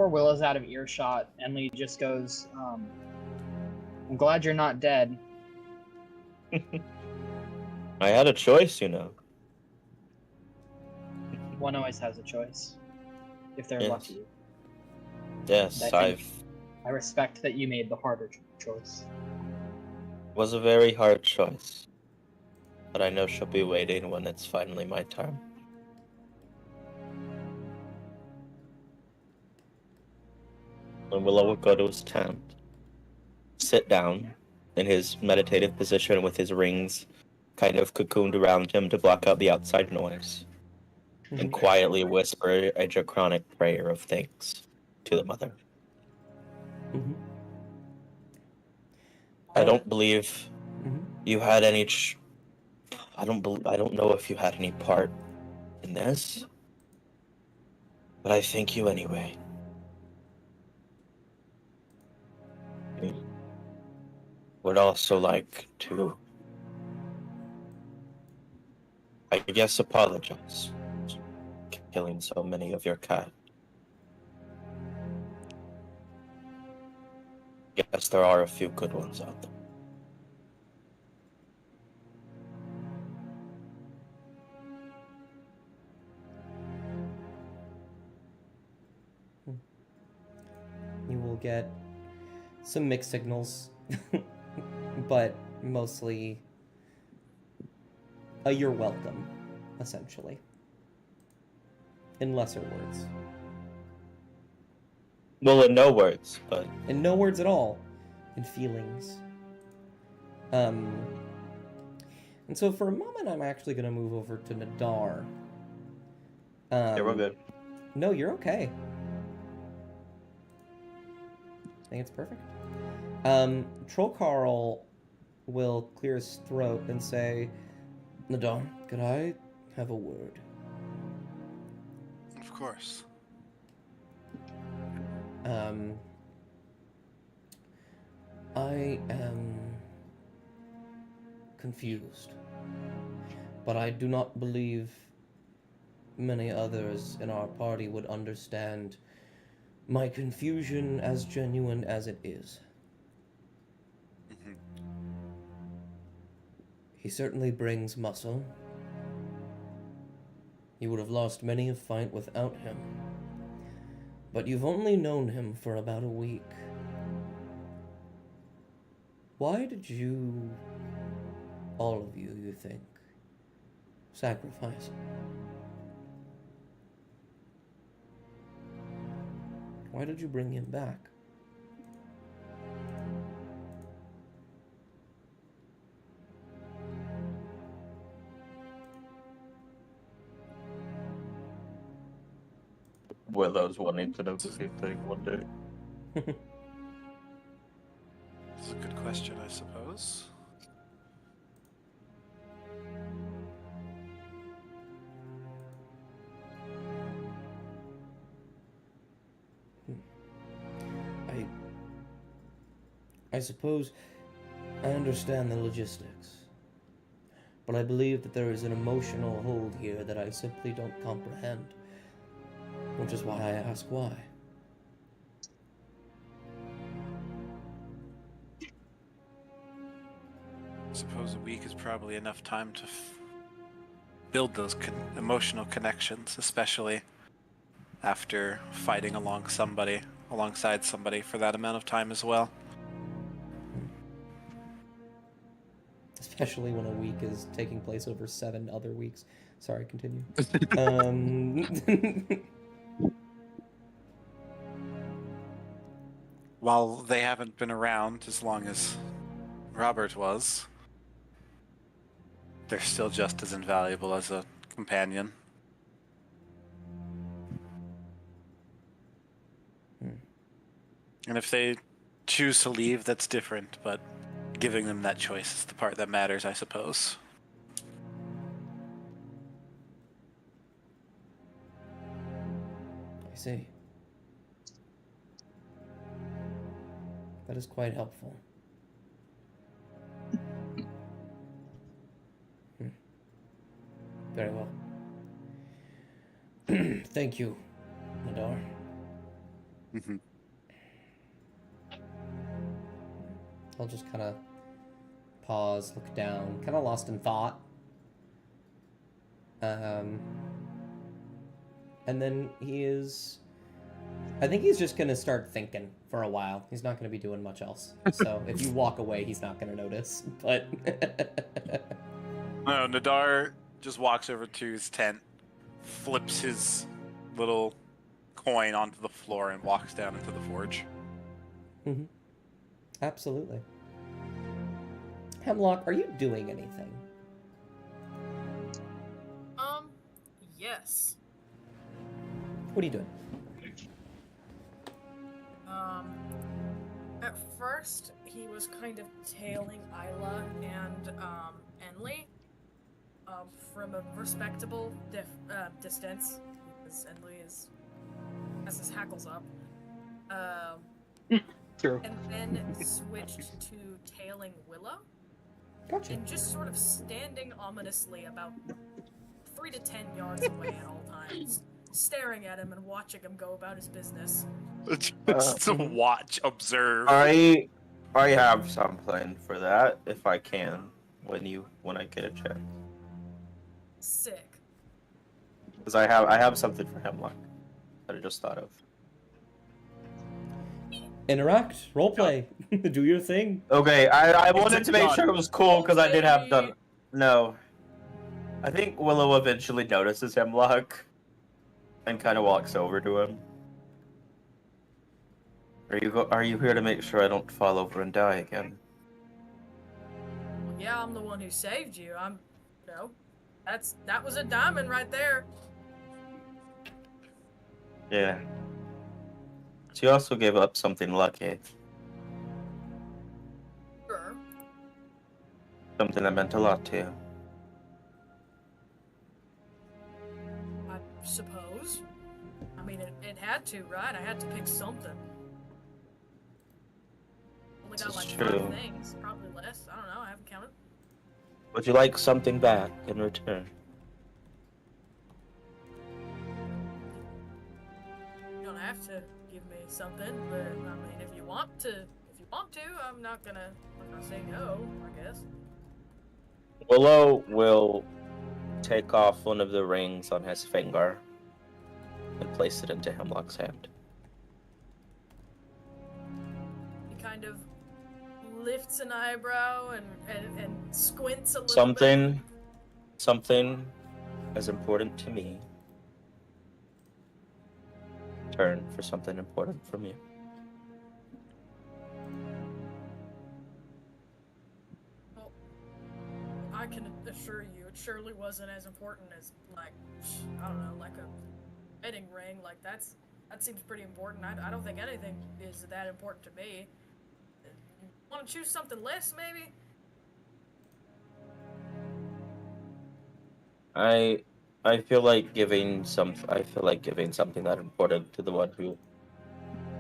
Willow's out of earshot, Enlil just goes, "I'm glad you're not dead." I had a choice, One always has a choice, if they're Yes. lucky. Yes, I respect that you made the harder choice. was a very hard choice, but I know she'll be waiting when it's finally my turn. And Willow will go to his tent, sit down in his meditative position with his rings kind of cocooned around him to block out the outside noise, and quietly whisper a draconic prayer of thanks to the mother. I don't believe you had any. I don't know if you had any part in this, but I thank you anyway. I would also like to, I guess, apologize for killing so many of your kind. Yes, there are a few good ones out there. You will get some mixed signals, but mostly you're welcome, essentially. in lesser words. Well, in no words, but In no words at all. In feelings. And so for a moment, I'm actually going to move over to Nadar. yeah, we're good. No, you're okay. I think it's perfect. Troll Carl will clear his throat and say, Nadar, could I have a word? Of course. I am confused, but I do not believe many others in our party would understand my confusion as genuine as it is. Mhm. He certainly brings muscle. You would have lost many a fight without him. But you've only known him for about a week. Why did you, all of you think, sacrifice him? Why did you bring him back? Willow's wanting to know the same thing one day. That's a good question, I suppose. I suppose I understand the logistics, but I believe that there is an emotional hold here that I simply don't comprehend, which is why I ask why. I suppose a week is probably enough time to build those emotional connections, especially after fighting alongside somebody for that amount of time as well. Especially when a week is taking place over 7 other weeks. Sorry, continue. While they haven't been around as long as Robert was, they're still just as invaluable as a companion. And if they choose to leave, that's different, but giving them that choice is the part that matters, I suppose. I see. That is quite helpful. Very well. Thank you, Nadar. Mm-hmm. I'll just kind of pause, look down, kind of lost in thought. And then I think he's just going to start thinking for a while. He's not going to be doing much else. So if you walk away, he's not going to notice. But No, Nadar just walks over to his tent, flips his little coin onto the floor, and walks down into the forge. Mm-hmm. Absolutely. Hemlock, are you doing anything? Yes. What are you doing? At first, he was kind of tailing Isla and Enley from a respectable distance, because Enley has his hackles up. True. And then switched to tailing Willow, Gotcha. and just sort of standing ominously about 3 to 10 yards away at all times, staring at him and watching him go about his business. Just to watch, observe. I have some plan for that if I can when I get a chance. Sick. Because I have something for Hemlock that I just thought of. Interact, roleplay, do your thing. Okay, I wanted to make done. sure it was cool because I did have done. No, I think Willow eventually notices Hemlock, and kind of walks over to him. Are you here to make sure I don't fall over and die again? Well, yeah, I'm the one who saved you. That was a diamond right there. Yeah. She also gave up something lucky. Sure. Something that meant a lot to you. I suppose. I mean, it had to, right? I had to pick something. Only got This like is 5 true. things, probably less. I don't know. I haven't counted. Would you like something back in return? You don't have to give me something, but I mean, if you want to, I'm not gonna say no. I guess. Willow will take off one of the rings on his finger and place it into Hemlock's hand. He kind of lifts an eyebrow and squints a little Something as important to me. Turn for something important from you. Well, I can assure you, it surely wasn't as important as like, I don't know, like a wedding ring. Like that seems pretty important. I don't think anything is that important to me. You want to choose something less, maybe? I feel like giving something that important to the one who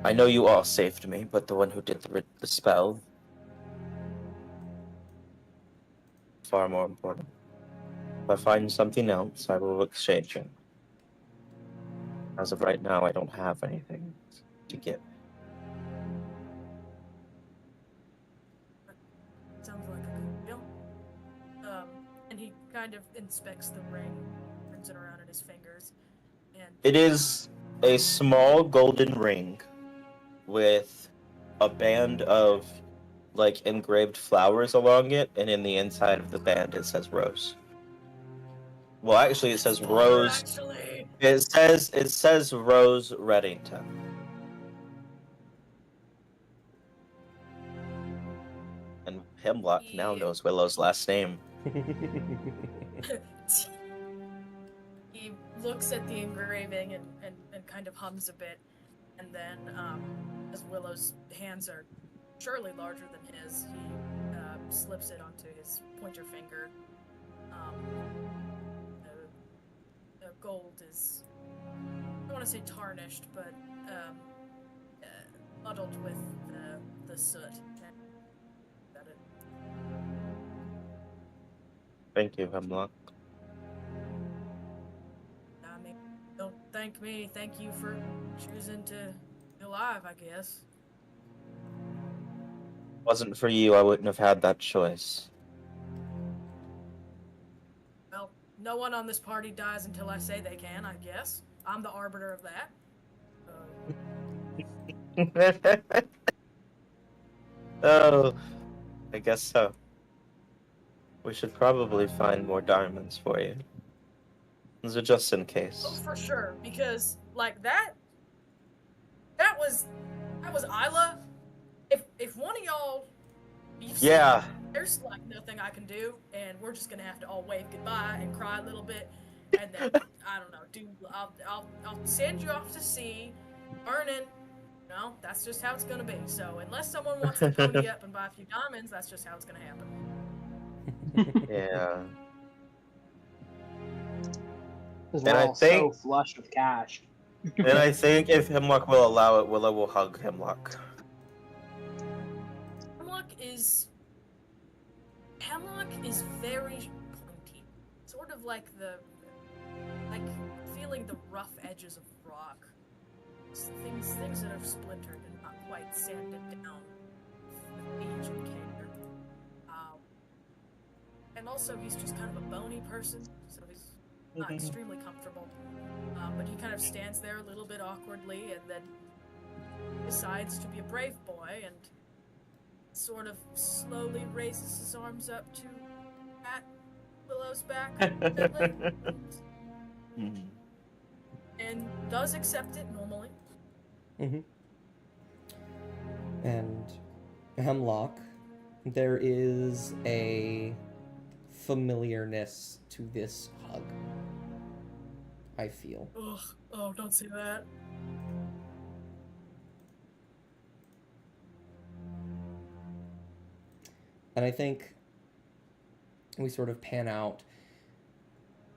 I know you all saved me, but the one who did the spell far more important. If I find something else, I will exchange it. As of right now, I don't have anything to give. Sounds like a good deal. And he kind of inspects the ring, turns it around in his fingers, and It is a small golden ring with a band of like engraved flowers along it, and in the inside of the band it says rose. Well, actually, it says Fire, Rose. actually. It says Rose Reddington. And Hemlock now Yeah. knows Willow's last name. He looks at the engraving and kind of hums a bit, and then as Willow's hands are surely larger than his, he slips it onto his pointer finger. The gold is, I don't want to say tarnished, but muddled with the soot. Got it. Thank you, Hemlock. I mean, don't thank me. Thank you for choosing to be alive, I guess. If it wasn't for you, I wouldn't have had that choice. Well, no one on this party dies until I say they can, I guess. I'm the arbiter of that. Oh, I guess so. We should probably find more diamonds for you. These are just in Oh, case. for sure, because like that was Isla. If one of y'all beefs Yeah. there's like nothing I can do, and we're just gonna have to all wave goodbye and cry a little bit, and then I don't know, I'll send you off to sea, burning. You know, that's just how it's gonna be. So unless someone wants to pony up and buy a few diamonds, that's just how it's gonna happen. Yeah. Because And we're I all think- so flush with cash. And I think if Hemlock will allow it, Willow will hug Hemlock. Hemlock is very pointy, sort of like feeling the rough edges of rock. Things that are splintered and not quite sanded down with age and care. And also, he's just kind of a bony person, so he's not extremely comfortable. But he kind of stands there a little bit awkwardly and then decides to be a brave boy and sort of slowly raises his arms up to pat Willow's back gently. and does accept it normally. Mm-hmm. And Hemlock, there is a familiarness to this hug. I feel. Ugh. Oh, don't say that. And I think we sort of pan out.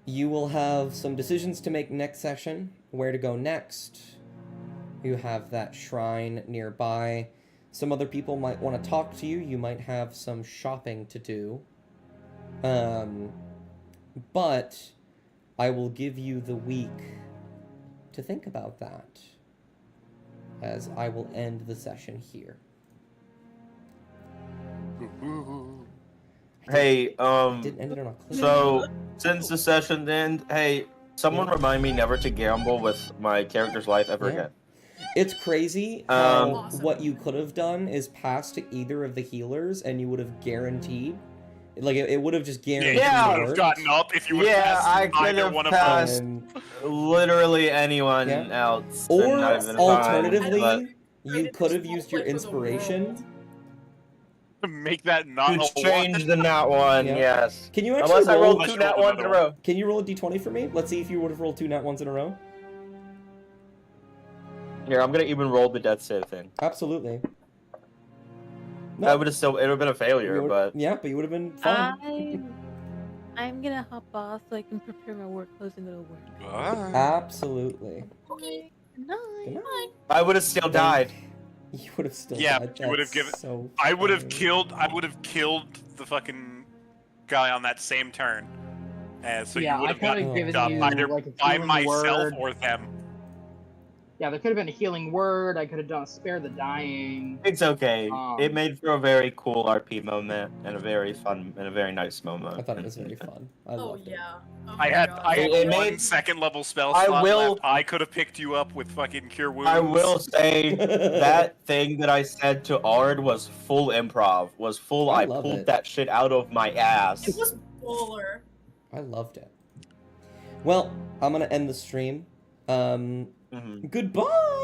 You will have some decisions to make next session, where to go next. You have that shrine nearby. Some other people might want to talk to you. You might have some shopping to do. But I will give you the week to think about that, as I will end the session here. Hey, Didn't end it on a cliff. so since the session end, hey, someone Yeah. remind me never to gamble with my character's life ever Yeah. again. It's crazy how Awesome. what you could have done is pass to either of the healers, and you would have guaranteed, like it would have just guaranteed. Yeah. You would have gotten up if you would have Yeah, I passed could either have one of passed those. And, literally anyone Yeah. else. or and not even alternatively, fine, you could have used your inspiration. To make that but not to a change one. the nat one, Yeah. yes. Can you actually Unless I roll? rolled Unless two you nat rolled ones in a another row. Can you roll a d20 for me? Let's see if you would have rolled 2 nat ones in a row. Here, I'm gonna even roll the death save thing. Absolutely. That would have still, it would have been a failure, You would- but yeah, but you would have been fine. I'm gonna hop off so I can prepare my work clothes and go to work. Absolutely. Okay. Good night. Good night. I would have still died. You would have still Yeah, died. you would have That's given- So I would have funny. killed the fucking guy on that same turn. So Yeah, you would I have could have gotten given up you either like a by healing myself word. or them. Yeah, there could have been a healing word. I could have done a spare the dying. It's okay. Um, It made for a very cool RP moment and a very fun and a very nice moment. I thought it was very fun. I Oh loved it. yeah. Oh I my had God. It one made- second level spell I slot will- left. I could have picked you up with fucking cure wounds. I will say that thing that I said to Ard was full improv. Was full. I I love pulled it. that shit out of my ass. It was baller. I loved it. Well, I'm gonna end the stream. Mhm. Goodbye.